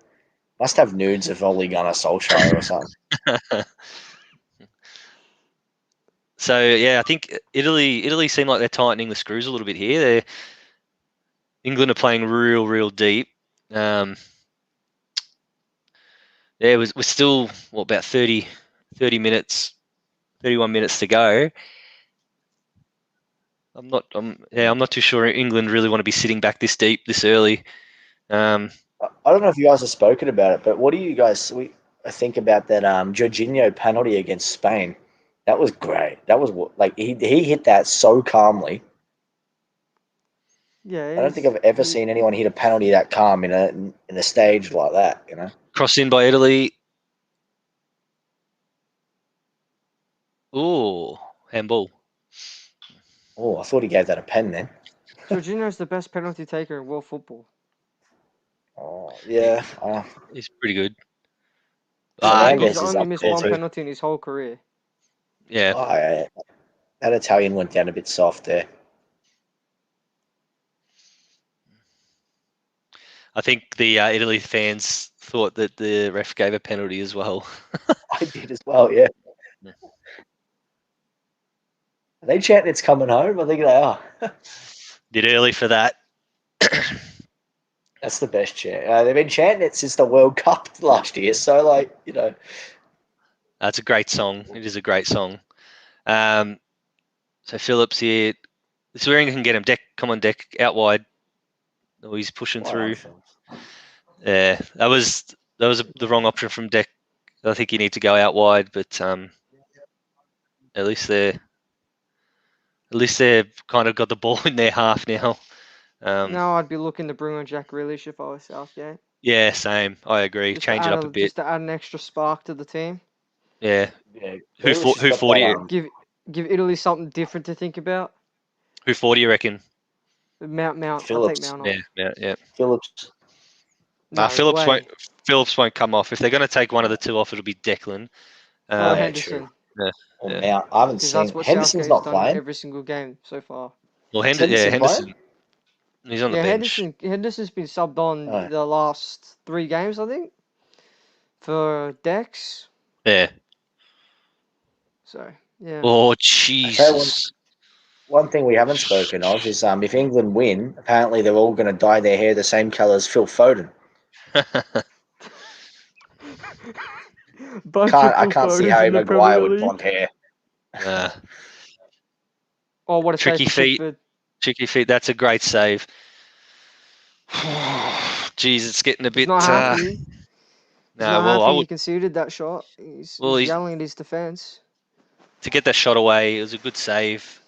Must have nudes of Ole Gunnar Solskjaer or something. So yeah, I think Italy seem like they're tightening the screws a little bit here. England are playing real deep. We're still about 30 minutes, 31 minutes to go. I'm not too sure England really want to be sitting back this deep this early. I don't know if you guys have spoken about it, but what do you guys think about that Jorginho penalty against Spain? That was great. That was like he hit that so calmly. Yeah, I don't think I've ever seen anyone hit a penalty that calm in a stage like that. You know, crossed in by Italy. Ooh, handball. Oh, I thought he gave that a pen then. Jorginho's the best penalty taker in world football. Oh yeah, He's pretty good. He's only missed one penalty in his whole career. Yeah. That Italian went down a bit soft there. I think the Italy fans thought that the ref gave a penalty as well. I did as well, yeah. Are they chanting it's coming home? I think they are. Did early for that. That's the best chant. They've been chanting it since the World Cup last year. So, like, That's a great song. It is a great song. So Phillips here. This is where England can get him. Deck, come on, Deck, out wide. Oh, he's pushing through. Yeah, that was the wrong option from Deck. I think you need to go out wide, but at least they've kind of got the ball in their half now. No, I'd be looking to bring on Jack Grealish if I was Southgate. Yeah, same. I agree. Just Change it up a bit. Just to add an extra spark to the team. Yeah. Yeah. Who for you? Give Italy something different to think about. Who for do you reckon? Mount. Phillips. I'll take Mount off. Yeah. Phillips. No, Phillips won't come off. If they're going to take one of the two off, it'll be Declan. Or Henderson. Yeah. Or Mount. I haven't seen. Henderson's not playing every single game so far. Well, Henderson. He's on the bench. Henderson's been subbed on the last 3 games, I think, for Dex. Yeah. So, yeah. Oh, Jesus. One thing we haven't spoken of is if England win, apparently they're all going to dye their hair the same colour as Phil Foden. I can't see Harry Maguire with blonde hair. Oh, what a tricky feet. Tricky feet. That's a great save. Jeez, it's getting a bit. Not happy. He conceded that shot. He's yelling at his defence. To get that shot away, it was a good save.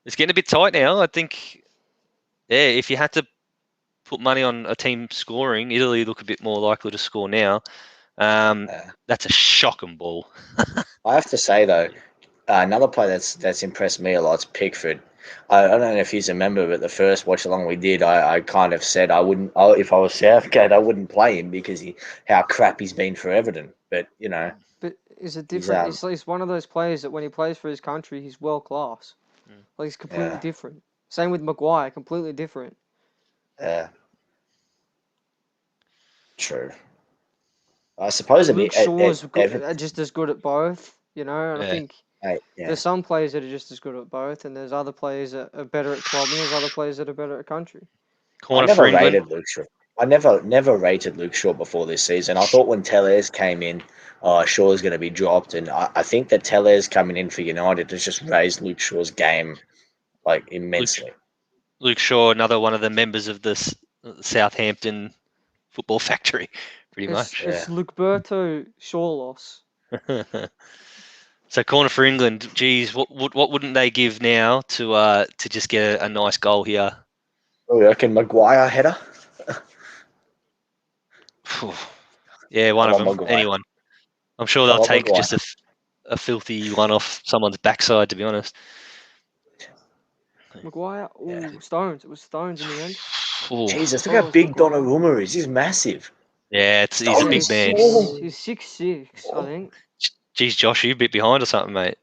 It's getting a bit tight now. I think, if you had to put money on a team scoring, Italy look a bit more likely to score now. That's a shocking ball. I have to say, though, another player that's impressed me a lot is Pickford. I don't know if he's a member, but the first watch along we did, I kind of said I wouldn't. If I was Southgate, I wouldn't play him because how crap he's been for Everton. But But is it different? He's one of those players that when he plays for his country, he's world class. Like he's completely different. Same with Maguire, completely different. Yeah. True. I suppose Luke Shaw's just as good at both, and I think there's some players that are just as good at both, and there's other players that are better at club, and there's other players that are better at country. I never rated Luke Shaw. I never rated Luke Shaw before this season. I thought when Tellez came in, Shaw's going to be dropped, and I think that Tellez coming in for United has just raised Luke Shaw's game like immensely. Luke Shaw, another one of the members of the Southampton football factory, pretty much. It's Lukeberto Shawloss. So corner for England. Geez, what wouldn't they give now to just get a nice goal here? Oh, you reckon Maguire header? Yeah, one of them. Maguire. Anyone. I'm sure they'll take Maguire. Just a filthy one off someone's backside, to be honest. Maguire? Stones. It was Stones in the end. Jesus, look how big Donnarumma is. He's massive. Yeah, he's a big man. He's 6'6", I think. Jeez, Josh, you a bit behind or something, mate?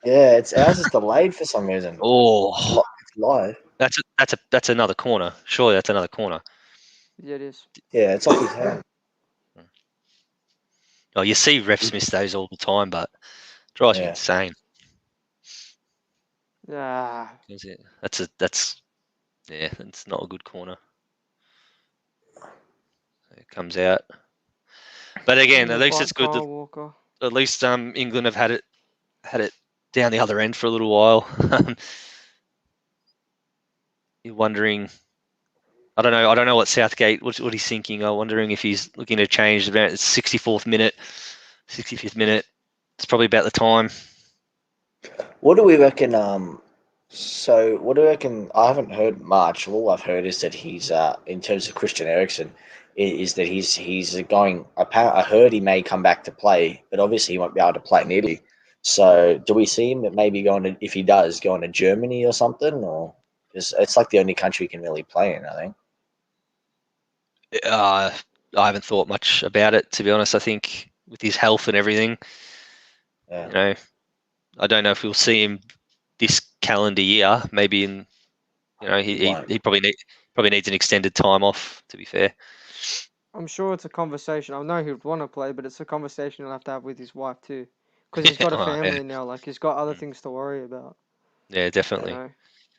Yeah, ours is delayed for some reason. Oh, it's live. That's another corner. Surely that's another corner. Yeah, it is. Yeah, it's off his hand. Oh, you see refs miss those all the time, but it drives me insane. Yeah. That's not a good corner. It comes out. But again, at least it's good that at least England have had it down the other end for a little while. You're wondering. I don't know what Southgate what he's thinking. I'm wondering if he's looking to change the 65th minute. It's probably about the time. What do we reckon? What do we reckon? I haven't heard much. All I've heard is that he's in terms of Christian Eriksen, is that he's going. I heard he may come back to play, but obviously he won't be able to play in Italy. So do we see him maybe if he does, going to Germany or something, or it's like the only country he can really play in, I think. I haven't thought much about it, to be honest. I think with his health and everything, I don't know if we'll see him this calendar year. Maybe he probably needs an extended time off, to be fair. I'm sure it's a conversation. I know he would want to play, but it's a conversation he'll have to have with his wife too, because he's got a family now. Like he's got other things to worry about. Yeah, definitely.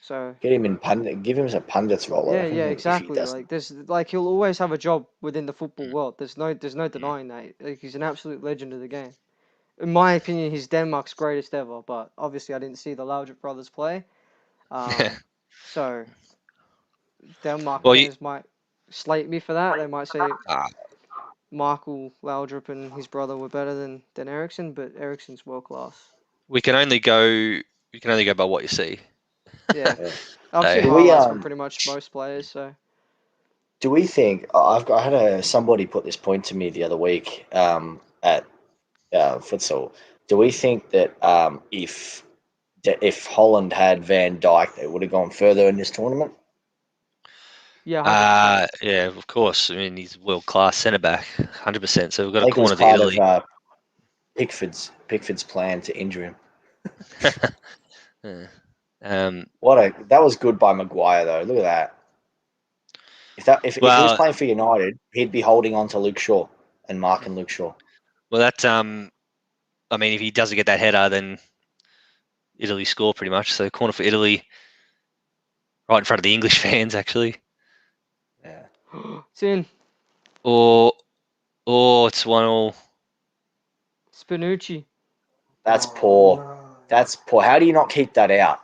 So Get him in pundit. Give him some pundits role. I yeah, reckon, yeah, if he exactly. doesn't. He'll always have a job within the football world. There's no denying that. Like, he's an absolute legend of the game. In my opinion, he's Denmark's greatest ever. But obviously, I didn't see the Laudrup brothers play. So Denmark Well, fans might slate me for that. They might say ah, Michael Laudrup and his brother were better than Ericsson, but Ericsson's world class. we can only go by what you see. Yeah, Yeah. I've So- seen Do we, highlights from pretty much most players. So Do we think I had somebody put this point to me the other week at futsal? Do we think that if Holland had Van Dijk, they would have gone further in this tournament? yeah, 100%. Yeah, of course. I mean, he's world class centre back, 100%. So we've got I a think it was corner to part Italy. of Pickford's plan to injure him. Yeah. That was good by Maguire though. Look at that. If he was Well, playing for United, he'd be holding on to Luke Shaw and marking Luke Shaw. that I mean, if he doesn't get that header, then Italy score pretty much. So corner for Italy, right in front of the English fans, actually. Yeah. It's in. Or it's 1-1. Spinucci. That's poor. That's poor. How do you not keep that out?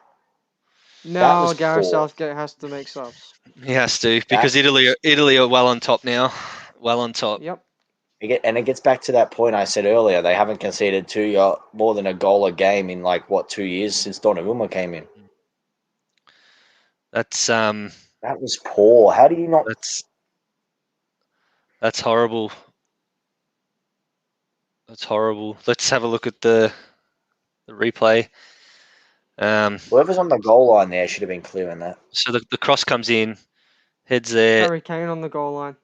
No, was Gareth poor. Southgate has to make subs. He has to because Italy are well on top now. Well on top. Yep. And it gets back to that point I said earlier. They haven't conceded more than a goal a game in 2 years since Donnarumma came in. That's That was poor. How do you not? That's horrible. That's horrible. Let's have a look at the replay. Whoever's on the goal line there should have been clearing that. So the cross comes in, heads there. Harry Kane on the goal line.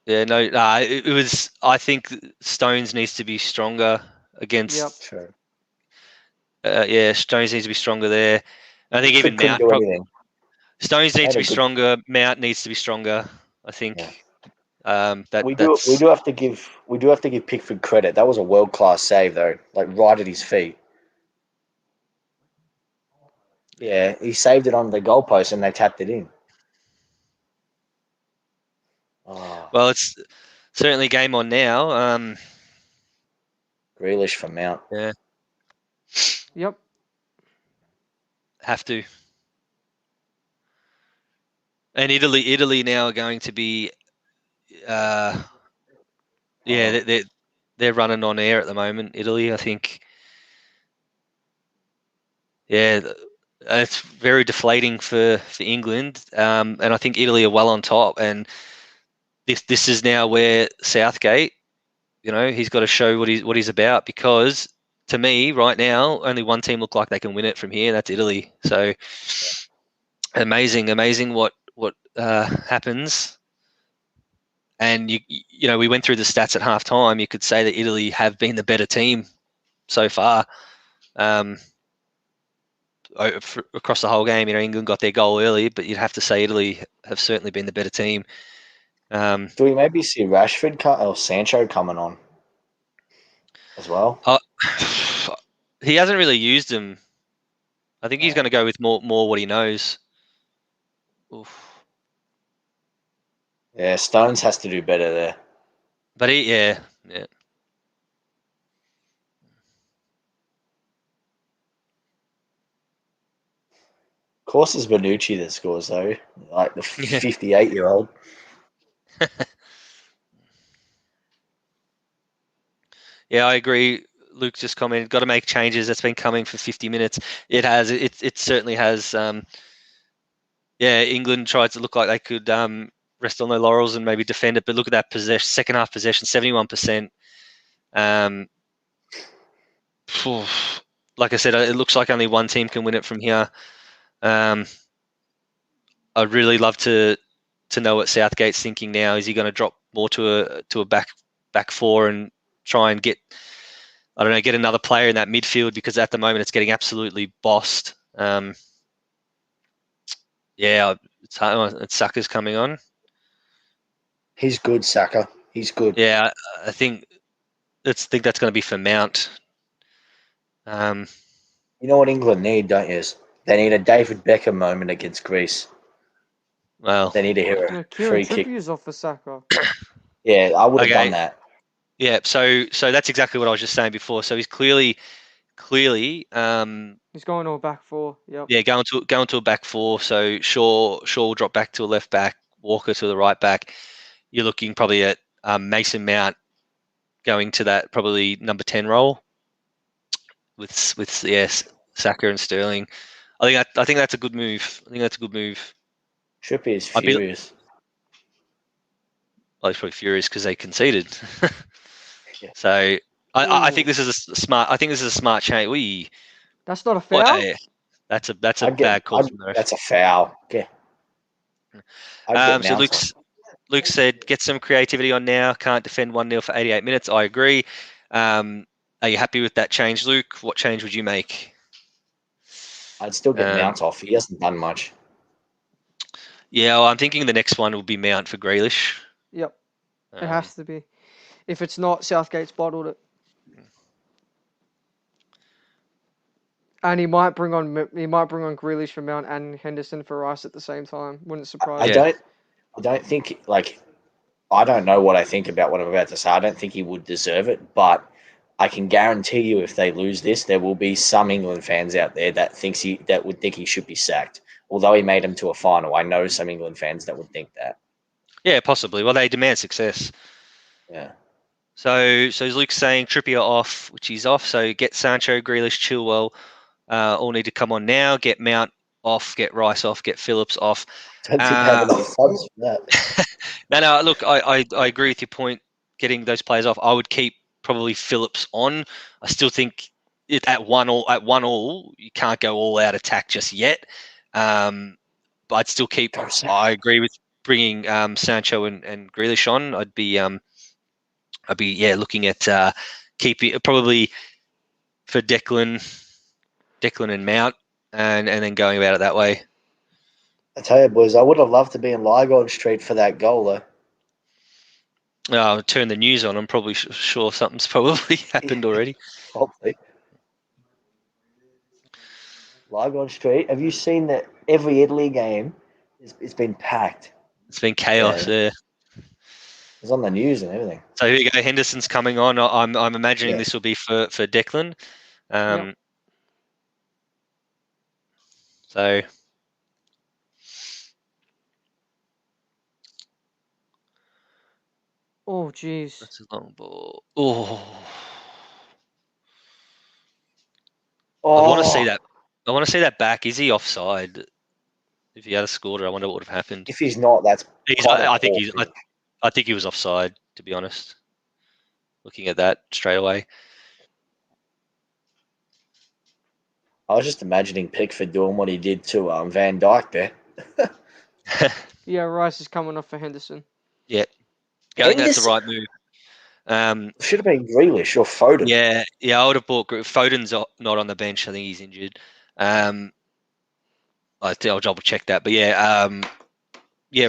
Yeah, no, it was. I think Stones needs to be stronger against. Yep. True. Yeah, Stones needs to be stronger there. I think even Couldn't Mount. do anything. Stones needs Had to a be good- stronger. Mount needs to be stronger. I think. Yeah. We That's do have to give Pickford credit. That was a world class save though, right at his feet. Yeah, he saved it on the goalpost and they tapped it in. Oh, well. It's certainly game on now. Grealish for Mount. Yeah, Yep. have to. And Italy now are going to be. Yeah, they're running on air at the moment. Italy, I think. Yeah, it's very deflating for England, and I think Italy are well on top. And this is now where Southgate, he's got to show what he's about, because to me right now only one team look like they can win it from here, and that's Italy. So amazing what happens. And we went through the stats at half time. You could say that Italy have been the better team so far. Across the whole game, England got their goal early, but you'd have to say Italy have certainly been the better team. Do we maybe see Rashford or Sancho coming on as well? He hasn't really used them. I think he's going to go with more what he knows. Oof. Yeah, Stones has to do better there. But yeah. Of course, it's Bonucci that scores though, like the 58-year-old. Yeah, I agree. Luke just commented, got to make changes. That's been coming for 50 minutes. It has. It certainly has. England tried to look like they could rest on their laurels and maybe defend it, but look at that second half possession, 71%. Like I said, it looks like only one team can win it from here. I'd really love to know what Southgate's thinking now. Is he going to drop more to a back four and try and get another player in that midfield, because at the moment it's getting absolutely bossed. It's Saka's coming on. He's good, Saka. He's good. Yeah, I think that's going to be for Mount. You know what England need, don't you? They need a David Beckham moment against Greece. Well, They need to hear No, a Kieran free kick. Trippier's off for Saka. Yeah, I would have Okay. done that. yeah. So that's exactly what I was just saying before. So he's clearly, He's going to a back four. Yep. yeah, going to a back four. So Shaw will drop back to a left back, Walker to the right back. You're looking probably at Mason Mount going to that probably number 10 role with yes, Saka and Sterling. I think that's a good move. Trippier is I'd be- furious. I was probably furious because they conceded. Yeah. So I think Ooh. this is a smart. I think this is a smart change. That's not a foul? Yeah, that's a bad call from the ref. That's a foul. Yeah. So Luke said, get some creativity on now. Can't defend 1-0 for 88 minutes. I agree. Are you happy with that change, Luke? What change would you make? I'd still get Mount off. He hasn't done much. Yeah, well, I'm thinking the next one will be Mount for Grealish. Yep. It has to be. If it's not, Southgate's bottled it. And he might bring on Grealish for Mount and Henderson for Rice at the same time. Wouldn't surprise me. I don't think I don't know what I think about what I'm about to say. I don't think he would deserve it, but I can guarantee you if they lose this, there will be some England fans out there that would think he should be sacked. Although he made them to a final, I know some England fans that would think that. Yeah, possibly. Well, they demand success. Yeah. So is Luke saying Trippier off, which he's off. So get Sancho, Grealish, Chilwell, all need to come on now. Get Mount off, get Rice off, get Phillips off. Don't think they have enough funds for that. No. Look, I agree with your point. Getting those players off, I would keep probably Phillips on. I still think at 1-1, you can't go all out attack just yet. But I'd still keep. I agree with bringing Sancho and Grealish on. I'd be looking at keeping probably for Declan and Mount, and then going about it that way. I tell you, boys, I would have loved to be in Lygon Street for that goal, though. Turn the news on. I'm probably sure something's probably happened already. Hopefully. Lygon Street. Have you seen that every Italy game? It's been packed. It's been chaos. Yeah. It's on the news and everything. So here you go. Henderson's coming on. I'm imagining this will be for Declan. Yep. So. Oh, jeez. That's a long ball. Oh. I want to see that. I want to see that back. Is he offside? If he had scored it, I wonder what would have happened. If he's not, that's. I think he was offside. To be honest, looking at that straight away. I was just imagining Pickford doing what he did to Van Dijk there. Yeah, Rice is coming off for Henderson. Yeah, I think that's the right move. Should have been Grealish or Foden. Yeah, I would have bought Foden's not on the bench. I think he's injured. I'll double check that. But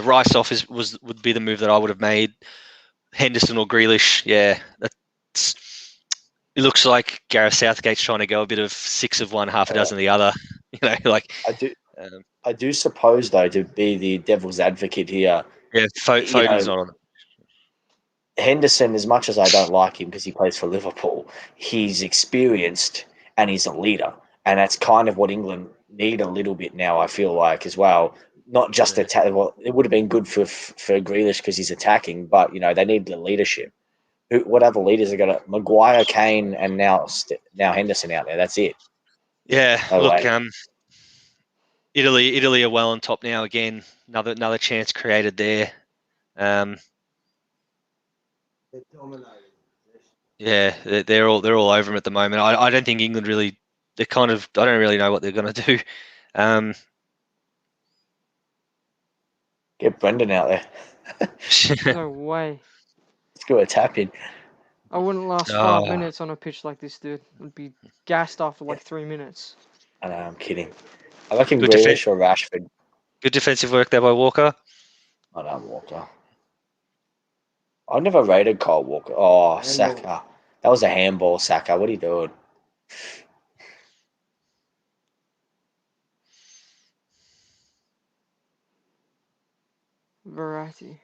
Rice off would be the move that I would have made. Henderson or Grealish. Yeah, it looks like Gareth Southgate's trying to go a bit of 6 of one, half a dozen of the other. I do suppose though, to be the devil's advocate here. Yeah, Foden's not on. Henderson, as much as I don't like him because he plays for Liverpool, he's experienced and he's a leader, and that's kind of what England need a little bit now. I feel like as well, not just attack. Well, it would have been good for Grealish because he's attacking, but they need the leadership. What other leaders are going to? Maguire, Kane, and now Henderson out there. That's it. Yeah, Italy are well on top now. Again, another chance created there. Yeah, they're all over them at the moment. I don't think England really. I don't really know what they're going to do. Get Brendan out there. No way. Let's go a tap in. I wouldn't last 5 minutes on a pitch like this, dude. I'd be gassed after like 3 minutes. I know, I'm kidding. I reckon Grealish or Rashford. Good defensive work there by Walker. I know Walker. I never rated Kyle Walker. Oh, handball. Saka. That was a handball, Saka. What are you doing? Verratti.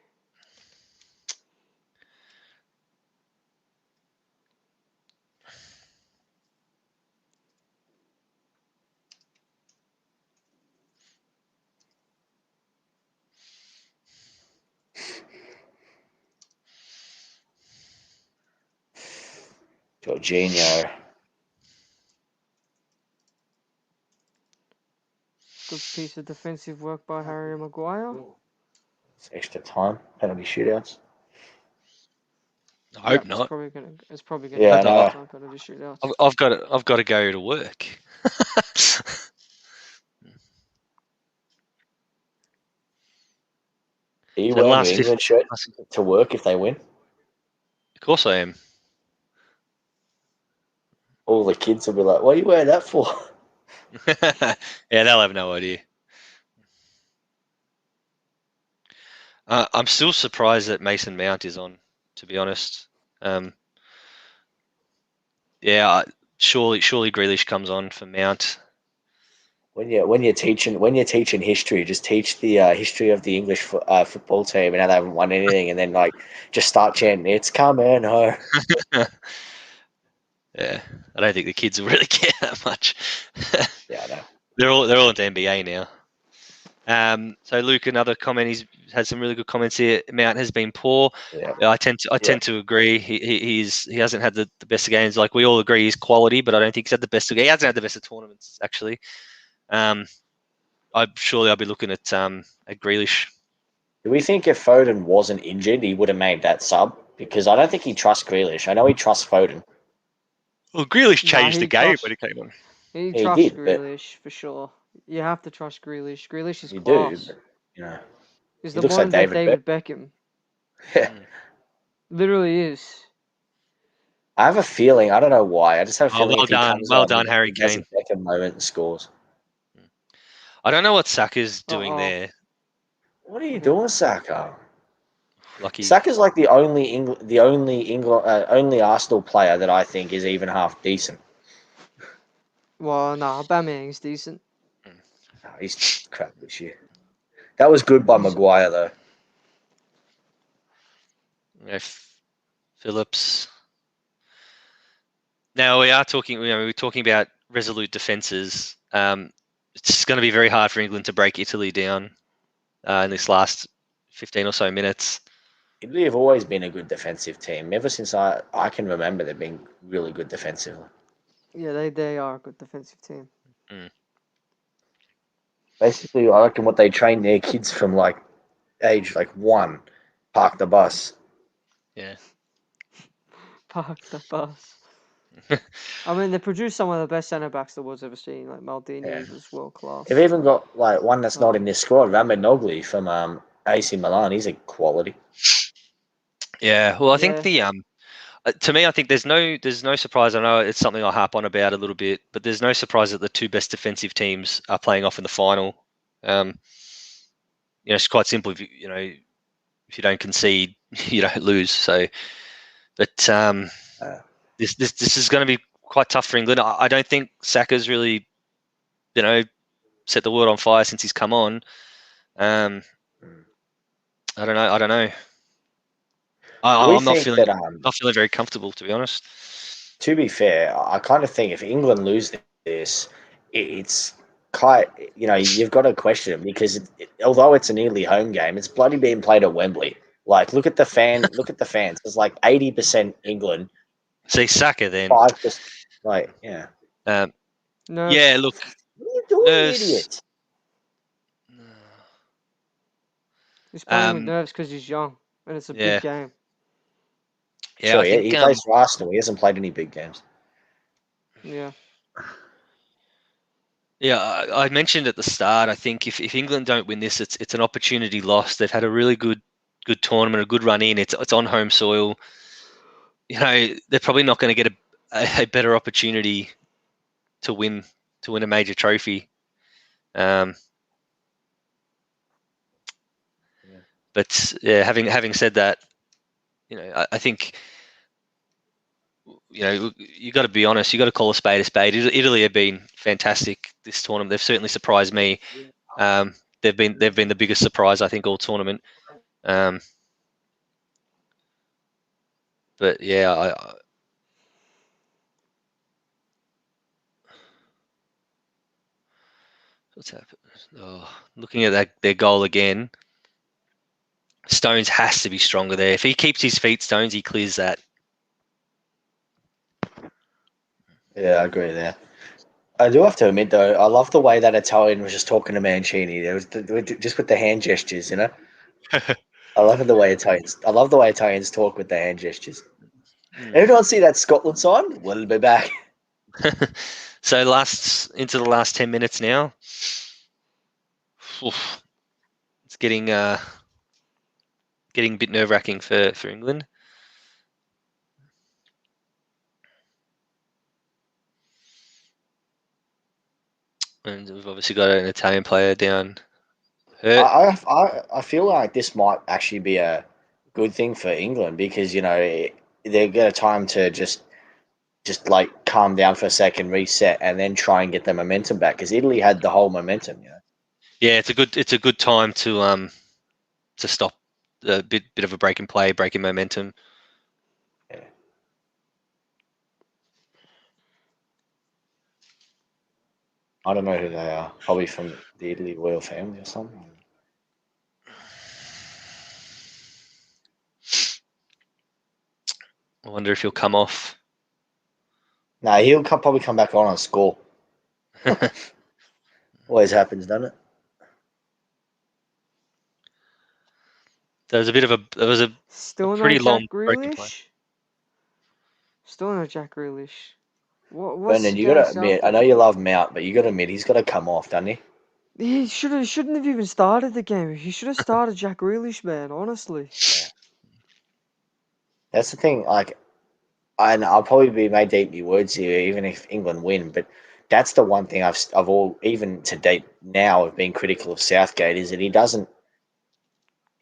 Jorginho. Good piece of defensive work by Harry Maguire. It's extra time. Penalty shootouts. I hope It's not. probably gonna Yeah, be I know. time penalty shootouts. I've got to go to work. Are you So wearing last your 50 England shirt to work if they win? Of course I am. All the kids will be like, "What are you wearing that for?" Yeah, they'll have no idea. I'm still surprised that Mason Mount is on, to be honest. Yeah, surely Grealish comes on for Mount. When you're teaching history, just teach the history of the English football team and how they haven't won anything, and then like just start chanting, "It's coming home." Yeah, I don't think the kids will really care that much. Yeah, I know. They're all into NBA now. So Luke, another comment. He's had some really good comments here. Mount has been poor. Yeah. I tend to agree. He hasn't had the best of games. Like we all agree, he's quality, but I don't think he's had the best of. He hasn't had the best of tournaments actually. I'll be looking at Grealish. Do we think if Foden wasn't injured, he would have made that sub? Because I don't think he trusts Grealish. I know he trusts Foden. Well, Grealish changed he the game trusts- when he came on. He He trusts did, but- Grealish for sure. You have to trust Grealish. Grealish is You class. do, but, you know. He's he the looks like modern day David David Beckham. Yeah. Literally is. I have a feeling. I don't know why. I just have a Oh, feeling. well if he done, comes well on, done, Harry he has a Kane. Beckham moment and scores. I don't know what Saka's doing Uh-oh. there. What are you doing, Saka? Lucky. Saka's like the only Arsenal player that I think is even half decent. Well, no, Aubameyang's decent. Oh, he's crap this year. That was good by Maguire though. Phillips. Now we're talking about resolute defences. It's going to be very hard for England to break Italy down in this last 15 or so minutes. Italy have always been a good defensive team. Ever since I can remember, they've been really good defensively. Yeah, they are a good defensive team. Basically, I reckon what they train their kids from like age like 1, park the bus. Yeah. Park the bus. I mean, they produce some of the best centre backs the world's ever seen. Like Maldini was world class. They've even got like one that's not in this squad, Ramad Nogli from AC Milan. He's a quality. Yeah. Well, I think to me, I think there's no surprise. I know it's something I harp on about a little bit, but there's no surprise that the two best defensive teams are playing off in the final. It's quite simple. If you don't concede, you don't lose. So, but this is going to be quite tough for England. I don't think Saka's really, set the world on fire since he's come on. I don't know. I'm not feeling very comfortable, to be honest. To be fair, I kind of think if England lose this, it's quite, you've got to question it because although it's a nearly home game, it's bloody being played at Wembley. Like, look at the fans. It's like 80% England. See, Saka then. 5%, like, yeah. No. Yeah, look. What are you doing, idiot? He's playing with nerves because he's young, and it's a big game. Yeah, sure, I think he plays for Arsenal. He hasn't played any big games. Yeah. Yeah, I mentioned at the start. I think if England don't win this, it's an opportunity lost. They've had a really good tournament, a good run in. It's on home soil. They're probably not going to get a better opportunity to win a major trophy. But yeah, having said that, I think you got to be honest. You got to call a spade a spade. Italy have been fantastic this tournament. They've certainly surprised me. They've been the biggest surprise I think all tournament. But yeah, what's happened? Oh, looking at their goal again. Stones has to be stronger there. If he keeps his feet, Stones, he clears that. Yeah, I agree there. I do have to admit, though, I love the way that Italian was just talking to Mancini. There was just with the hand gestures, you know. I love the way Italians talk with their hand gestures. Everyone see that Scotland sign? We'll be back. So into the last 10 minutes now. Oof. It's getting a bit nerve-wracking for England. And we've obviously got an Italian player down hurt. I feel like this might actually be a good thing for England because, you know, they get a time to just like calm down for a second, reset, and then try and get the momentum back because Italy had the whole momentum, you know. Yeah, it's a good time to stop a bit of a break in play, break in momentum. Yeah. I don't know who they are. Probably from the Italy royal family or something. I wonder if he'll come off. No, he'll probably come back on and score. Always happens, doesn't it? There was a Still pretty no long Jack breaking play. Grealish. Still no Jack Grealish. What's Brendan, you got to admit, I know you love Mount, but you got to admit he's got to come off, doesn't he? He shouldn't have even started the game. He should have started Jack Grealish, man. Honestly. Yeah. That's the thing. Like, and I'll probably be made to eat my words here, even if England win. But that's the one thing I've all even to date now have been critical of Southgate is that he doesn't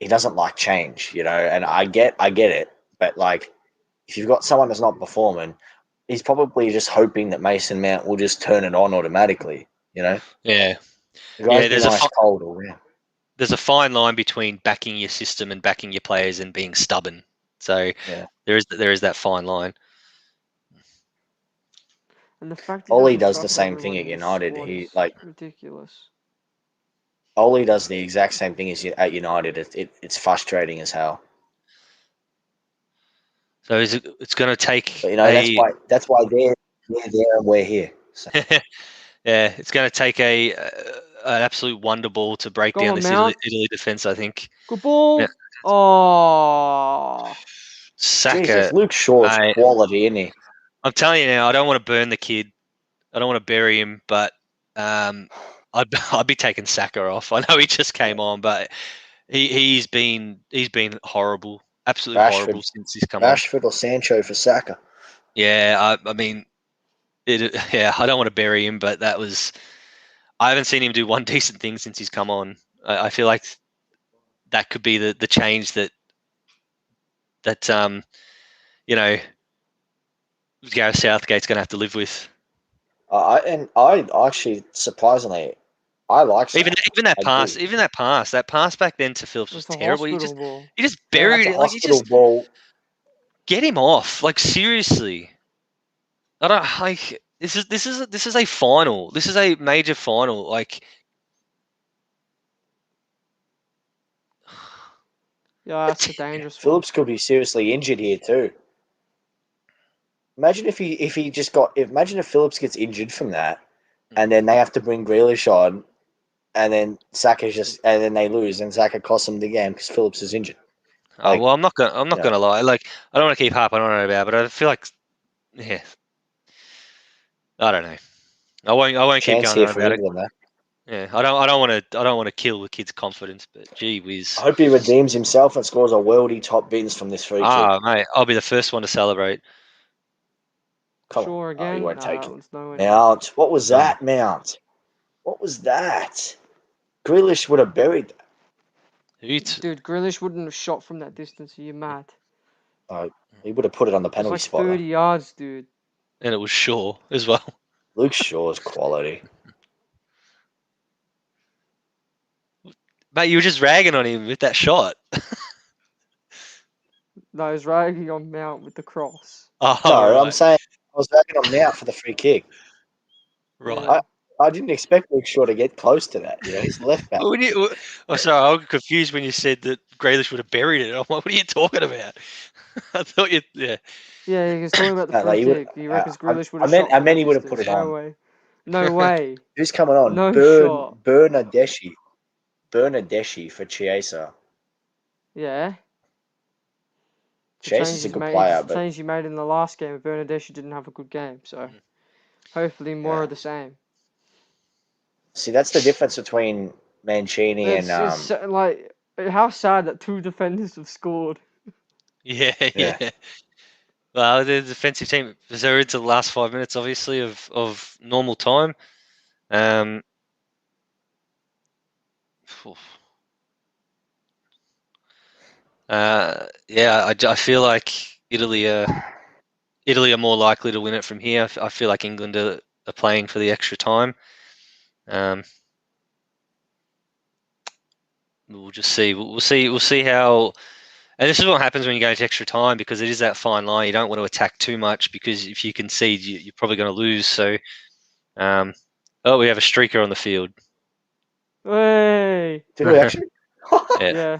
like change, you know. And I get it, but like, if you've got someone that's not performing, he's probably just hoping that Mason Mount will just turn it on automatically, you know. Yeah. The guy's been ice cold all round. There's a fine line between backing your system and backing your players and being stubborn. So Yeah. there is that fine line. And the fact Ole does the same thing at United. He like ridiculous. Ole does the exact same thing as at United. It's frustrating as hell. So it's going to take. But, you know, that's why they're there and we're here. So. Yeah, it's going to take an absolute wonder ball to break down this Italy defense, I think. Good ball. Yeah. Oh, Saka. Jesus, Luke Shaw's quality, isn't he? I'm telling you now, I don't want to burn the kid. I don't want to bury him, but I'd be taking Saka off. I know he just came on, but he's been horrible, absolutely horrible since he's come on. Rashford or Sancho for Saka. Yeah, I mean, I don't want to bury him, but I haven't seen him do one decent thing since he's come on. I feel like that could be the change that you know, Gareth Southgate's going to have to live with. I actually surprisingly, I like Saka. even that pass back then to Phillips was terrible. He just buried it. Like ball. Get him off. Like seriously, I don't like. This is a final. This is a major final. Like, yeah, that's a dangerous. Phillips could be seriously injured here too. Imagine if Phillips gets injured from that, and then they have to bring Grealish on, and then and then they lose, and Saka costs them the game because Phillips is injured. Like, well, I'm not gonna lie. Like, I don't want to keep harping on it about, but I feel like, yeah, I don't know. I won't keep going on about England, it. Yeah, I don't want to kill the kid's confidence, but gee whiz. I hope he redeems himself and scores a worldy top bins from this free kick. Mate, I'll be the first one to celebrate. Sure, again. You won't take it. Mount, what was that, Mount? What was that? Grealish would have buried that. Dude, Grealish wouldn't have shot from that distance. Are you mad? He would have put it on the penalty spot. 30 yards, dude. And it was Shaw as well. Luke Shaw's quality. Mate, you were just ragging on him with that shot. No, he's ragging on Mount with the cross. Oh, No, right. I'm saying I was ragging on Mount for the free kick. Right. Yeah. I didn't expect Luke Shaw to get close to that. He's the left back. Sorry, I was confused when you said that Grealish would have buried it. I'm like, what are you talking about? I thought you, yeah. Yeah, he was talking about the No, free like, he would- kick. He reckons I- Grealish would I have meant- shot I from meant that he would have put distance. it No on. way. No way. Who's coming on? No shot. Bernadeschi for Chiesa. Yeah. The Chiesa's a good player, but change he made in the last game, Bernadeschi didn't have a good game, so hopefully more Yeah. of the same. see, that's the difference between Mancini It's and so- like how sad that two defenders have scored. Yeah. Yeah. Well, the defensive team, so into the last 5 minutes, obviously, of normal time. Oof. Yeah, I feel like Italy are more likely to win it from here. I feel like England are playing for the extra time. We'll just see. We'll see how. And this is what happens when you go into extra time, because it is that fine line. You don't want to attack too much, because if you concede, you're probably going to lose. So, we have a streaker on the field. Hey. did we actually? Yeah.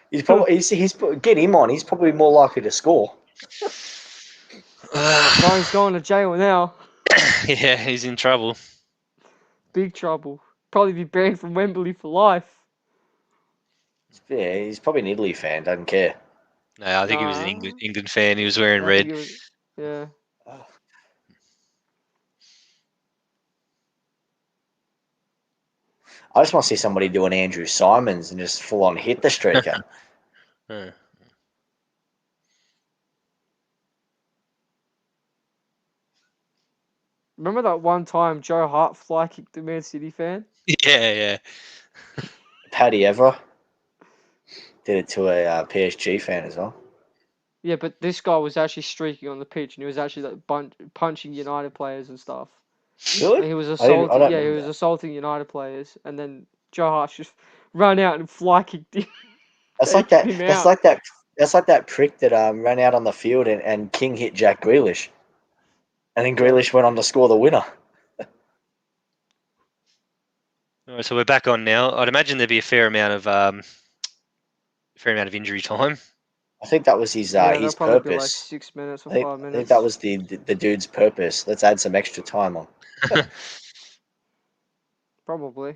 He's probably get him on. He's probably more likely to score. Ryan's going to jail now. Yeah, he's in trouble. Big trouble. Probably be banned from Wembley for life. Yeah, he's probably an Italy fan. Doesn't care. No, I think he was an Nah. England fan. He was wearing I red. think it was, yeah. I just want to see somebody do an Andrew Simons and just full on hit the streaker. Huh. Remember that one time Joe Hart fly kicked the Man City fan? Yeah. Paddy Evra did it to a PSG fan as well. Yeah, but this guy was actually streaking on the pitch, and he was actually like punching United players and stuff. Really? And he was I assaulting. don't Yeah, he remember was that. assaulting United players, and then Joe Hart just ran out and fly kicked him. That's like that. Taking him That's out. like that. That's like that prick that ran out on the field and King hit Jack Grealish, and then Grealish went on to score the winner. All right, so we're back on now. I'd imagine there'd be a fair amount of injury time. I think that was his That'll probably be like purpose. 6 minutes or I think, 5 I think minutes. that was the dude's purpose. Let's add some extra time on. Probably.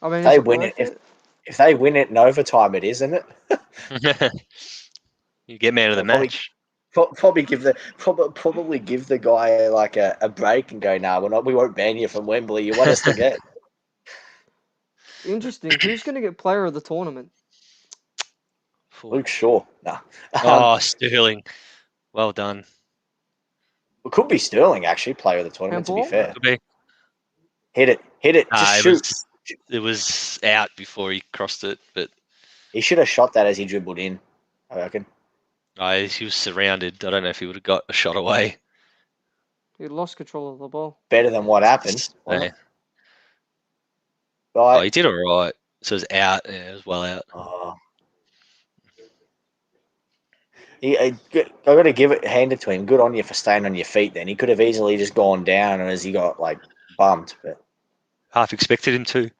I mean, They is it win worth it. If they win it in overtime, it is, isn't it? You get man of the They'll probably- match. Probably give the guy like a break and go, nah, we won't ban you from Wembley. You want us to get? Interesting. Who's going to get player of the tournament? Luke Shaw. Nah. Oh, Sterling. Well done. It could be Sterling actually, player of the tournament. Handball? To be fair, Could be. hit it, just shoot. It was out before he crossed it, but He should have shot that as he dribbled in. I reckon. he was surrounded. I don't know if he would have got a shot away. He lost control of the ball. Better than what happened. Yeah. Right. Oh, he did all right. So it was out. Yeah, it was well out. Oh. I got to hand it to him. Good on you for staying on your feet. Then he could have easily just gone down, and as he got like bumped, but Half expected him to.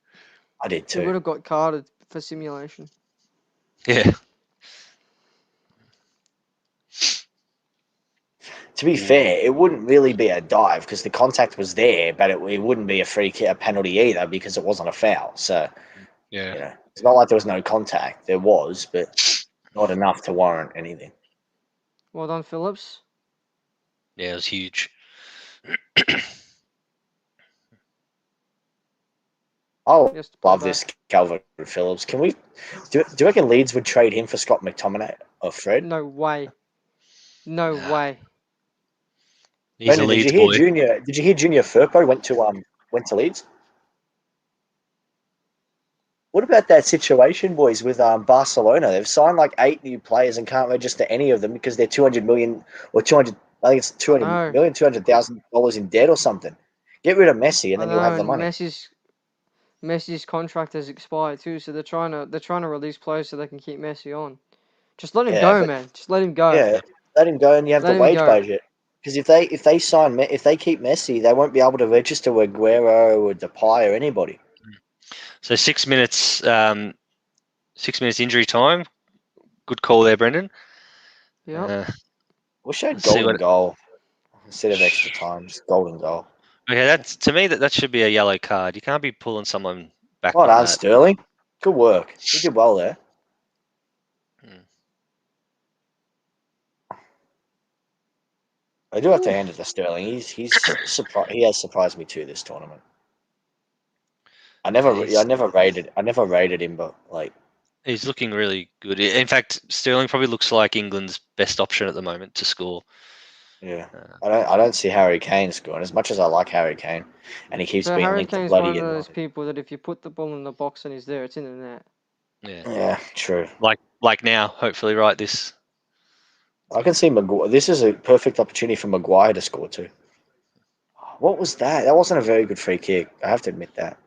I did He would too. have got carded for simulation. Yeah. To be fair, it wouldn't really be a dive because the contact was there, but it wouldn't be a penalty either because it wasn't a foul. So Yeah. it's not like there was no contact. There was, but not enough to warrant anything. Well done, Phillips. Yeah, it was huge. Oh, Yes, to play love back. this Calvin Phillips. Can we? Do you reckon Leeds would trade him for Scott McTominay or Fred? No way. No Nah. way. He's a Brendan, Leeds did you hear boy. Junior? Did you hear Junior Firpo went to Leeds? What about that situation, boys, with Barcelona? They've signed like 8 new players and can't register any of them because they're 200 million or 200. I think it's 200 know. million, $200,000 in debt or something. Get rid of Messi and then you'll have the and money. Messi's contract has expired too, so they're trying to release players so they can keep Messi on. Just let him Yeah, go, but- man. Just let him go. Yeah, let him go, and you have Let the him wage go. budget. Because if they keep Messi, they won't be able to register Aguero or Depay or anybody. So 6 minutes, 6 minutes injury time. Good call there, Brendan. Yeah. Wish they had Let's see golden what- goal instead of extra time. Just golden goal. Okay, that's to me that should be a yellow card. You can't be pulling someone back Well like done, that. Sterling. Good work. He did well there. Hmm. I do have to hand it to Sterling. He's surprised. He has surprised me too this tournament. I never rated him, but like He's looking really good. In fact, Sterling probably looks like England's best option at the moment to score. yeah. I don't see Harry Kane scoring as much as I like Harry Kane, and he keeps So being Harry linked to Kane's bloody one of those United. people that if you put the ball in the box and he's there, it's in the net. Yeah, Yeah, true. like now, hopefully, right? This I can see Maguire. This is a perfect opportunity for Maguire to score too. What was that? That wasn't a very good free kick. I have to admit that.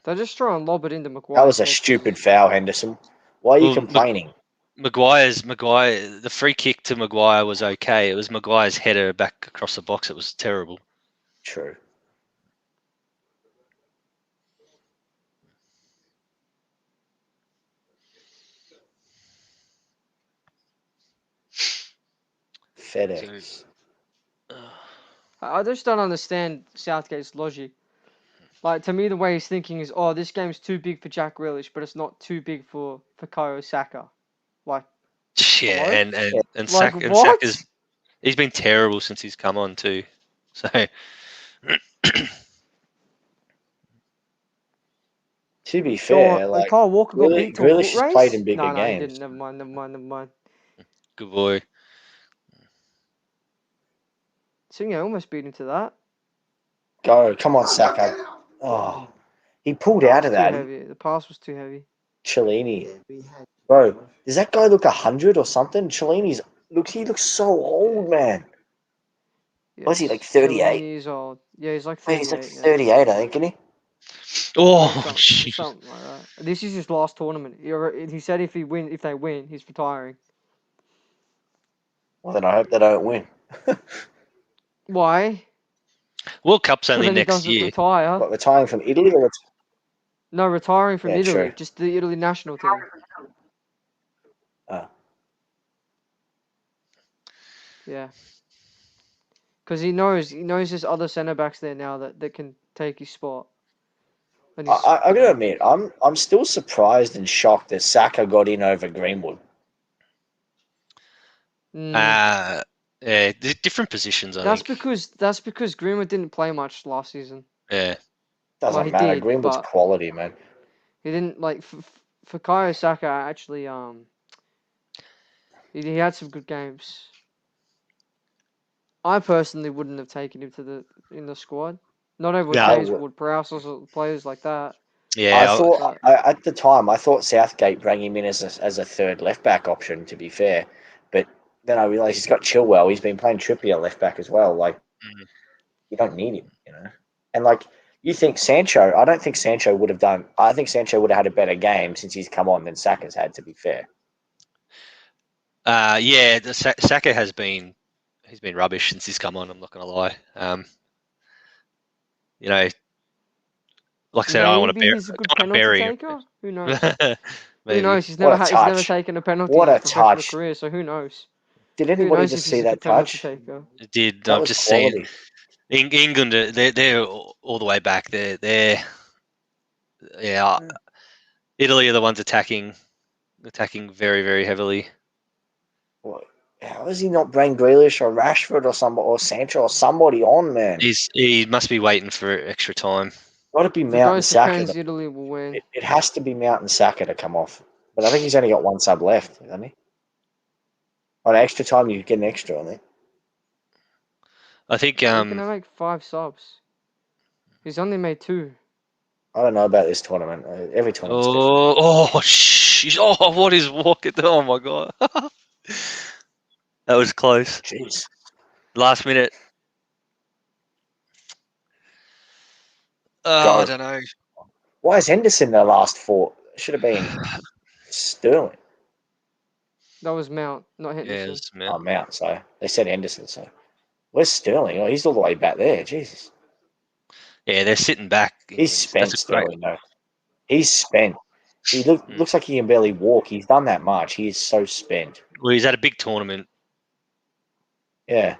They just try and lob it into Maguire. That was a stupid foul, Henderson. Why are you Well, complaining? Maguire. The free kick to Maguire was okay. It was Maguire's header back across the box. It was terrible. True. FedEx. I just don't understand Southgate's logic. Like, to me, the way he's thinking is, oh, this game's too big for Jack Grealish, but it's not too big for Bukayo Saka. Like, Yeah, hello? and Like, Saka's he's been terrible since he's come on too. So To be fair, like Kyle Walker got beat to a Grealish foot has race? played in bigger No, he games. didn't. Never mind. good boy. Singo almost beat him to that. Go, come on, Saka. Oh, he pulled out of Too that. heavy. The pass was too heavy. Cellini, bro, does that guy look 100 or something? He looks so old, man. Was he like 38? Years old. Yeah, he's like Hey, 38. he's like yeah. 38, I think, isn't he? Oh, Something like that. This is his last tournament. He said if they win, he's retiring. Well, then I hope they don't win. Why? World Cup's So only then he next doesn't year. retire. What, retiring from Italy or No, retiring from Yeah, Italy. true. Just the Italy national team. Oh. Yeah. Because he knows there's other centre backs there now that can take his spot. And I gotta admit, I'm still surprised and shocked that Saka got in over Greenwood. Yeah, different positions. I that's think. because Greenwood didn't play much last season. Yeah, Doesn't he matter. did, Greenwood's but quality, man. he didn't like for Bukayo Saka actually he had some good games. I personally wouldn't have taken him in the squad. Not everyone No. James Wood, Prowse, or players like that. yeah. At the time, I thought Southgate bring him in as a third left back option. To be fair, but then I realised he's got Chilwell. He's been playing Trippier left back as well. Like you don't need him, you know. And like you think Sancho, I don't think Sancho would have done. I think Sancho would have had a better game since he's come on than Saka's had. To be fair, Yeah. Saka has been rubbish since he's come on. I'm not gonna lie. You know, like I said, I don't want to Maybe he's a good penalty bury him. taker. Who knows? Maybe. Who knows? He's What a never touch. taken a penalty What in a his professional touch. career, so who knows? Did Who anybody knows just if see he's a that good penalty touch? taker? Did That I'm was just quality. saying, England, they're all the way back. They're Italy are the ones attacking very, very heavily. What? How is he not bring Grealish or Rashford or somebody or Sancho or somebody on, man? He must be waiting for extra time. Got to be The Mount and ghost of Saka. Kane's Italy will win. It has to be Mount and Saka to come off. But I think he's only got one sub left, hasn't he? On extra time, you get an extra on it. I think. He can make 5 subs. He's only made 2. I don't know about this tournament. Every tournament's different. What is walking? Oh my god, that was close. Jeez. Last minute. I don't know. Why is Henderson the last 4? Should have been Sterling. That was Mount, not Yeah, Henderson. it's Oh, Mount. Mount. So they said Henderson. So where's Sterling? Oh, he's all the way back there. Jesus. Yeah, they're sitting back. He's England. spent, That's a great. Sterling, though. He's spent. He Mm. looks like he can barely walk. He's done that much. He is so spent. Well, he's at a big tournament, Yeah.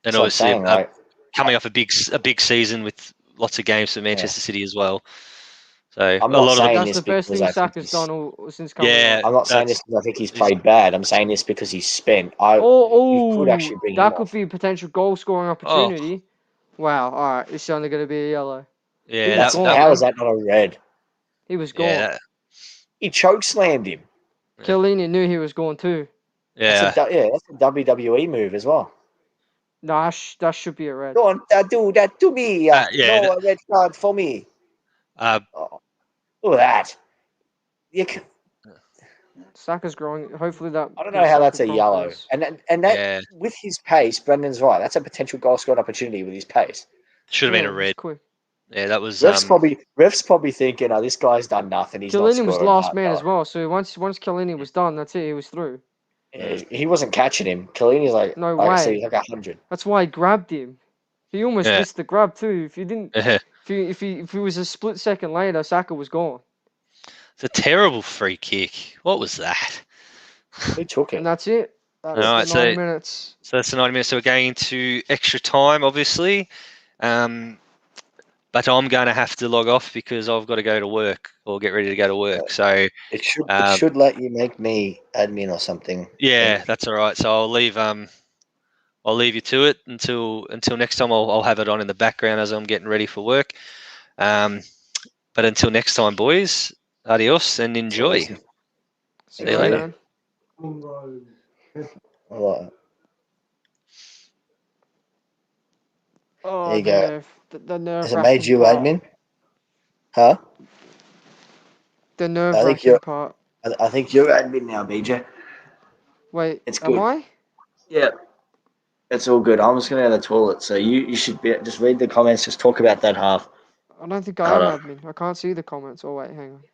and So I'm obviously saying, like, coming off a big season with lots of games for Manchester City as well. So I'm a not lot of saying the That's this the best because thing I think Saka's he's. done since coming yeah, on. I'm not saying that's this because I think he's he's- played bad. I'm saying this because he's spent. You could actually bring him that could off. be a potential goal scoring opportunity. Wow, all right, it's only going to be a yellow. yeah, was gone, How man. is that not a red? He was gone. yeah, He choke slammed him. Yeah. Chiellini knew he was gone too. yeah. That's a WWE move as well. No, that should be a red. Don't do that to me. Yeah, No, a red card for me. Oh, look at that. Saka's growing. Hopefully that. I don't know gives how Saka that's a yellow. confidence. And that Yeah. with his pace, Brendan's right. That's a potential goal scoring opportunity with his pace. Should have been a he's red. quick. Yeah, that was Refs probably thinking, oh, this guy's done nothing. He's not Chiellini was scoring. last man as well. So once Chiellini was done, that's it. He was through. Yeah, he wasn't catching him. Chiellini's like, No like I said, way. he's like 100. That's why he grabbed him. He almost Yeah. missed the grab too. If you didn't, Yeah. if he was a split second later, Saka was gone. It's a terrible free kick. What was that? Who took it? And that's it. That's Alright, the 9 minutes. So that's the 90 minutes. So we're going into extra time, obviously. But I'm going to have to log off because I've got to go to work or get ready to go to work. So It should let you make me admin or something. yeah, that's all right. So I'll leave you to it until next time. I'll have it on in the background as I'm getting ready for work. But until next time, boys, adios and enjoy. See you later. All right. Oh, There you go. The nerve. Has it made you admin? Huh? The nerve-wracking part. I think you're admin now, BJ. Wait, It's am good. I? Yeah. It's all good. I'm just going to go to the toilet. So you should just read the comments. Just talk about that half. I don't think I am admin. I can't see the comments. Oh, wait, hang on.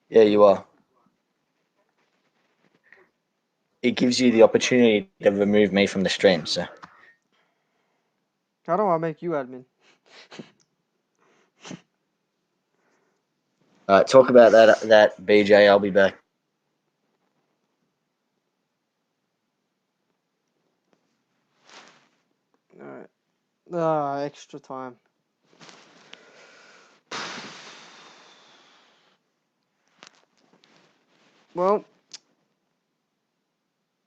Yeah, you are. It gives you the opportunity to remove me from the stream. So How do I make you admin? all right, talk about that BJ. I'll be back. Alright. Extra time. Well,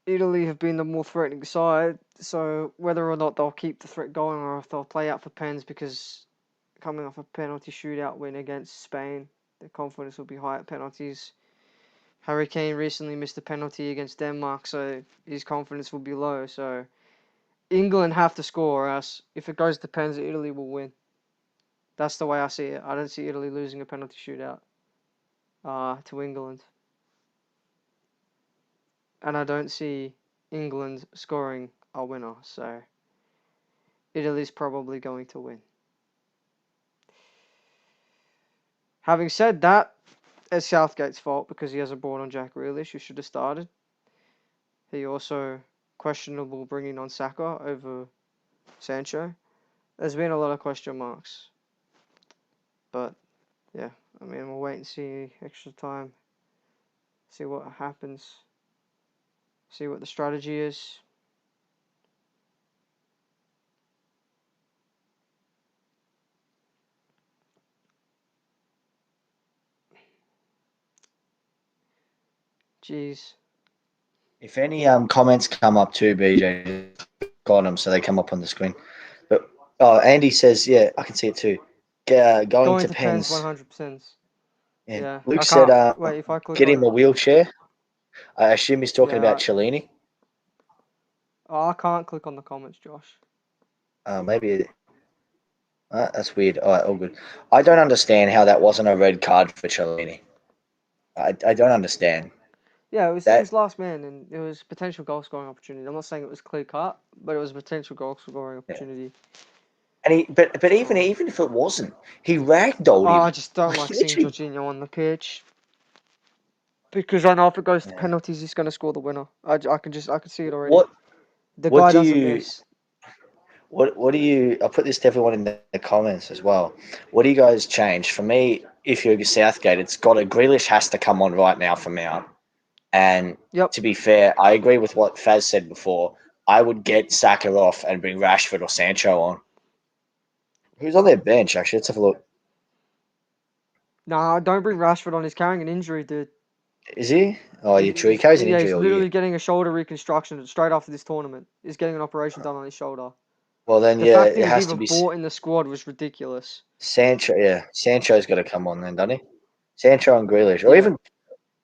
Italy have been the more threatening side, so whether or not they'll keep the threat going or if they'll play out for pens, because coming off a penalty shootout win against Spain, their confidence will be high at penalties. Harry Kane recently missed a penalty against Denmark, so his confidence will be low. So England have to score, or else if it goes to pens, Italy will win. That's the way I see it. I don't see Italy losing a penalty shootout to England. And I don't see England scoring a winner, so Italy's probably going to win. Having said that, it's Southgate's fault because he hasn't brought on Jack Grealish, who should have started. He also questionable bringing on Saka over Sancho. There's been a lot of question marks. But, yeah, I mean, we'll wait and see extra time. See what happens. See what the strategy is. Jeez. If any comments come up too, BJ, got them so they come up on the screen. But Andy says, yeah, I can see it too. Going to pens. 100%. Yeah. Luke said, wait, if I click get on him a wheelchair. I assume he's talking about Chiellini. Oh, I can't click on the comments, Josh. Maybe. That's weird. All right, all good. I don't understand how that wasn't a red card for Chiellini. I don't understand. Yeah, it was his last man, and it was potential goal scoring opportunity. I'm not saying it was clear cut, but it was a potential goal scoring opportunity. And but even if it wasn't, he ragdolled him. I just don't like seeing Jorginho on the pitch. Because I know if it goes to Yeah. penalties, he's going to score the winner. I can see it already. What The what guy do doesn't you miss. what do you? I'll put this to everyone in the comments as well. What do you guys change? For me, if you're Southgate, it's got a Grealish has to come on right now for Mount. And Yep. to be fair, I agree with what Faz said before. I would get Saka off and bring Rashford or Sancho on. Who's on their bench, actually? Let's have a look. Nah, don't bring Rashford on. He's carrying an injury, dude. Is he? Oh, you true. He carries an injury he's all literally year. getting a shoulder reconstruction straight after this tournament. He's getting an operation done on his shoulder. Well, then, The yeah, fact that it he's has to even be bought in the squad was ridiculous. Sancho. Yeah, Sancho's got to come on then, doesn't he? Sancho and Grealish. Or Yeah. even,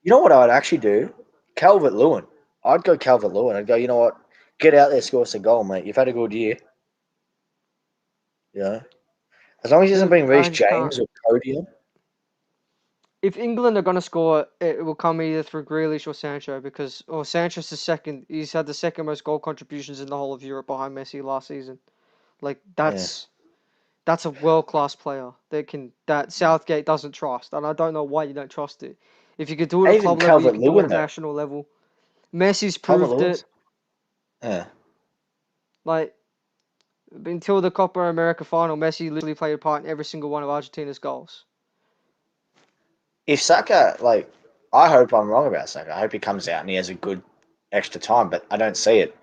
you know what I'd actually do? Calvert-Lewin. I'd go Calvert-Lewin. I'd go, you know what? Get out there, score us a goal, mate. You've had a good year. Yeah. As long as he doesn't Dude, bring I Reece just can't. James or Cody on. If England are going to score, it will come either through Grealish or Sancho or Sancho's the second. He's had the second most goal contributions in the whole of Europe behind Messi last season. Like that's a world class player that Southgate doesn't trust, and I don't know why you don't trust it. If you could do it at Even club level, you can do it Calvert-Lewin, at though. national level. Messi's proved Calvert-Lewin's. it. Yeah. Like until the Copa America final, Messi literally played a part in every single one of Argentina's goals. If Saka, like, I hope I'm wrong about Saka. I hope he comes out and he has a good extra time, but I don't see it.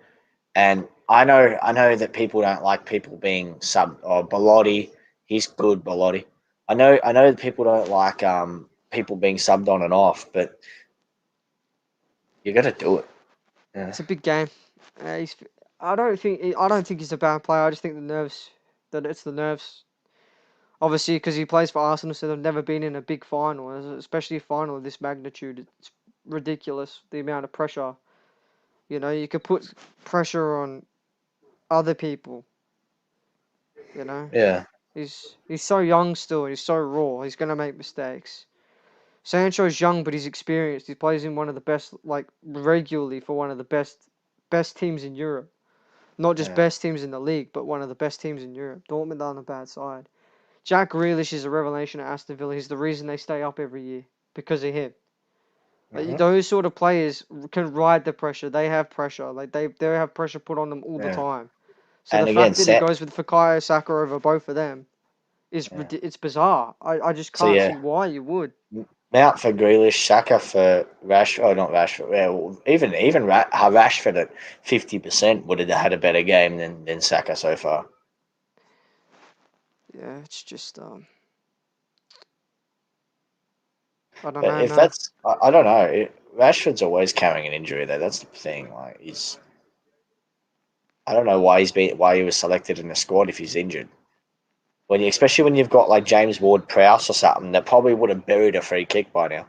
And I know that people don't like people being sub or Belotti. He's good, Belotti. I know that people don't like people being subbed on and off, but you got to do it. Yeah. It's a big game. I don't think he's a bad player. I just think it's the nerves. Obviously, because he plays for Arsenal, so they've never been in a big final, especially a final of this magnitude. It's ridiculous the amount of pressure. You know, you could put pressure on other people. You know, Yeah. he's so young still. He's so raw. He's gonna make mistakes. Sancho's young, but he's experienced. He plays in one of the best, like regularly for one of the best teams in Europe. Not just Yeah. best teams in the league, but one of the best teams in Europe. Dortmund are on a bad side. Jack Grealish is a revelation at Aston Villa. He's the reason they stay up every year because of him. Like, those sort of players can ride the pressure. They have pressure. Like they have pressure put on them all the Yeah. time. So And the again, fact that he goes with Fikayo Saka over both of them yeah. it's bizarre. I just So can't yeah, see why you would. Mount for Grealish, Saka for Rashford. Oh, not Rashford. Yeah, well, even Rashford at 50% would have had a better game than Saka so far. Yeah, it's just I don't But know, if man. that's, I don't know. Rashford's always carrying an injury there. That's the thing. Like I don't know why he was selected in the squad if he's injured. Especially when you've got like James Ward-Prowse or something that probably would have buried a free kick by now.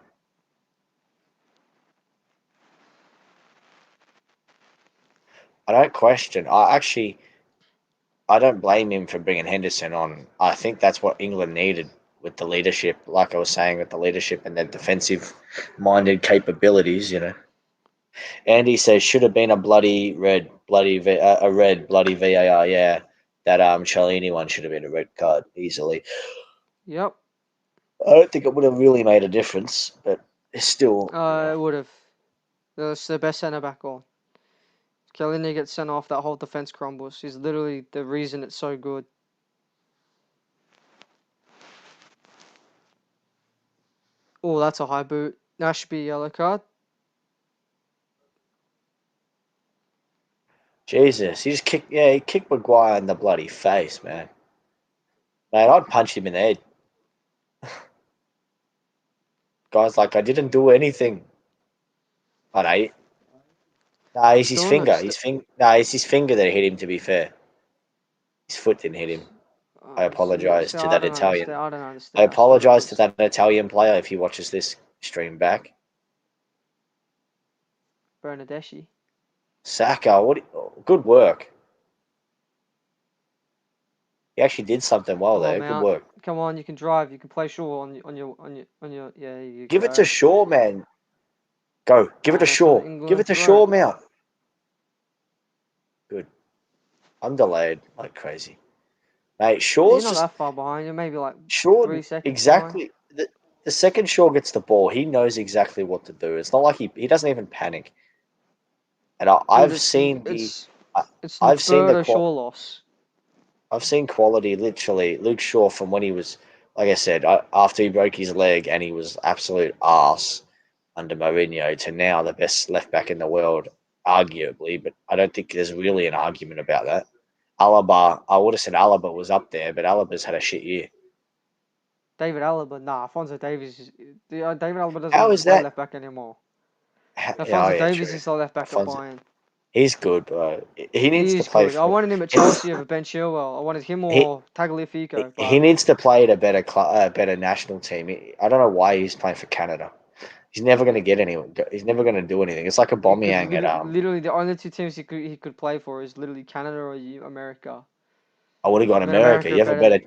I don't question. I don't blame him for bringing Henderson on. I think that's what England needed with the leadership, like I was saying, with the leadership and their defensive-minded capabilities. Andy says should have been a red bloody VAR. Yeah, that Cellini one should have been a red card easily. Yep. I don't think it would have really made a difference, but it's still. It would have. That's the best centre back on. Kellini gets sent off, that whole defense crumbles. He's literally the reason it's so good. Oh, that's a high boot. That should be a yellow card. Jesus, he kicked Maguire in the bloody face, man. Man, I'd punch him in the head. Guy's like, I didn't do anything. I know. Nah, it's his finger. It's his finger that hit him. To be fair, his foot didn't hit him. I apologize to that Italian. I don't understand. I apologize to that Italian player if he watches this stream back. Bernardeschi. Saka, good work. He actually did something well there. Good Mount. work. Come on, you can drive. You can play Shaw on your. Yeah, you Give it to Shaw, man. Go. Give it to Shaw. Give it to Shaw, Mount. Good. I'm delayed like crazy. Mate, Shaw's you're not that far behind. You're maybe like Shaw, 3 seconds exactly. behind. the second Shaw gets the ball, he knows exactly what to do. It's not like he doesn't even panic. And I've seen the It's I've seen the Roberto Shaw loss. I've seen quality literally. Luke Shaw from when he was, like I said, after he broke his leg and he was absolute arse under Mourinho to now the best left back in the world, arguably. But I don't think there's really an argument about that. Alaba, I would have said Alaba was up there, but Alaba's had a shit year. David Alaba, nah. Alphonso Davies. David Alaba doesn't How even is play that? left back anymore. Oh, Alphonso yeah, Davies true. is the left back Alphonso. at Bayern. He's good, bro. He needs He to is play good. I wanted him at Chelsea over Ben Chilwell. I wanted him or Tagliafico. He But needs to play at a better national team. I don't know why he's playing for Canada. He's never going to get anyone. He's never going to do anything. It's like a Aubameyang at literally the only two teams he could play for is literally Canada or America. I would have gone But America. You have a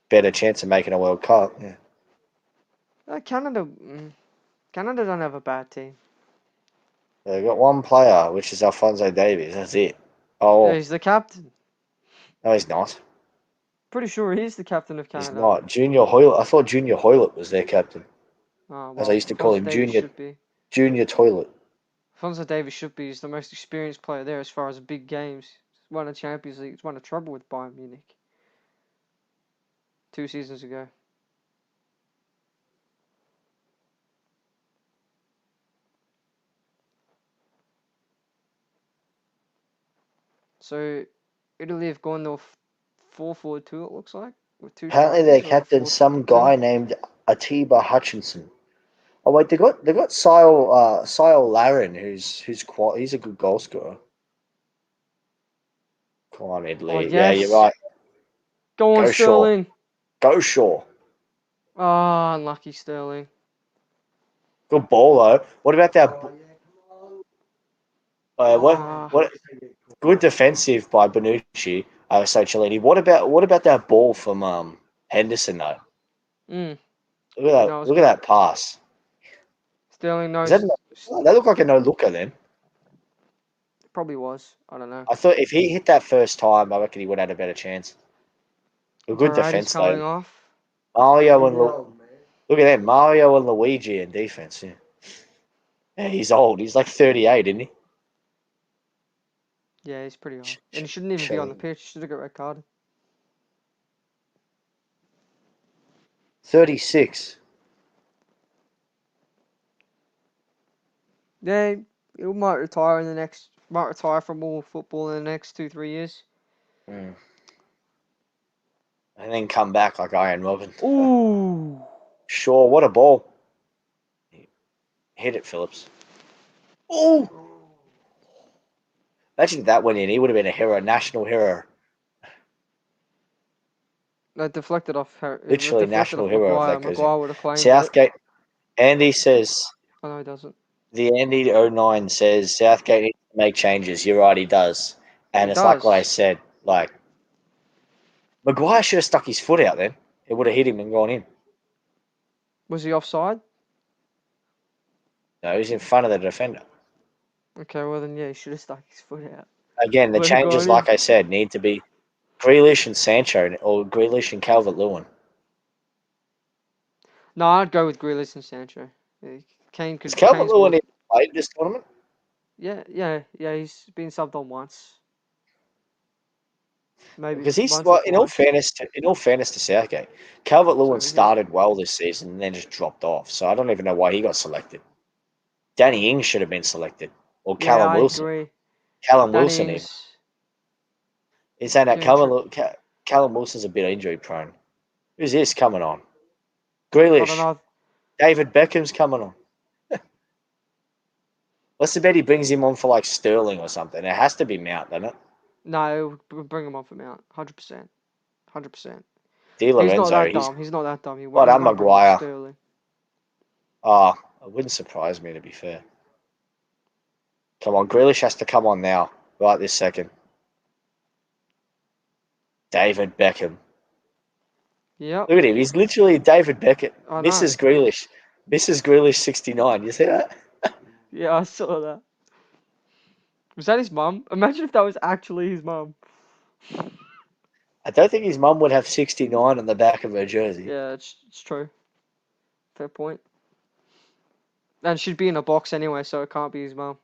better chance of making a World Cup. Yeah. Canada don't have a bad team. They've got one player, which is Alphonso Davies. That's it. Oh, Yeah, he's the captain. no, he's not. Pretty sure he's the captain of Canada. He's not. Junior Hoylett. I thought Junior Hoylett was their captain. Oh, well, As I used to call him, Junior Toilet. Alphonso Davies should be. He's the most experienced player there as far as big games. He's won a Champions League. He's won a treble with Bayern Munich 2 seasons ago. So, Italy have gone to 4-4-2. It looks like with two. Apparently, their captain, some guy named Atiba Hutchinson. Oh wait, they got Sile Larin, he's a good goal scorer. Come on, Italy. Oh, yes. Yeah, you're right. Go on, Sterling. Go Shaw. Ah, unlucky Sterling. Good ball though. What about that? What? Good defensive by Bonucci. Cellini. What about that ball from Henderson though? Mm. Look at that! No, look at that pass. Sterling knows. That looked like a no looker then. Probably was. I don't know. I thought if he hit that first time, I reckon he would have had a better chance. A good defense coming though. off. Mario and look at that, Mario and Luigi in defense. Yeah, he's old. He's like 38, isn't he? Yeah, he's pretty old, and he shouldn't even be on the pitch. He should have got red carded. 36. Yeah, he might retire from all football in the next 2-3 years. And then come back like Iron Robin. Ooh. Sure, what a ball. Hit it, Phillips. Ooh. Imagine if that went in. He would have been a hero, national hero. That deflected off her. Literally national hero. Maguire would have claimed Southgate. Andy says. Oh, no, he doesn't. The Andy 09 says Southgate needs to make changes. You're right, he does. And it's like what I said. Like, Maguire should have stuck his foot out then. It would have hit him and gone in. Was he offside? No, he's in front of the defender. Okay, well then, yeah, he should have stuck his foot out. Again, the changes, like I said, need to be Grealish and Sancho, or Grealish and Calvert-Lewin. No, I'd go with Grealish and Sancho. Kane could. Has Calvert-Lewin played this tournament? Yeah. He's been subbed on once. Maybe because he's in all fairness to Southgate, Calvert-Lewin started well this season and then just dropped off. So I don't even know why he got selected. Danny Ings should have been selected, or Callum Wilson. Agree. Callum Wilson even. He's saying that Callum Wilson's a bit injury prone. Who's this coming on? Grealish. David Beckham's coming on. Let's bet he brings him on for like Sterling or something. It has to be Mount, doesn't it? No, bring him on for Mount. 100%. 100%. Di Lorenzo. He's not that dumb. But I'm Maguire. Oh, it wouldn't surprise me, to be fair. Come on, Grealish has to come on now. Right this second. David Beckham. Yep. Look at him. He's literally David Beckham. Mrs. Grealish. Mrs. Grealish 69. You see that? Yeah, I saw that. Was that his mum? Imagine if that was actually his mum. I don't think his mum would have 69 on the back of her jersey. Yeah, it's true. Fair point. And she'd be in a box anyway, so it can't be his mum.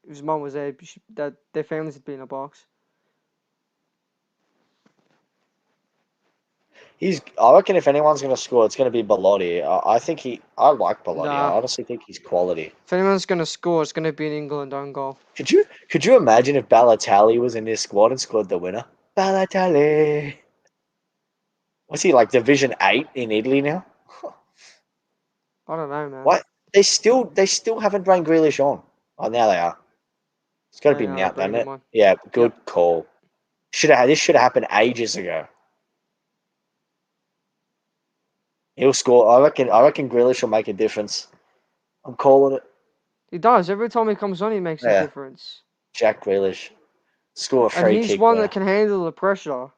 If his mum was there, that their families would be in a box. I reckon if anyone's going to score, it's going to be Bellotti. I like Bellotti. Nah. I honestly think he's quality. If anyone's gonna score, it's gonna be an England own goal. Could you imagine if Balotelli was in this squad and scored the winner? Balotelli. What's he like? Division 8 in Italy now? I don't know, man. What? They still haven't brought Grealish on. Oh, now they are. It's got to be now, doesn't it? Yeah, good call. This should have happened ages ago. He'll score. I reckon Grealish will make a difference. I'm calling it. He does. Every time he comes on, he makes a difference. Jack Grealish. Score a free kick. And he's one that can handle the pressure.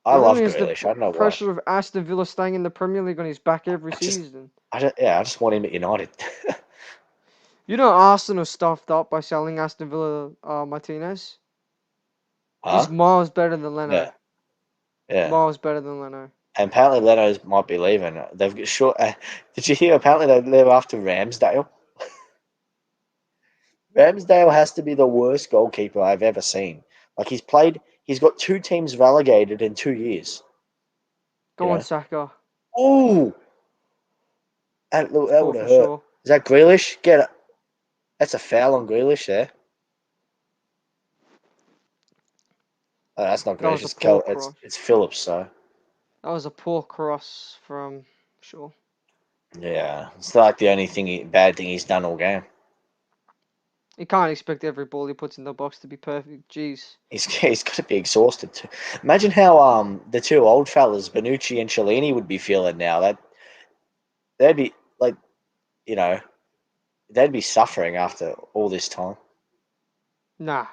I love Grealish. I don't know why. Pressure of Aston Villa staying in the Premier League on his back every season. I just want him at United. You know Arsenal stuffed up by selling Aston Villa Martinez? Huh? He's miles better than Leno. Yeah. Miles better than Leno. And apparently Leno might be leaving. They've got short. Did you hear? Apparently they're after Ramsdale. Ramsdale has to be the worst goalkeeper I've ever seen. Like he's got 2 teams relegated in 2 years. Go on, Saka. Oh, that would have hurt. Sure. Is that Grealish? Get it. That's a foul on Grealish there. Oh, that's not Grealish. It's Phillips. So that was a poor cross from Shaw. Yeah, it's like the only bad thing he's done all game. You can't expect every ball he puts in the box to be perfect. Jeez. He's got to be exhausted too. Imagine how the 2 old fellas, Bonucci and Chiellini, would be feeling now. They'd be like, they'd be suffering after all this time. Nah.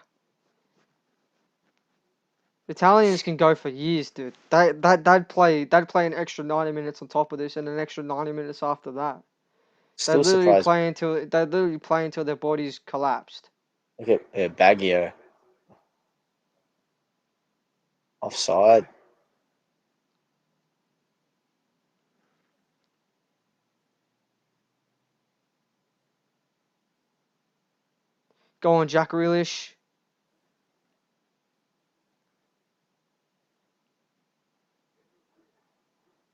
Italians can go for years, dude. They'd play an extra 90 minutes on top of this and an extra 90 minutes after that. They literally play until their bodies collapsed. Look at Baggio. Offside. Go on, Jack Grealish.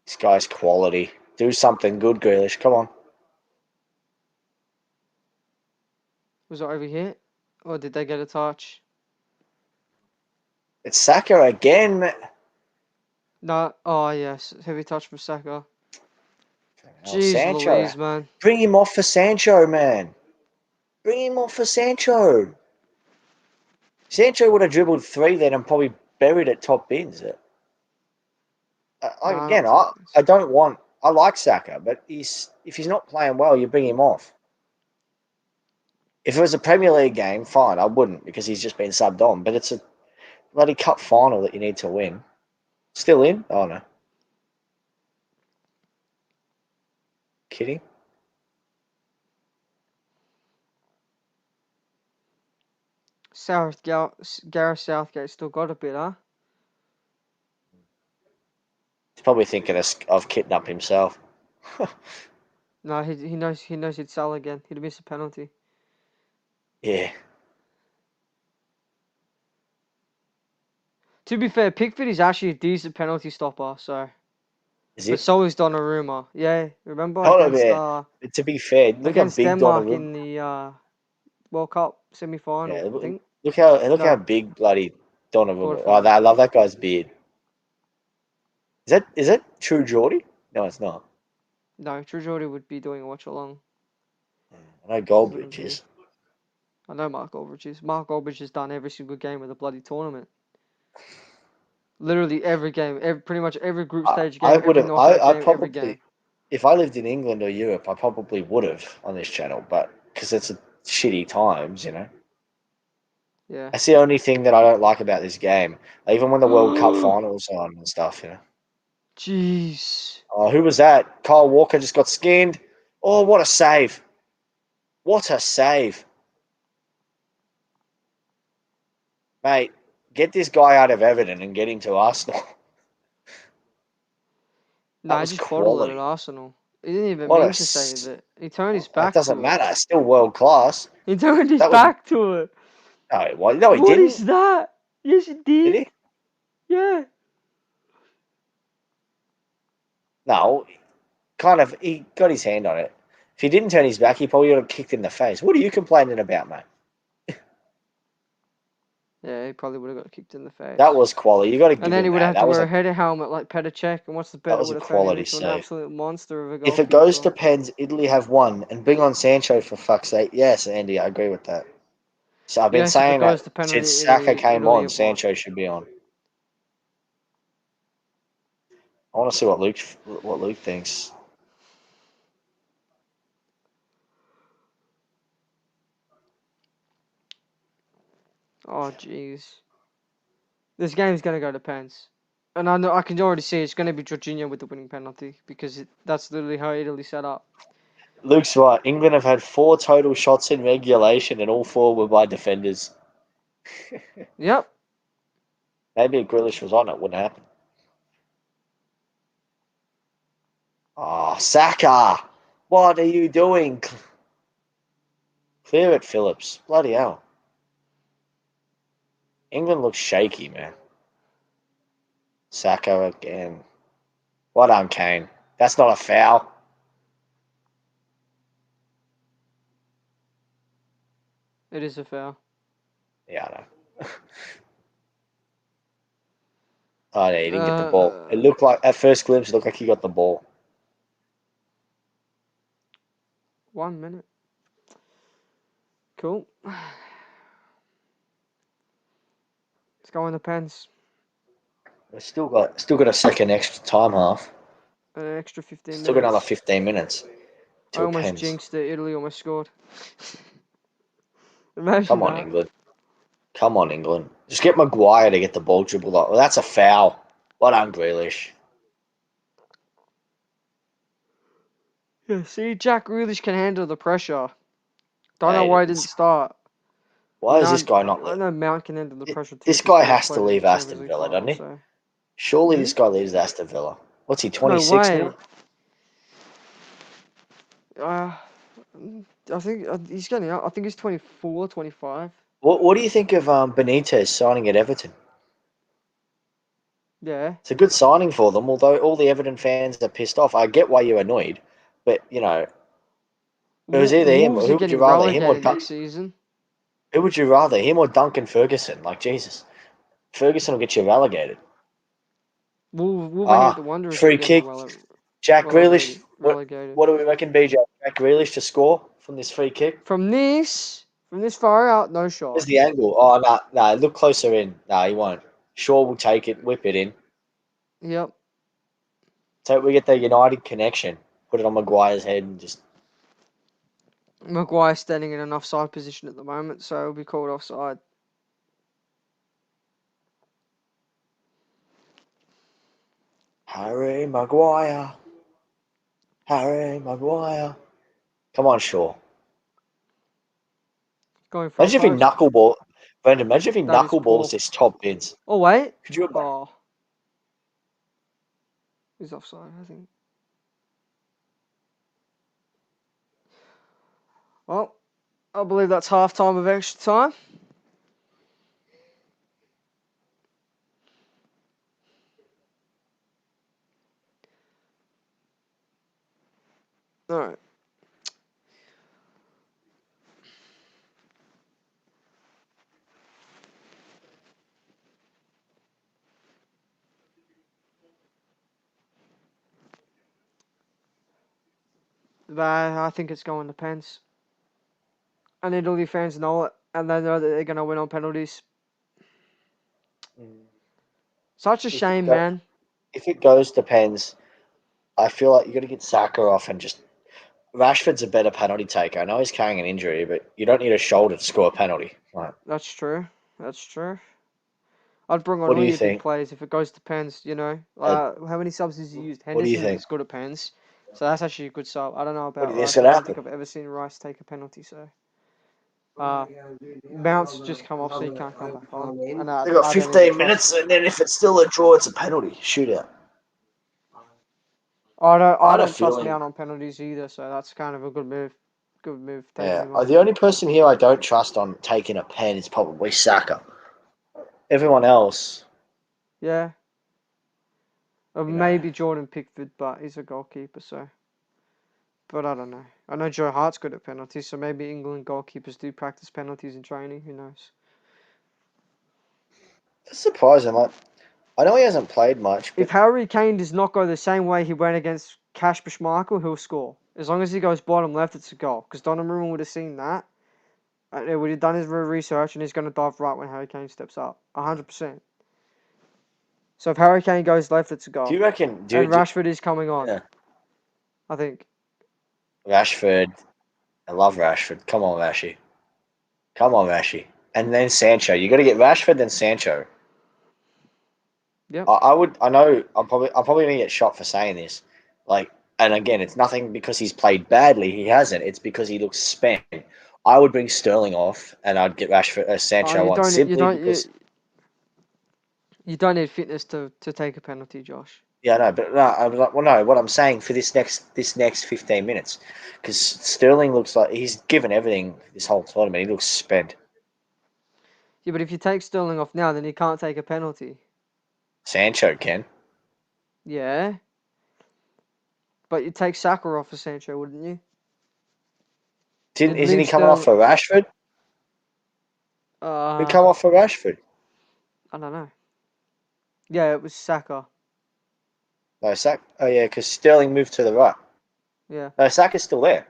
This guy's quality. Do something good, Grealish. Come on. Was it over here? Or did they get a touch? It's Saka again. No. Oh, yes. Heavy touch from Saka. Jeez Sancho. Louise, man. Bring him off for Sancho, man. Bring him off for Sancho. Sancho would have dribbled 3 then and probably buried it top bins. I like Saka, but if he's not playing well, you bring him off. If it was a Premier League game, fine, I wouldn't because he's just been subbed on. But it's a bloody cup final that you need to win. Still in? Oh, no. Kidding? Gareth Southgate still got a bit, huh? He's probably thinking of kitting up himself. No, he knows he'd sell again. He'd miss a penalty. Yeah. To be fair, Pickford is actually a decent penalty stopper, so. Is he? But so is Donnarumma. Yeah, remember to be fair, look against how big Denmark Donnarumma in the World Cup semi-final. Yeah, I think. Look how big bloody Donnarumma. Oh, I love that guy's beard. Is that True Geordie? No, it's not. No, True Geordie would be doing a watch along. I know Goldbridge is. I know Mark Goldbridge is. Mark Goldbridge has done every single game of the bloody tournament. Literally every game, pretty much every group stage game. Every game. If I lived in England or Europe, I probably would have on this channel, but because it's shitty times, Yeah. That's the only thing that I don't like about this game. Even when the World Cup finals on and stuff, Jeez. Oh, who was that? Kyle Walker just got skinned. Oh, what a save! What a save, mate! Get this guy out of Everton and get him to Arsenal. No, I just bottled it at Arsenal. He didn't even What mean a to s- save it. He turned his That back doesn't to it. matter. Still world class. He turned his That was back to it. no. Well, no, he What didn't. is that? Yes, he Did did. he? Yeah. No. Kind of. He got his hand on it. If he didn't turn his back, he probably would have kicked in the face. What are you complaining about, mate? Yeah, he probably would have got kicked in the face. That was quality. You got to give And then he him would that. have That to was wear a a head helmet like Petacek, and what's the bet that was a would have turned him quality into an save. absolute monster of a If it goalkeeper. goes to pens, Italy have won, and bring on Sancho for fuck's sake. Yes, Andy, I agree with that. So I've been Yes, if it saying goes that to penalty, since Saka came Italy on, have won. Sancho should be on. I want to see what Luke thinks. Oh, jeez. This game's going to go to pens. And I can already see it's going to be Jorginho with the winning penalty because that's literally how Italy set up. Luke's right. England have had 4 total shots in regulation, and all 4 were by defenders. Yep. Maybe if Grealish was on, it wouldn't happen. Oh, Saka! What are you doing? Clear it, Phillips. Bloody hell. England looks shaky, man. Saka again. Well done, Kane. That's not a foul. It is a foul. Yeah, I know. Oh, no, he didn't get the ball. It looked like, at first glimpse, it looked like he got the ball. 1 minute. Cool. Let's go on the pens. We've still got a second extra time half. An extra 15 Still got minutes. another 15 minutes. I almost Pens. jinxed it. Italy almost scored. Imagine Come on, that. England. Come on, England. Just get Maguire to get the ball dribbled up. Well, that's a foul. Well done, Grealish. Yeah, see, Jack Grealish can handle the pressure. Don't know Mate, why he didn't start. why is this guy not I know Mount can handle the pressure too. This 'cause guy he has to played in leave the Champions Aston League Villa, final, doesn't he? so. Surely this guy leaves Aston Villa. What's he, 26 No now? way. I think he's getting out. I think he's 24, 25. What do you think of Benitez signing at Everton? Yeah. It's a good signing for them, although all the Everton fans are pissed off. I get why you're annoyed, but, you know, it was either him. Wolves Who are would you getting rather, him or relegated next season. Who would you rather, him or Duncan Ferguson? Like, Jesus. Ferguson will get you relegated. Wolverhampton Wanderers free are getting kick. Jack Grealish. relegated. What do we reckon, BJ? Jack Grealish to score from this free kick? From this far out, no shot. Where's the angle? Oh, no, look closer in. No, he won't. Shaw will take it, whip it in. Yep. So we get the United connection. Put it on Maguire's head and just... Maguire standing in an offside position at the moment, so it'll be called offside. Harry Maguire. Harry Maguire. Come on, Shaw. Going for Imagine if he knuckleball... Brendan, imagine if he knuckleballs this top bins. Oh, wait. Could you... Oh. He's offside, I think. Well, I believe that's half time of extra time. All right. But I think it's going to pens. And Italy fans know it, and they know that they're going to win on penalties. Such a shame, man. If it goes to pens, I feel like you got to get Saka off and just... Rashford's a better penalty taker. I know he's carrying an injury, but you don't need a shoulder to score a penalty. Right. That's true. That's true. I'd bring on What do all you your think? big players if it goes to pens, you know. How many subs has he used? What do you Henderson think? is good at pens. So that's actually a good sub. I don't know What about do you think's Rice. gonna I don't think happen? I've ever seen Rice take a penalty, so. Mount's just come off, so he can't come back on. And, They've got I don't 15 even minutes, and then if it's still a draw, it's a penalty shootout. I I had a don't trust feeling. Mount on penalties either, so that's kind of a good move. Good move taking Yeah, him off. the only person here I don't trust on taking a pen is probably Saka. Everyone else, Yeah. Or you know, maybe Jordan Pickford, but he's a goalkeeper, so. But I don't know. I know Joe Hart's good at penalties, so maybe England goalkeepers do practice penalties in training. Who knows? it's surprising. Like, I know he hasn't played much, If but Harry Kane does not go the same way he went against Kasper Schmeichel, he'll score. As long as he goes bottom left, it's a goal. Because Donnarumma would have seen that. And he would have done his research, and he's going to dive right when Harry Kane steps up. 100%. So if Harry Kane goes left, it's a do goal. you reckon? And Rashford is coming on, Yeah, I think. Rashford. I love Rashford. Come on, Rashy. Come on, Rashy. And then Sancho. You got to get Rashford, then Sancho. Yep. I would. I know. I'm probably gonna get shot for saying this. Like, and again, it's nothing because he's played badly. He hasn't. It's because he looks spent. I would bring Sterling off, and I'd get Rashford, Sancho You on don't simply because. you don't need fitness to take a penalty, Josh. Yeah, no, but no. I'm like, well, no. What I'm saying for this next 15 minutes, because Sterling looks like he's given everything this whole tournament. He looks spent. Yeah, but if you take Sterling off now, then he can't take a penalty. Sancho can. Yeah. But you'd take Saka off for Sancho, wouldn't you? Isn't he coming off for Rashford? Who come off for Rashford? I don't know. Yeah, it was Saka. No, Oh yeah, because Sterling moved to the right. Yeah. No, Saka's still there.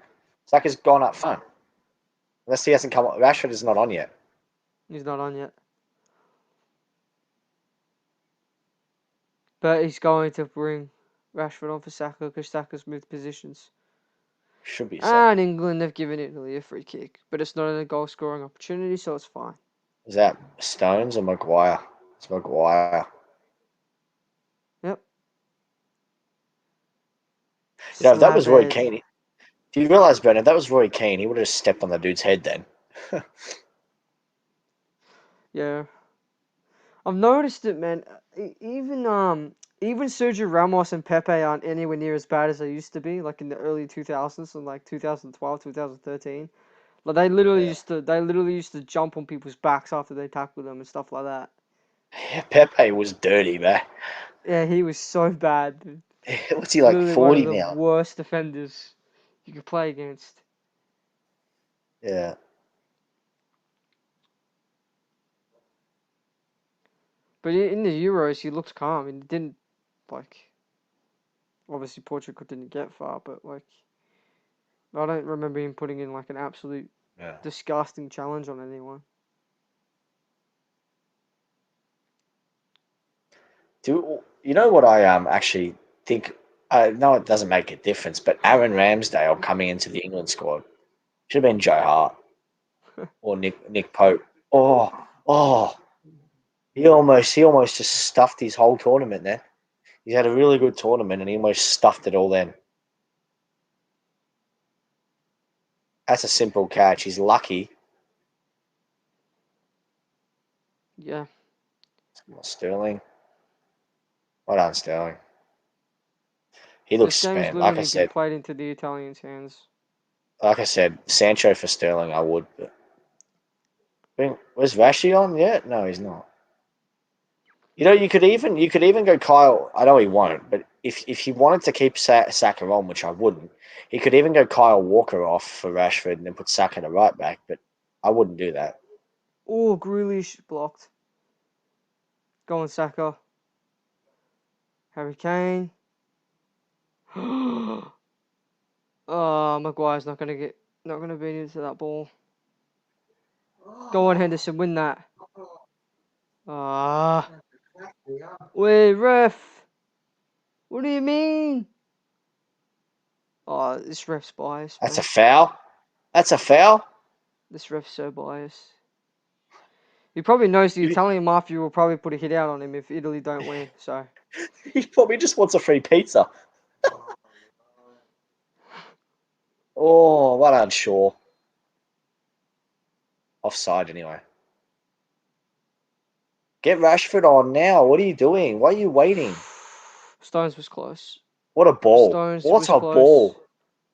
Saka's gone up front. Unless he hasn't come on. Rashford is not on yet. He's not on yet. But he's going to bring Rashford on for Saka because Saka's moved positions. Should be Saka. And England have given Italy a free kick. But it's not a goal scoring opportunity, so it's fine. Is that Stones or Maguire? It's Maguire. Yep. You know, if that was Roy Slabhead. Keane. Do you realise, Brendan, if that was Roy Keane, he would have stepped on the dude's head then. Yeah. I've noticed it, man. Even Sergio Ramos and Pepe aren't anywhere near as bad as they used to be, like in the early 2000s, and like 2012, 2013. Like they literally used to jump on people's backs after they tackled them and stuff like that. Yeah, Pepe was dirty, man. Yeah, he was so bad, dude. What's he like, Literally one 40 of the now? worst defenders you could play against. Yeah. But in the Euros, he looked calm. He didn't, like, obviously Portugal didn't get far, but like, I don't remember him putting in like an absolute disgusting challenge on anyone. Do you know what I actually think? No, it doesn't make a difference. But Aaron Ramsdale coming into the England squad should have been Joe Hart or Nick Pope. Oh, he almost just stuffed his whole tournament there. He had a really good tournament and he almost stuffed it all then. That's a simple catch. He's lucky. Yeah. Sterling. Well done, Sterling. He looks This game's spent. Like I literally been said, played into the Italians' hands. Sancho for Sterling, I would. But was Rashi on yet? No, he's not. You know, you could even go Kyle. I know he won't, but if he wanted to keep Saka on, which I wouldn't, he could even go Kyle Walker off for Rashford and then put Saka to right back. But I wouldn't do that. Oh, Grealish blocked. Go on, Saka. Harry Kane. Oh, Maguire's not gonna beat into that ball. Go on, Henderson, win that. Wait, ref. What do you mean? Oh, this ref's biased, man. That's a foul. That's a foul. This ref's so biased. He probably knows the Italian mafia will probably put a hit out on him if Italy don't win, so. He probably just wants a free pizza. Oh, well done, Shaw. Offside anyway. Get Rashford on now. What are you doing? Why are you waiting? Stones was close. What a ball! Stones What was a close. ball!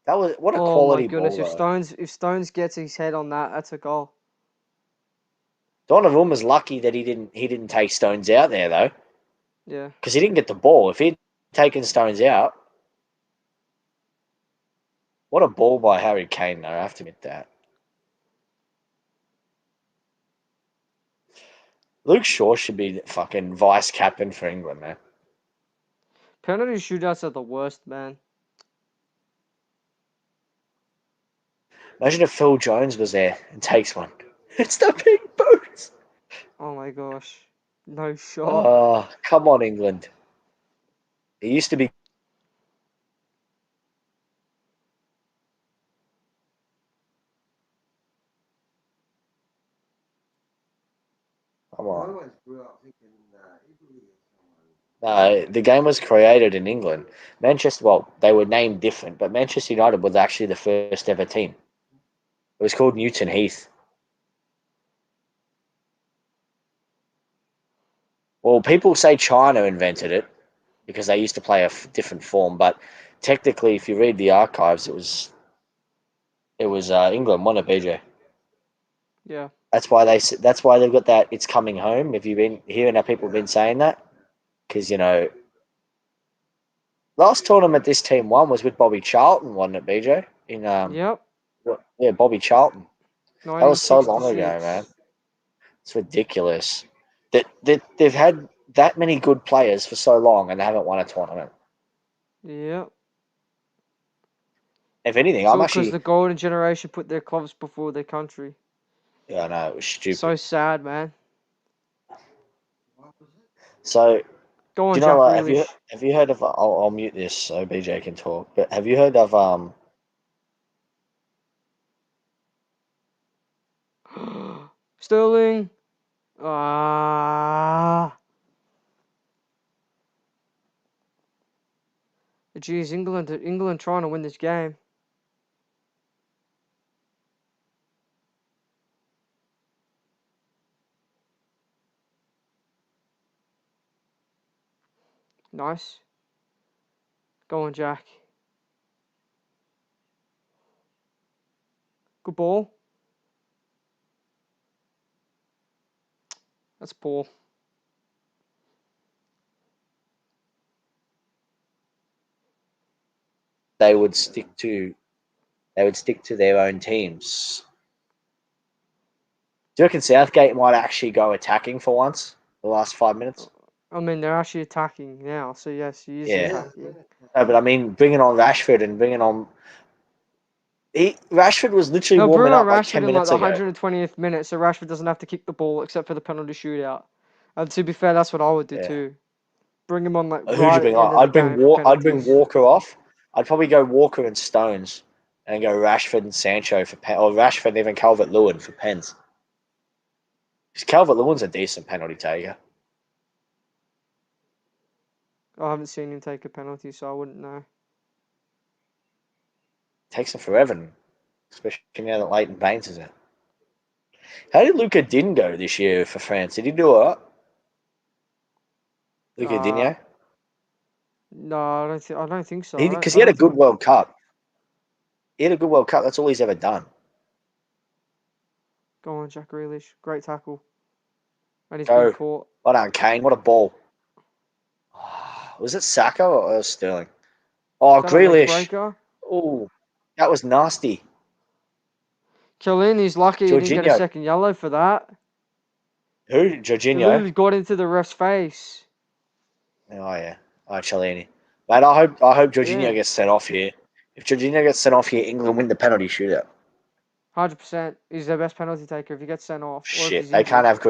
That was what a Oh my quality goodness! ball. Though. If Stones gets his head on that, that's a goal. Donnarumma's lucky that he didn't take Stones out there though, Yeah. because he didn't get the ball. If he'd taken Stones out, what a ball by Harry Kane though. I have to admit that. Luke Shaw should be the fucking vice captain for England, man. Penalty shootouts are the worst, man. Imagine if Phil Jones was there and takes one. It's the big boots. Oh my gosh. No shot. Oh, come on, England. It used to be. Come on. No, the game was created in England. Manchester, well, they were named different, but Manchester United was actually the first ever team. It was called Newton Heath. Well, people say China invented it because they used to play a different form, but technically, if you read the archives, it was England, wasn't it, BJ? Yeah. That's why they've got that. It's coming home. Have you been hearing how people have been saying that? Because last tournament this team won was with Bobby Charlton, wasn't it, BJ? Yep. Yeah, Bobby Charlton. That was so long ago, 1966. man. It's ridiculous that they've had that many good players for so long and they haven't won a tournament. Yep. If anything, It's I'm all because actually. the golden generation put their clubs before their country. Yeah, I know it was stupid. So sad, man. So, Go on, do you know Jack what? Grealish. Have you heard of? I'll mute this so BJ can talk. But have you heard of Sterling. Ah. Geez, England trying to win this game. Nice. Go on, Jack. Good ball. That's poor. they would stick to their own teams? Do you reckon Southgate might actually go attacking for once? The last 5 minutes. I mean, they're actually attacking now, so yes, he is Yeah. attacking. No, but I mean, bringing on Rashford and bringing on. Rashford was literally No, warming Bruno up like Rashford 10 in like minutes the ago. 120th minute, so Rashford doesn't have to kick the ball except for the penalty shootout. And to be fair, that's what I would do Yeah. too. Bring him on like Who'd right you at bring the end on? of the game for I'd bring penalties. Walker off. I'd probably go Walker and Stones, and go Rashford and Sancho for or Rashford and even Calvert Lewin for pens. Because Calvert Lewin's a decent penalty taker. I haven't seen him take a penalty, so I wouldn't know. Takes him forever, especially now that Leighton Baines is it. How did Luca Din go this year for France? Did he do it? Luca Digne? No, I don't think so. Because he had a good World Cup. He had a good World Cup. That's all he's ever done. Go on, Jack Grealish. Great tackle. And he's Go. been caught. Well done, Kane. What a ball. Was it Saka or Sterling? Oh, Is that a leg Grealish. breaker? Oh, that was nasty. Chiellini's lucky he didn't get a Jorginho. second yellow for that. Who? He Jorginho? literally got into the ref's face. Oh, yeah. Oh, Chiellini. Mate, I hope Jorginho Yeah. gets sent off here. If Jorginho gets sent off here, England win the penalty shootout. 100%. He's their best penalty taker if he gets sent off. Or if Shit, he's they can't injured.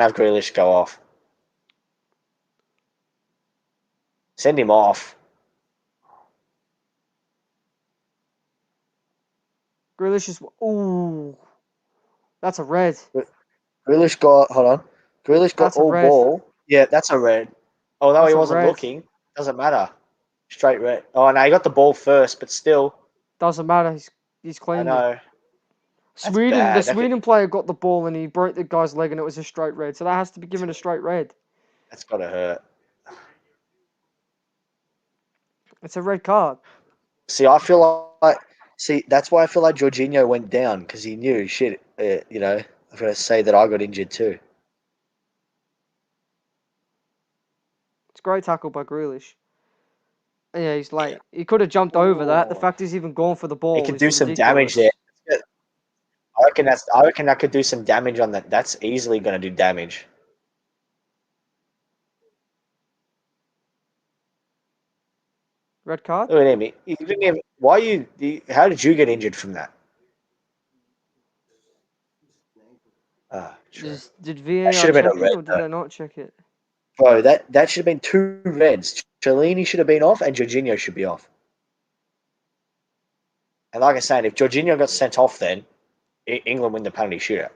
have Grealish go off. Send him off. Grealish is... Ooh. That's a red. Grealish got That's a all red. ball. Yeah, that's a red. Although That's he a wasn't red. looking, doesn't matter. Straight red. Oh no, he got the ball first, but still, Doesn't matter. He's I cleaned it. know. That's The bad. Sweden player got the ball and he broke the guy's leg and it was a straight red. So that has to be given a straight red. That's gotta hurt. It's a red card. See, I feel like that's why I feel like Jorginho went down because he knew shit. You know, I'm gonna say that I got injured too. It's a great tackle by Grealish. Yeah, he's like he could have jumped over that. The fact he's even gone for the ball It could is do some ridiculous. damage there. I reckon that could do some damage on that. That's easily going to do damage. Red card? Look at him. He didn't even, how did you get injured from that? True. Did That should VAR have been check a it red, or did they not check it? Bro, that should have been 2 reds. Cellini should have been off and Jorginho should be off. And like I said, if Jorginho got sent off then, England win the penalty shootout.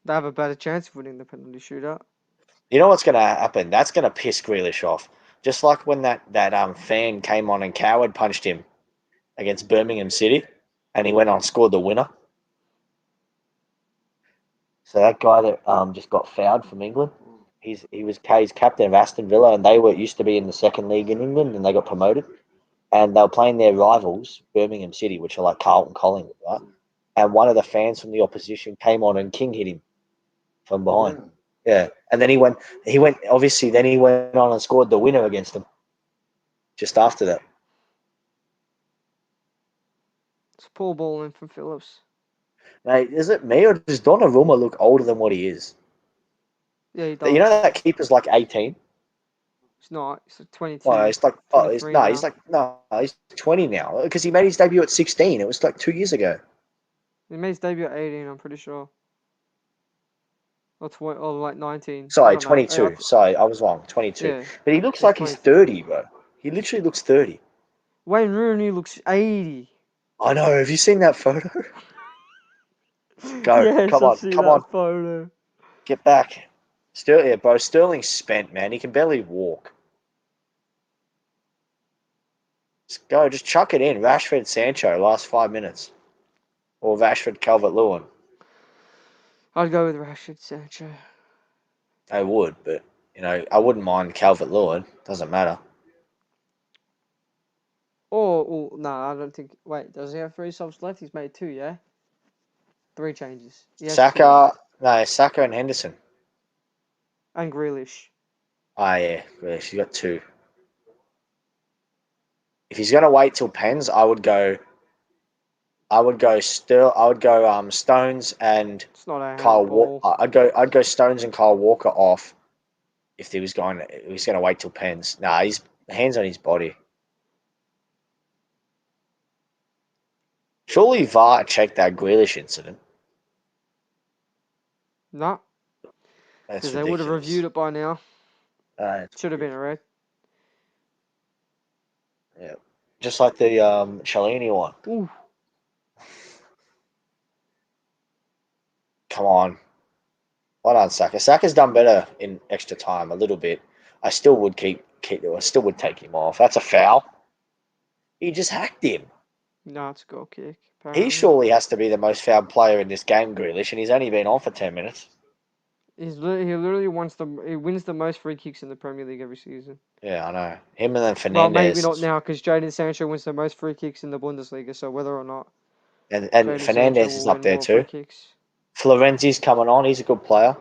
They have a better chance of winning the penalty shootout. You know what's going to happen? That's going to piss Grealish off. Just like when that fan came on and Coward punched him against Birmingham City and he went on and scored the winner. So that guy that just got fouled from England, he's captain of Aston Villa, and they used to be in the second league in England, and they got promoted. And they were playing their rivals, Birmingham City, which are like Carlton Collingwood, right? And one of the fans from the opposition came on and King hit him from behind. Yeah, and then he went. Obviously, then he went on and scored the winner against them. Just after that, It's Paul ball in from Phillips. mate, is it me or does Donnarumma look older than what he is? Yeah, he does. You know that keeper's like 18. He's not. He's like 22. Well, it's like he's 20 now because he made his debut at 16. It was like 2 years ago. He made his debut at 18. I'm pretty sure. Or like 19. Sorry, 22. Sorry, I was wrong. 22. Yeah, but he looks like he's 30, bro. He literally looks 30. Wayne Rooney looks 80. I know. Have you seen that photo? Go. Yes, come I've seen on. that photo. Get back. Bro. Sterling's spent, man. He can barely walk. Just go. Just chuck it in. Rashford, Sancho, last 5 minutes. Or Rashford, Calvert-Lewin. I'd go with Rashford, Sancho. I would, but, I wouldn't mind Calvert-Lewin. Doesn't matter. No, I don't think. Wait, does he have 3 subs left? He's made 2, yeah? 3 changes. Saka and Henderson. And Grealish. Yeah, Grealish. You got 2. If he's gonna wait till pens, I would go Stones and It's not a Kyle handball. Walker. I'd go Stones and Kyle Walker off if he's gonna wait till pens. Nah, he's hands on his body. Surely VAR checked that Grealish incident. No. Because they would have reviewed it by now. Should have been a red. Yeah. Just like the Cellini one. Ooh. Come on. Well done, Saka. Saka's done better in extra time a little bit. I still would take him off. That's a foul. He just hacked him. No, it's a goal kick. Apparently. He surely has to be the most fouled player in this game, Grealish, and he's only been on for 10 minutes. He literally wins the most free kicks in the Premier League every season. Yeah, I know. Him and then Fernandes. Well, maybe not now because Jadon Sancho wins the most free kicks in the Bundesliga. So whether or not, and Fernandes is up there too. Florenzi's coming on. He's a good player.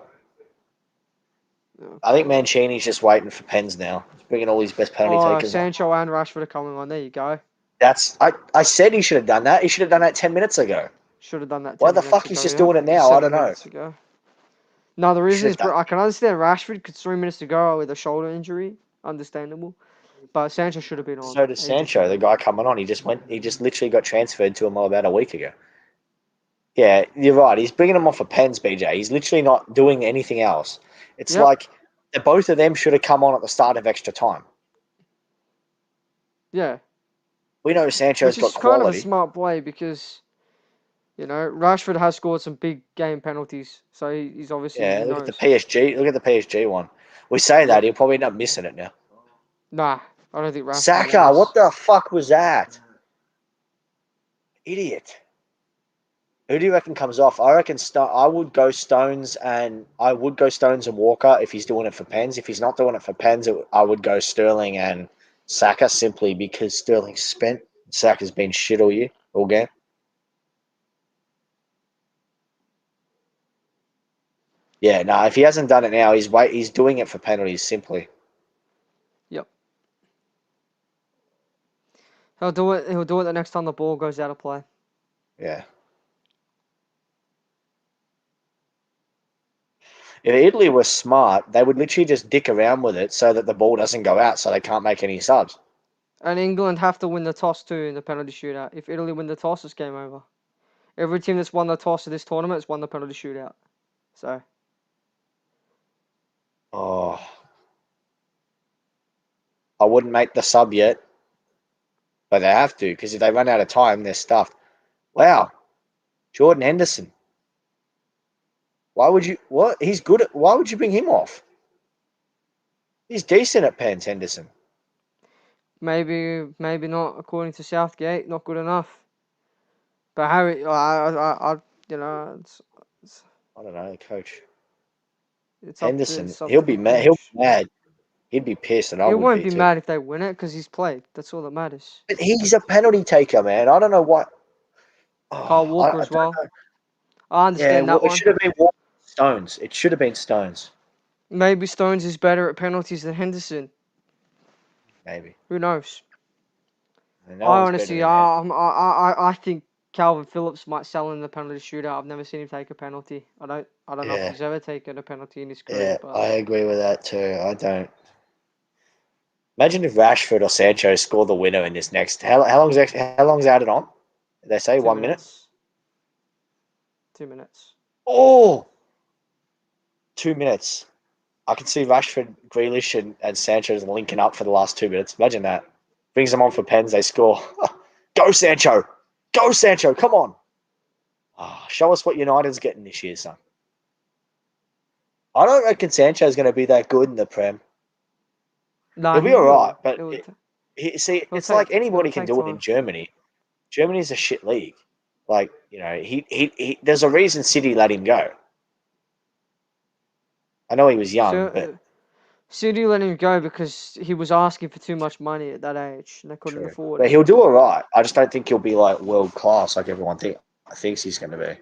Okay. I think Mancini's just waiting for pens now. He's bringing all his best penalty takers. Sancho and Rashford are coming on. There you go. I said he should have done that. He should have done that 10 minutes ago. Should have done that. Why the fuck he's just doing it now? I don't know. Ago. No, the reason is I can understand Rashford because 3 minutes ago with a shoulder injury, understandable. But Sancho should have been on. So does Sancho, the guy coming on. He just literally got transferred to him about a week ago. Yeah, you're right. He's bringing him off for pens, BJ. He's literally not doing anything else. It's like both of them should have come on at the start of extra time. Yeah. We know Sancho's got quality. Kind of a smart play because, Rashford has scored some big game penalties. So he's obviously... Yeah, look at the PSG one. We say that, he'll probably end up missing it now. Nah, I don't think Rashford... Saka, what the fuck was that? Idiot. Who do you reckon comes off? I reckon I would go Stones and Walker if he's doing it for pens. If he's not doing it for pens, I would go Sterling and Saka simply because Sterling's spent. Saka's been shit all game. Yeah, no. If he hasn't done it now, he's doing it for penalties simply. Yep. He'll do it. He'll do it the next time the ball goes out of play. Yeah. If Italy were smart, they would literally just dick around with it so that the ball doesn't go out, so they can't make any subs. And England have to win the toss too in the penalty shootout. If Italy win the toss, it's game over. Every team that's won the toss of this tournament has won the penalty shootout. So. Oh. I wouldn't make the sub yet, but they have to because if they run out of time, they're stuffed. Wow. Jordan Henderson. Why would you? What? He's good at. Why would you bring him off? He's decent at pens, Henderson. Maybe not. According to Southgate, not good enough. But Harry, I you know, I don't know, coach. It's Henderson. up He'll to be the mad. He'll coach. be mad. He'd be pissed, and I He would won't be be too. mad if they win it because he's played. That's all that matters. But he's a penalty taker, man. I don't know what. Kyle Walker as well. Know. I understand that it one. should have been Stones. It should have been Stones. Maybe Stones is better at penalties than Henderson. Maybe. Who knows? No I honestly, I think Calvin Phillips might sell in the penalty shootout. I've never seen him take a penalty. I don't know if he's ever taken a penalty in his career. Yeah, but I agree with that too. I don't. Imagine if Rashford or Sancho score the winner in this next. How long's added on? Did they say 1 minute? 2 minutes. Oh, 2 minutes. I can see Rashford, Grealish, and Sancho's linking up for the last 2 minutes. Imagine that. Brings them on for pens. They score. Go Sancho! Go Sancho! Come on! Oh, show us what United's getting this year, son. I don't reckon Sancho's going to be that good in the Prem. No, he'll be all right, but it's like anybody can do it in Germany. Germany's a shit league. Like, you know, he there's a reason City let him go. I know he was young, but City let him go because he was asking for too much money at that age, and they couldn't afford it. But he'll do all right. I just don't think he'll be like world class like everyone thinks he's going to be.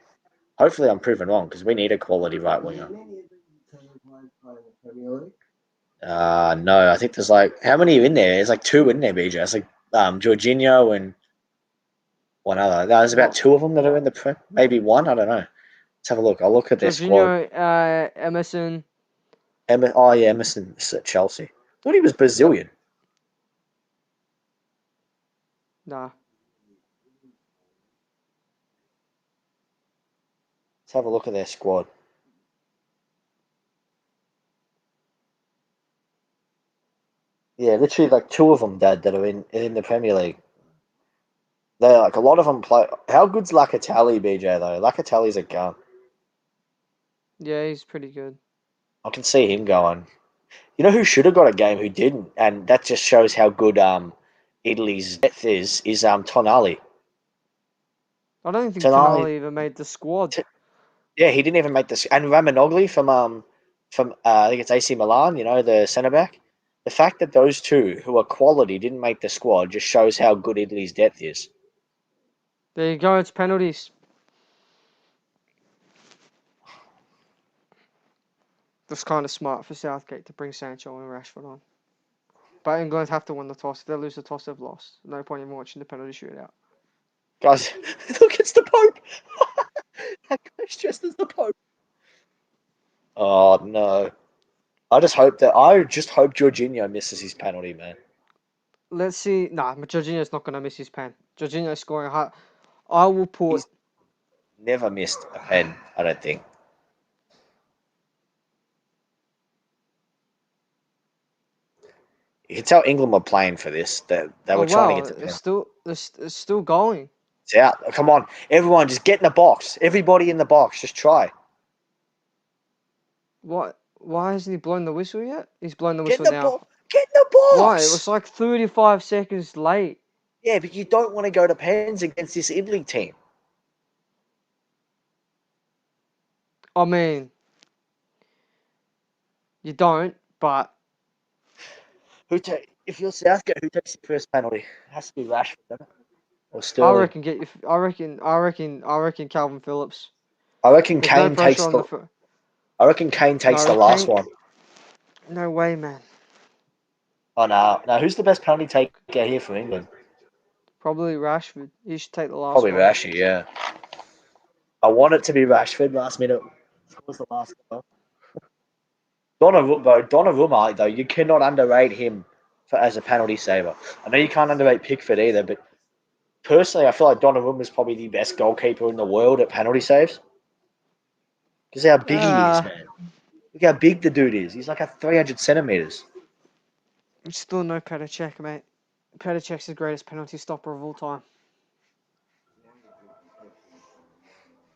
Hopefully, I'm proven wrong because we need a quality right winger. No, I think there's like how many are in there? There's like 2 in there, BJ. It's like Jorginho and one other. There's about 2 of them that are in the Prem. Maybe 1. I don't know. Let's have a look. I'll look at their squad. Emerson. Emerson's at Chelsea. I thought he was Brazilian. Nah. Let's have a look at their squad. Yeah, literally like 2 of them, Dad, that are in the Premier League. They're like a lot of them play. How good's Locatelli, BJ though? Locatelli's a gun. Yeah, he's pretty good. I can see him going. You know who should have got a game who didn't, and that just shows how good Italy's depth is Tonali. I don't think Tonali even made the squad. Yeah, he didn't even make this. And Romagnoli from I think it's AC Milan. You know, the centre back. The fact that those 2 who are quality didn't make the squad just shows how good Italy's depth is. There you go. It's penalties. That's kind of smart for Southgate to bring Sancho and Rashford on. But England have to win the toss. If they lose the toss, they've lost. No point in watching the penalty shootout. Guys, look, it's the Pope. That guy's dressed as the Pope. Oh no! I just hope Jorginho misses his penalty, man. Let's see. Nah, Jorginho's not going to miss his pen. Jorginho's scoring hard. I will put. He's never missed a pen, I don't think. You can tell England were playing for this. They were trying to get the pen. It's still going. It's out. Come on. Everyone, just get in the box. Everybody in the box. Just try. What? Why hasn't he blown the whistle yet? He's blown the whistle now. Get in the box. Why? It was like 35 seconds late. Yeah, but you don't want to go to pens against this Italy team. I mean, you don't, but If you're Southgate, who takes the first penalty? It has to be Rashford, doesn't it? Or I Sterling. reckon I reckon Calvin Phillips. I reckon There's no Kane pressure takes on the. the. I reckon Kane takes No, the last Kane. one. No way, man. Oh no! Now who's the best penalty taker here for England? Probably Rashford. He should take the last Probably one. Rashford. Yeah. I want it to be Rashford last minute. What was the last goal? Donnarumma, though, you cannot underrate him as a penalty saver. I know you can't underrate Pickford either, but personally, I feel like Donnarumma is probably the best goalkeeper in the world at penalty saves. Because how big he is, man. Look how big the dude is. He's like a 300 centimeters. Still no Petr Cech, mate. Petr Cech's the greatest penalty stopper of all time.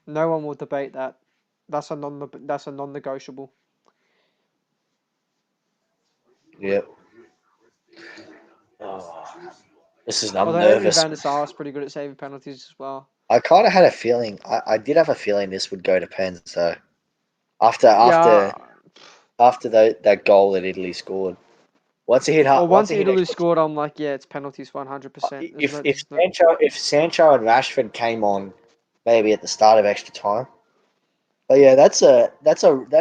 No one will debate that. That's a non-negotiable. Yep. Oh, I'm Although Edwin nervous. van der Sar is pretty good at saving penalties as well. I kind of had a feeling. I did have a feeling this would go to pens. So after Yeah. that goal that Italy scored, once it hit Once Italy extra scored, I'm like, yeah, it's penalties 100%. if Sancho and Rashford came on maybe at the start of extra time. But yeah, that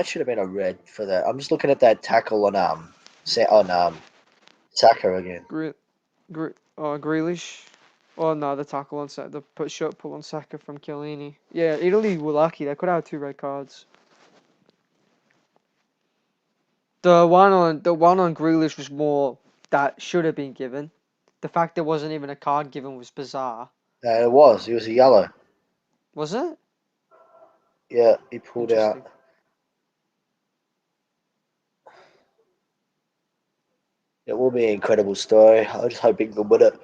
should have been a red for that. I'm just looking at that tackle on Saka again. Grealish. Oh no, the tackle on Saka, the shot put on Saka from Chiellini. Yeah, Italy were lucky. They could have 2 red cards. The one on Grealish was more that should have been given. The fact there wasn't even a card given was bizarre. It was. It was a yellow. Was it? Yeah, he pulled Interesting. out. It will be an incredible story. I just hope England win it.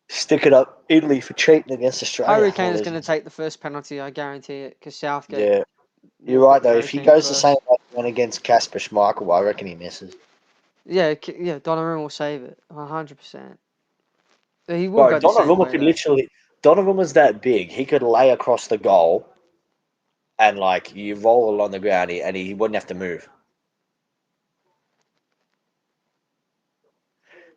Stick it up Italy for cheating against Australia. Harry Kane is going to take the first penalty, I guarantee it, because Southgate. Yeah, you're right though. If he goes the same way he went against Kasper Schmeichel, I reckon he misses. Yeah, Donnarumma will save it 100%. He will Bro, go the same way. Donnarumma's that big. He could lay across the goal, and like you roll along the ground, and he wouldn't have to move.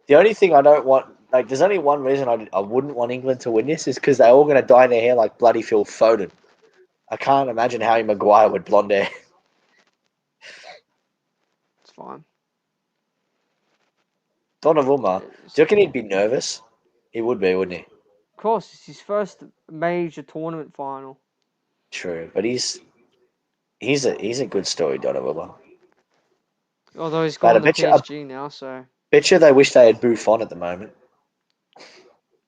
The only thing I don't want, like, there's only one reason I wouldn't want England to win this is because they're all going to dye their hair like bloody Phil Foden. I can't imagine Harry Maguire with blonde hair. It's fine. Donnarumma, do you reckon he'd be nervous? He would be, wouldn't he? Of course, it's his first major tournament final. True, but he's a good story, Donnarumma. Although he's gone to PSG now, so. Bet you they wish they had Buffon at the moment.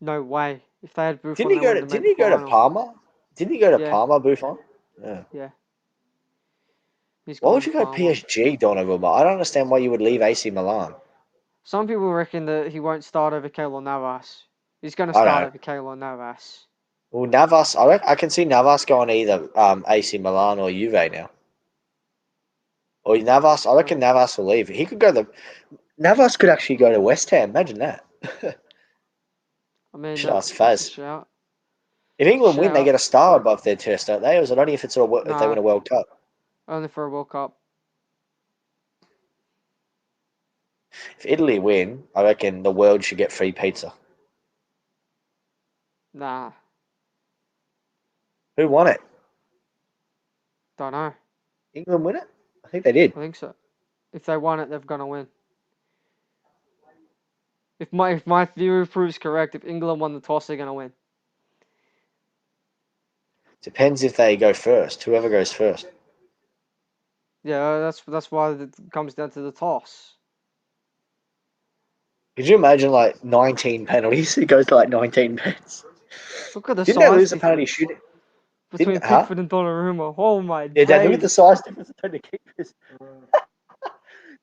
No way. If they had Buffon, Didn't he go to Parma? Didn't he go to Parma, Buffon? Yeah. Why would you go PSG, Donnarumma? I don't understand why you would leave AC Milan. Some people reckon that he won't start over Keylor Navas. He's going to start over Keylor Navas. Well, Navas, I can see Navas going either AC Milan or Juve now. Or Navas, I reckon Navas will leave. He could go Navas could actually go to West Ham. Imagine that. I mean, should ask Faz. Shout. If England win, they get a star above their chest, don't they? Or is it only if it's if they win a World Cup? Only for a World Cup. If Italy win, I reckon the world should get free pizza. Nah. Who won it? Don't know. England win it? I think they did. I think so. If they won it, they're gonna win. If my theory proves correct, if England won the toss, they're gonna win. Depends if they go first. Whoever goes first. Yeah, that's why it comes down to the toss. Could you imagine 19 penalties? It goes to 19 pens. Look at the Didn't size they lose a penalty shooting? Between Pickford and Donnarumma. Oh my days. Yeah, look at the size difference between the keepers.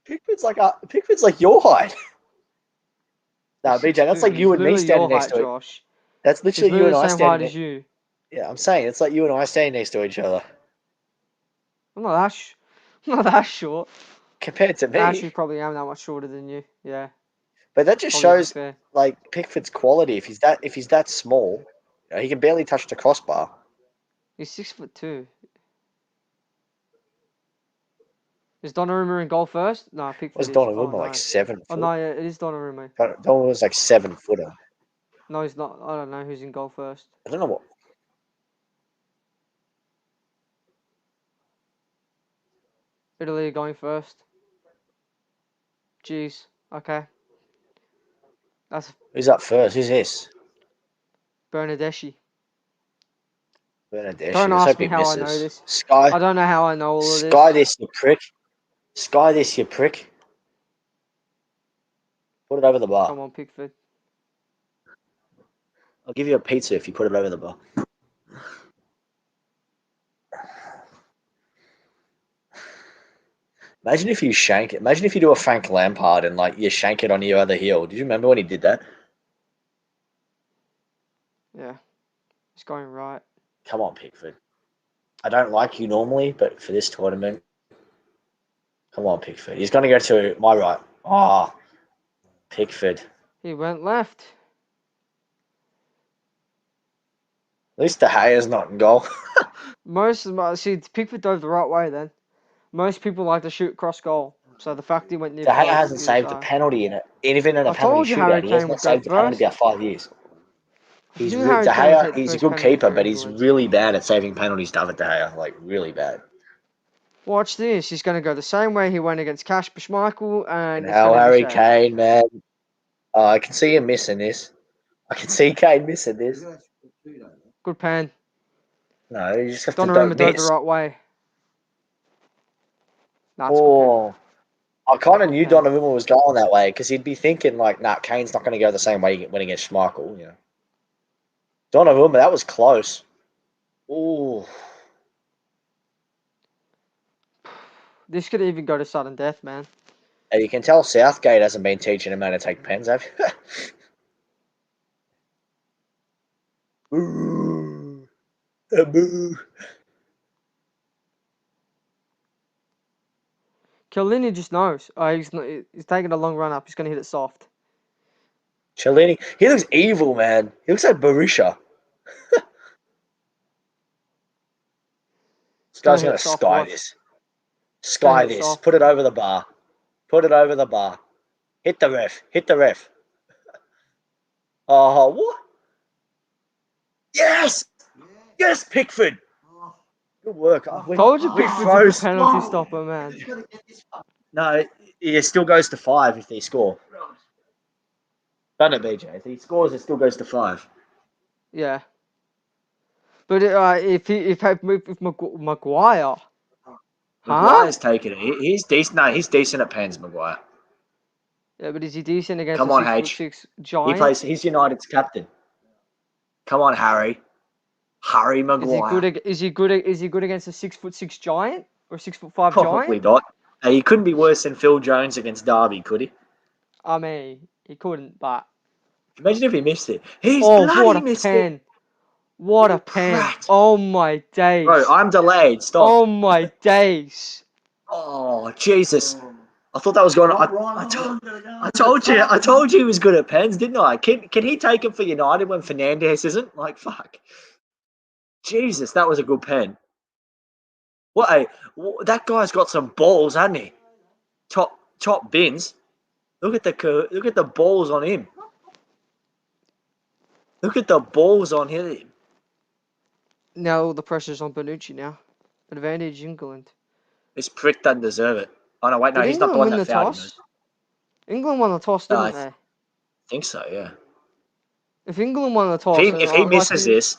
Pickford's like your height. No, BJ, that's like you and me standing next to it. Josh. That's literally you and I standing next to you. Yeah, I'm saying it's like you and I standing next to each other. I'm not that short. Compared to me. I actually probably am that much shorter than you. Yeah. But that just shows Pickford's quality. If he's that small, he can barely touch the crossbar. He's 6'2". Is Donnarumma in goal first? No, Pickford Was is. Donnarumma Oh, like no. 7 Oh, foot? no, yeah, it is Donnarumma. Donnarumma was like 7 footer. No, he's not. I don't know who's in goal first. I don't know what. Italy are going first. Jeez. Okay. That's Who's up first? Who's this? Bernadeschi. Bernadeschi. Don't Let's ask hope me he how I know misses. this. Sky. I don't know how I know all of this. Sky this, you prick. Sky this, you prick. Put it over the bar. Come on, Pickford. I'll give you a pizza if you put it over the bar. Imagine if you shank it. Imagine if you do a Frank Lampard and like you shank it on your other heel. Did you remember when he did that? Yeah. It's going right. Come on, Pickford. I don't like you normally, but for this tournament, come on, Pickford. He's going to go to my right. Oh, Pickford. He went left. At least De Gea's not in goal. See, Pickford dove the right way then. Most people like to shoot cross goal. So the fact he went near De Gea post hasn't is, saved a penalty in it. Even in a I penalty told you Harry shootout, he has Kane not would go saved a penalty in first. about 5 years. I knew Harry De Kane would Gea, take the he's a first good penalty keeper, for but he's England. really bad at saving penalties, David De Gea. Like, really bad. Watch this. He's going to go the same way he went against Kasper Schmeichel, and And it's how going to be Harry saved. Kane, man. I can see him missing this. I can see Kane missing this. Good pen. No, you just have to Donnarumma don't dove the miss. right way. That's good pen. Oh, I kind of knew pen. Donnarumma was going that way because he'd be thinking like, nah, Kane's not going to go the same way when against Schmeichel. You know, Donnarumma, that was close. Oh, This could even go to sudden death, man. you can tell Southgate hasn't been teaching him how to take pens, have you? Boo. Boo. Chiellini just knows. He's taking a long run up. He's going to hit it soft. Chiellini, he looks evil, man. He looks like Berisha. This guy's hit going it to soft, sky watch. this. It's gonna Sky hit this. soft. Put it over the bar. Put it over the bar. Hit the ref. Hit the ref. Oh, what? Yes! Yes, Pickford! Good work. Told you We Pickford's a good froze. penalty stopper, man. No, it still goes to 5 if they score. Don't it, BJ? If he scores, it still goes to 5. Yeah. But if Maguire, Maguire's taking it. He's decent. No, he's decent at pens, Maguire. Yeah, but is he decent against Come a on, 6'6" giant? He's United's captain. Come on, Harry. Harry Maguire. Is he good against a 6'6" giant or 6'5" Probably giant? not. He couldn't be worse than Phil Jones against Derby, could he? I mean, he couldn't, but Imagine if he missed it. He's what bloody a missed pen! it. What You a pen! prat. Oh my days! Bro, I'm delayed. Stop. Oh my days! Oh, Jesus. I thought that was going on. I told you he was good at pens, didn't I? Can he take him for United when Fernandes isn't? Like, fuck. Jesus, that was a good pen. That guy's got some balls, hasn't he? Top bins. Look at the balls on him. Look at the balls on him. Now all the pressure's on Bonucci now. Advantage England. This prick doesn't deserve it. Oh no, wait, no, Did he's not the England one win that the fouled him. toss? England won the toss, No, didn't I they? think so, yeah. If England won the toss, If he misses this,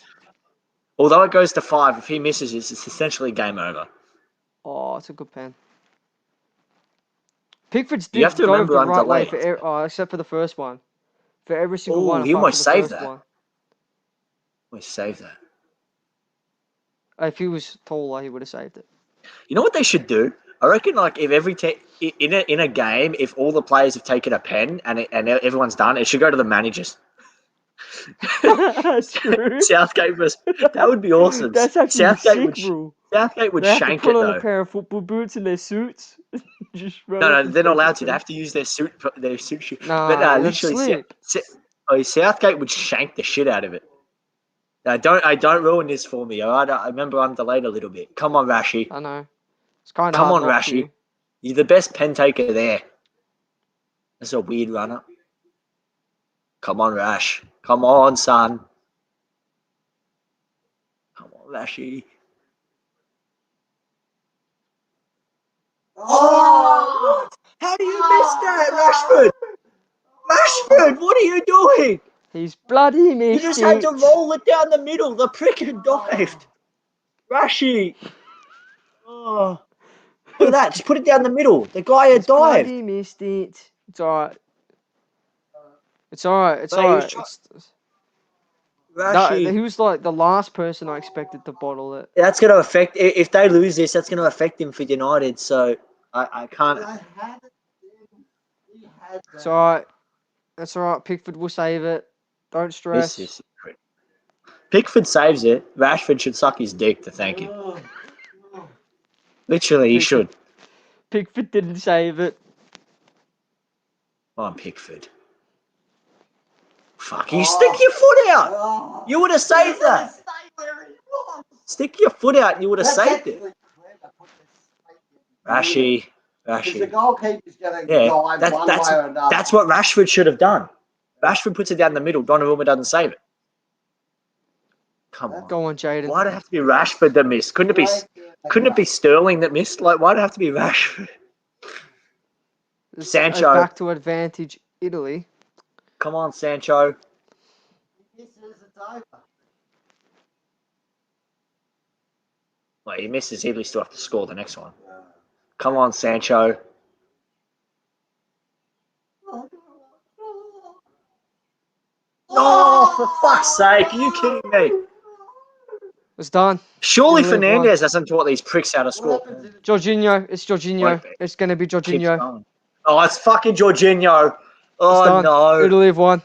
although it goes to 5, if he misses this, it's essentially game over. Oh, it's a good pen. Pickford's You did have to go remember the I'm right way delayed. except for the first one. For every single Oh, one, he apart almost from the saved first that. one. We saved that. If he was taller, he would have saved it. You know what they should do? I reckon, like, if every in a game, if all the players have taken a pen and everyone's done, it should go to the managers. True. Southgate that would be awesome. That's actually a sick rule. Southgate would They have to shank put it on a though. pair of football boots and their suits. Just run No, up and they're not take allowed the to. They pen. have to use their suit shoe. Nah, But they'd literally, slip. Southgate would shank the shit out of it. Now, don't ruin this for me. All right, I remember I'm delayed a little bit. Come on, Rashi. I know. It's kind of Come hard on, not Rashi. to. You're the best pen taker there. That's a weird runner. Come on, Rash. Come on, son. Come on, Rashy. Oh! How do you miss that, Rashford? Rashford, what are you doing? He's bloody missed You just it. had to roll it down the middle. The prick had dived. Rashy. Oh. Look at that. Just put it down the middle. The guy had He's dived. bloody missed it. It's alright. It's alright. It's Mate, he was alright. Rashy. He was like the last person I expected to bottle it. That's going to affect, if they lose this, that's going to affect him for United. So I can't. It's alright. That's alright. Pickford will save it. Don't stress. This is Pickford saves it. Rashford should suck his dick to thank him. Literally, he should. Pickford didn't save it. Come on, Pickford. Fuck, you stick your foot out. You would have saved that. Stick your foot out and you would have saved it. Rashy. The goalkeeper's going to Yeah, dive one way or another. that's what Rashford should have done. Rashford puts it down the middle. Donnarumma doesn't save it. Come on. Go on, Jaden. Why'd it have to be Rashford that missed? Couldn't it be Sterling that missed? Like, why'd it have to be Rashford? Sancho. Back to advantage Italy. Come on, Sancho. Well, he misses. Italy still have to score the next one. Come on, Sancho. Oh, for fuck's sake. Are you kidding me? It's done. Surely Italy have Fernandez hasn't taught these pricks how to score. Jorginho. It's Jorginho. Won't be. It's going to be Keeps Jorginho. going. Oh, it's fucking Jorginho. It's Oh, done. no. Italy have won.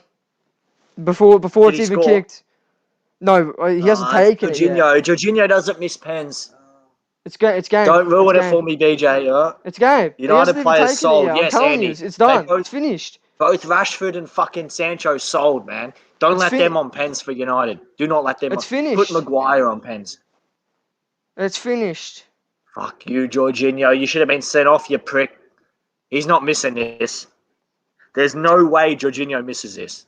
Before Did it's he even score? kicked. No, he hasn't taken it yet. Jorginho doesn't miss pens. It's game. Don't ruin it's it for me, BJ. Yeah? It's game. United he hasn't even players taken sold. it yet. Yes, I'm telling Andy. you, it's done. They both- It's finished. Both Rashford and fucking Sancho sold, man. Don't It's let them on pens for United. Do not let them It's on. finished. Put Maguire on pens. It's finished. Fuck you, Jorginho. You should have been sent off, you prick. He's not missing this. There's no way Jorginho misses this.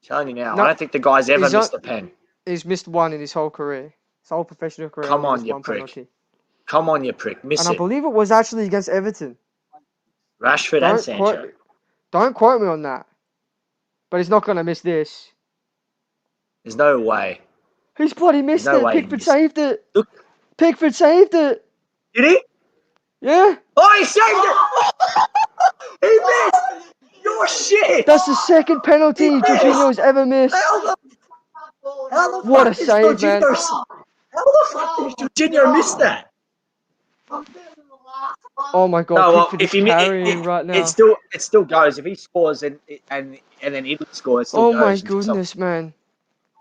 I'm telling you now. No, I don't think the guy's ever he's not- missed a pen. He's missed one in his whole career. His whole professional career. Come only on, missed you one prick. penalty. Come on, you prick. Miss And I it. believe it was actually against Everton. Rashford and Sancho. Don't quote me on that. But he's not going to miss this. There's no way. He's bloody missed No it. way he Pickford missed it. saved it. Look. Pickford saved it. Did he? Yeah. Oh, he saved it! He missed! You're shit! That's the second penalty He missed! Jorginho's ever missed. How the What fuck a did save, man. How the fuck did Jorginho miss that? Oh my god, No, well, Pickford if is he carrying right now. it still goes. If he scores and then Italy scores, it still Oh goes. my goodness, man.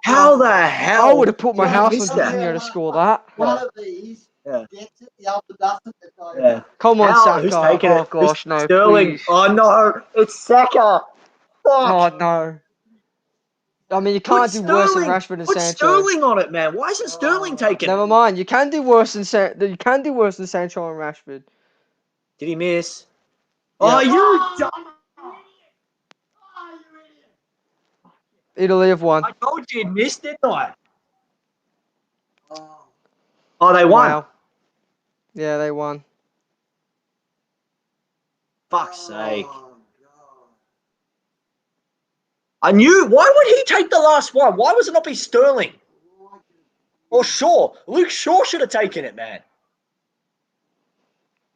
How the hell? I would have put my did he house miss on that? Jorginho to score that. One of these Yeah. gets it, the other doesn't. Yeah. Come on, How? Saka. Who's taking Oh it? gosh, Who's no, Sterling. please. Oh no, it's Saka. Fuck. Oh no. I mean, you can't do worse than Rashford and Put Sancho. Sterling on it, man. Why isn't Sterling taking Never it? mind. You can do worse than Sancho and Rashford. Did he miss? Yeah. Oh, you dumb. Italy have won. I told you he missed, didn't I? Oh, they won. Wow. Yeah, they won. Fuck's sake. I knew. Why would he take the last one? Why was it not be Sterling? Or Shaw? Luke Shaw should have taken it, man.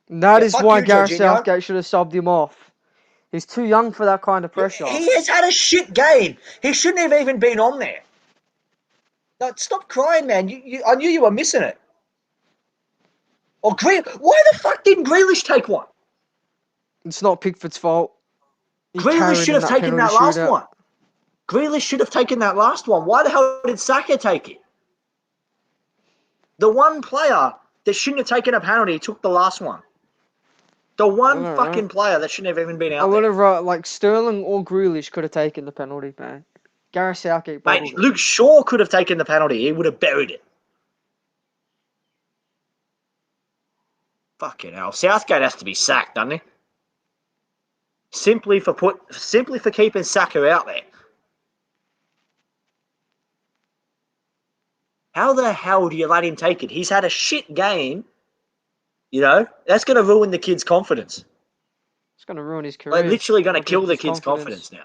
That Yeah, is fuck why you, Gareth Jorginho. Southgate should have subbed him off. He's too young for that kind of pressure. He has had a shit game. He shouldn't have even been on there. No, stop crying, man. I knew you were missing it. Or why the fuck didn't Grealish take one? It's not Pickford's fault. He Grealish carried should in have that taken that penalty last shootout. one. Grealish should have taken that last one. Why the hell did Saka take it? The one player that shouldn't have taken a penalty took the last one. The one I don't fucking know. player that shouldn't have even been I out would there. have like Sterling or Grealish could have taken the penalty, man. Gareth Southgate bottled Mate, it. Luke Shaw could have taken the penalty. He would have buried it. Fucking hell. Southgate has to be sacked, doesn't he? Simply for keeping Saka out there. How the hell do you let him take it? He's had a shit game. You know, that's going to ruin the kid's confidence. It's going to ruin his career. Like, literally going to Like, kill the his kid's confidence now.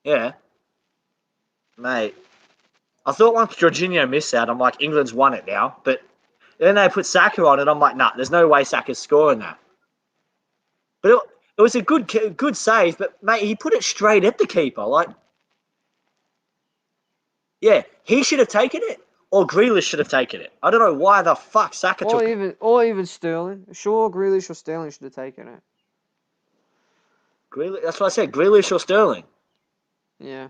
Yeah. Mate. I thought once Jorginho missed out, I'm like, England's won it now. But then they put Saka on it. I'm like, nah, there's no way Saka's scoring that. But it was a good save. But, mate, he put it straight at the keeper. Like, yeah, he should have taken it. Or Grealish should have taken it. I don't know why the fuck Saka took it. Or even Sterling. Sure, Grealish or Sterling should have taken it. Grealish, that's what I said. Grealish or Sterling. Yeah.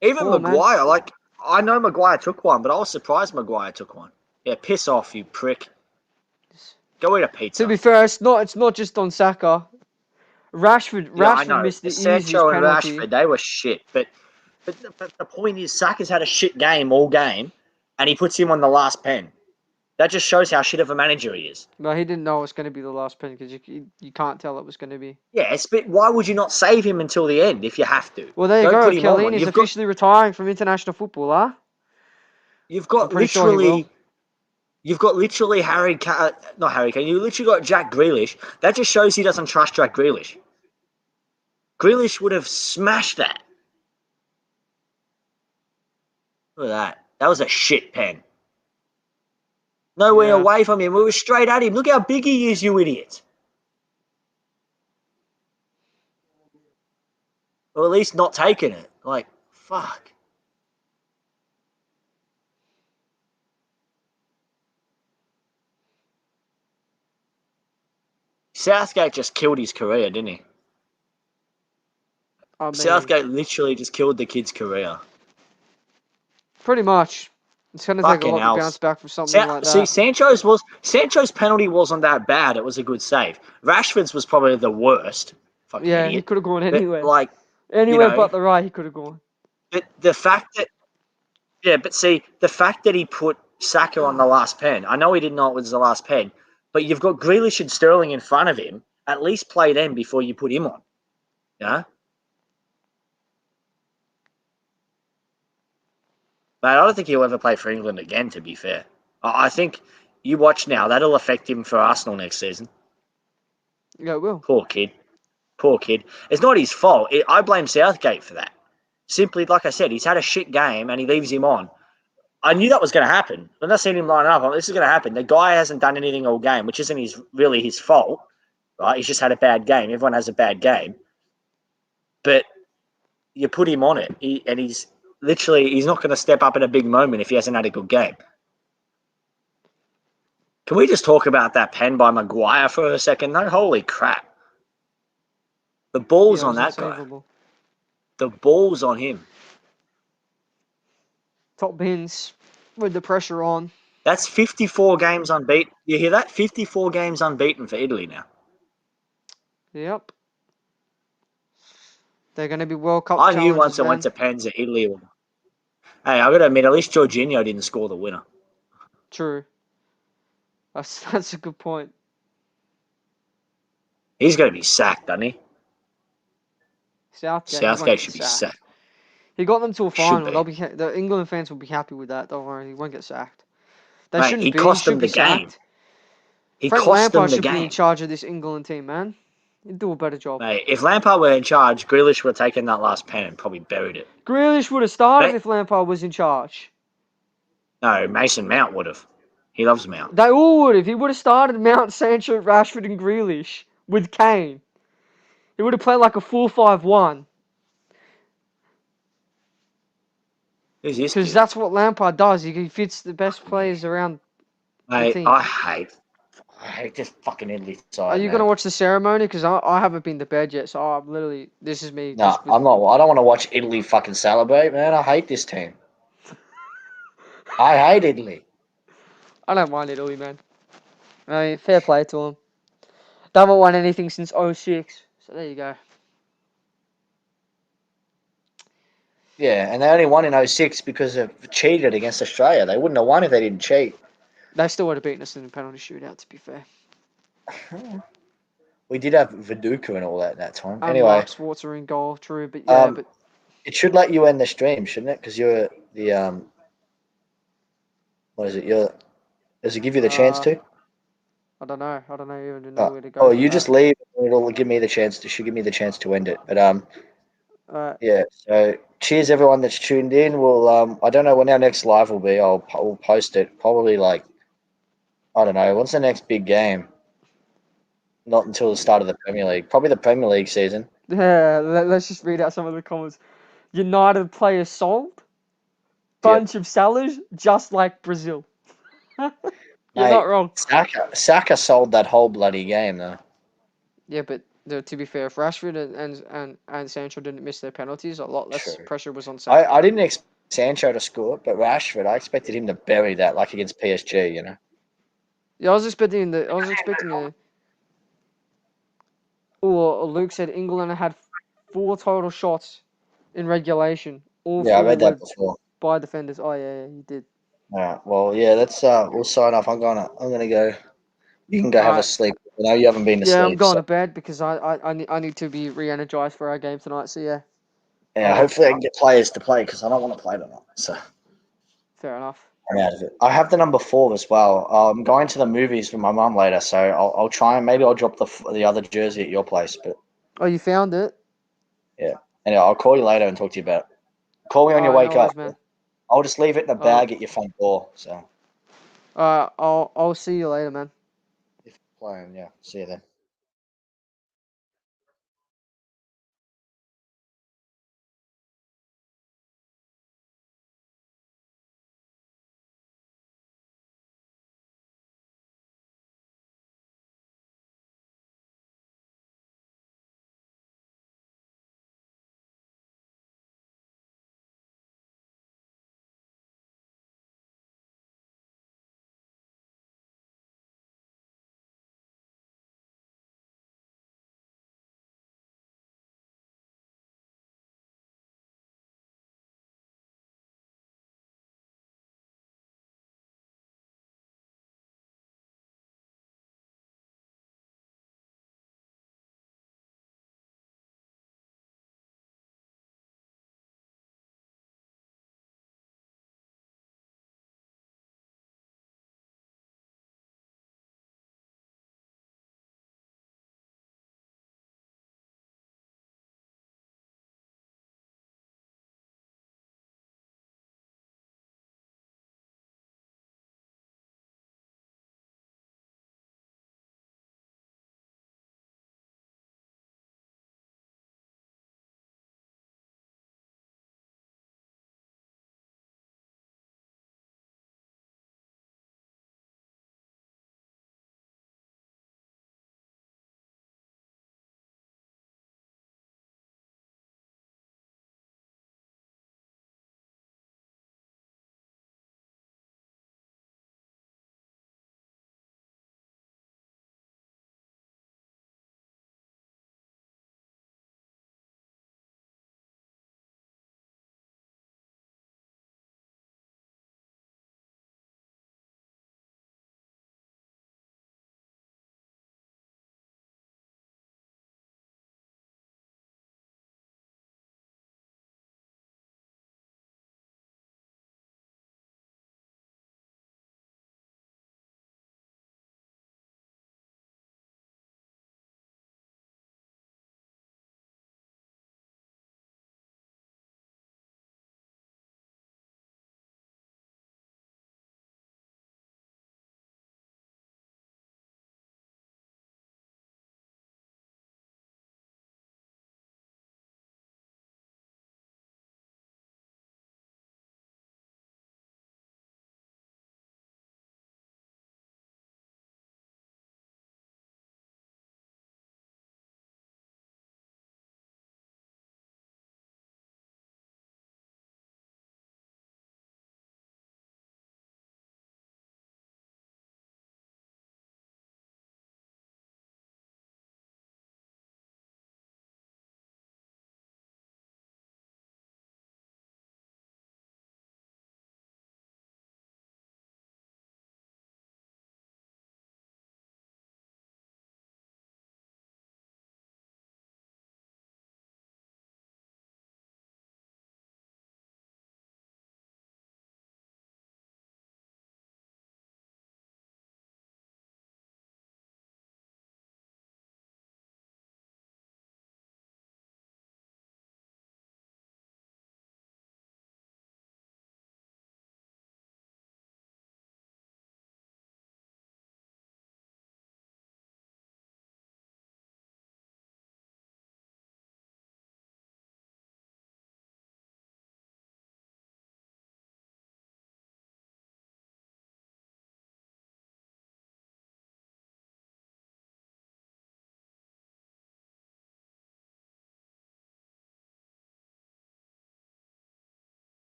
Even Maguire, like, I know Maguire took one, but I was surprised Maguire took one. Yeah, piss off, you prick. Go eat a pizza. To be fair, it's not just on Saka. Rashford missed the easiest Sancho and penalty. Rashford, they were shit. But the point is, Saka's had a shit game all game, and he puts him on the last pen. That just shows how shit of a manager he is. But he didn't know it was going to be the last pen because you can't tell it was going to be. Yeah, but why would you not save him until the end if you have to? Well, there you go. Chiellini is officially retiring from international football, huh? You've got literally not Harry Kane. You literally got Jack Grealish. That just shows he doesn't trust Jack Grealish. Grealish would have smashed that. Look at that. That was a shit pen. Nowhere away from him. We were straight at him. Look how big he is, you idiot. Or at least not taking it. Like, fuck. Southgate just killed his career, didn't he? Southgate literally just killed the kid's career. Pretty much. It's going to take a lot to bounce back from something like that. See, Sancho's penalty wasn't that bad. It was a good save. Rashford's was probably the worst. Fucking idiot. He could have gone anywhere. But, anywhere but the right, he could have gone. But the fact that he put Saka on the last pen, I know he didn't know it was the last pen, but you've got Grealish and Sterling in front of him. At least play them before you put him on. Yeah? Mate, I don't think he'll ever play for England again, to be fair. I think you watch now, that'll affect him for Arsenal next season. Yeah, it will. Poor kid. It's not his fault. I blame Southgate for that. Simply, like I said, he's had a shit game and he leaves him on. I knew that was going to happen. When I seen him line up, this is going to happen. The guy hasn't done anything all game, which isn't really his fault. Right? He's just had a bad game. Everyone has a bad game. But you put him on it, and he's not going to step up in a big moment if he hasn't had a good game. Can we just talk about that pen by Maguire for a second, though? Holy crap. The ball's on that guy. The ball's on him. Top bins with the pressure on. That's 54 games unbeaten. You hear that? 54 games unbeaten for Italy now. Yep. They're going to be World Cup I knew once I went to pens that Italy would. Hey, I got to admit, at least Jorginho didn't score the winner. True. That's a good point. He's going to be sacked, doesn't he? Southgate should be sacked. He got them to a final. The England fans will be happy with that. Don't worry, he won't get sacked. He cost them the game. Frank Lampard should be in charge of this England team, man. He'd do a better job. Mate, if Lampard were in charge, Grealish would have taken that last pen and probably buried it. Grealish would have started if Lampard was in charge. No, Mason Mount would have. He loves Mount. They all would have. He would have started Mount, Sancho, Rashford and Grealish with Kane. He would have played like a 4-5-1. Because that's what Lampard does. He fits the best players around the team. I hate this fucking Italy side. Are you going to watch the ceremony? Because I haven't been to bed yet, so I'm literally... This is me. No, I'm not. I don't want to watch Italy fucking celebrate, man. I hate this team. I hate Italy. I don't mind Italy, man. I mean, fair play to them. They haven't won anything since 2006, so there you go. Yeah, and they only won in 2006 because of cheated against Australia. They wouldn't have won if they didn't cheat. They still would have beaten us in the penalty shootout, to be fair. We did have Viduka and all that time. And Anyway, Mark Schwarzer in goal, true, but yeah, but it should let you end the stream, shouldn't it? Because you're the what is it? Does it give you the chance to? I don't know. I don't even know where to go. Oh, for you that. just leave. And it'll give me the chance. It should give me the chance to end it. But yeah. So cheers everyone that's tuned in. We'll I don't know when our next live will be. We'll post it probably like I don't know. What's the next big game? Not until the start of the Premier League. Probably the Premier League season. Yeah, let's just read out some of the comments. United players sold. Bunch of sellers, just like Brazil. You're Mate, not wrong. Saka sold that whole bloody game though. Yeah, but to be fair, if Rashford and Sancho didn't miss their penalties, a lot less True. pressure was on Saka. I didn't expect Sancho to score, but Rashford, I expected him to bury that like against PSG, you know. Yeah, I was expecting a. Oh, Luke said England had 4 total shots in regulation. All Yeah, I 4 read were that before. by defenders. Oh yeah, you did. All right. Well, yeah, that's we'll sign off. I'm gonna go. You can go have a Alright. sleep. I know you haven't been to Yeah, sleep. I'm going So, to bed because I need to be re-energized for our game tonight. So yeah. yeah, hopefully I can get players to play because I don't want to play tonight. So Fair enough. I'm out of it. I have the number 4 as well. I'm going to the movies with my mum later, so I'll try and maybe I'll drop the other jersey at your place. But Oh, you found it? anyway, I'll call you later and talk to you about it. Call me when you Alright, wake no worries, up. man. I'll just leave it in a bag at your front door. So I'll see you later, man. if you're playing, yeah. See you then.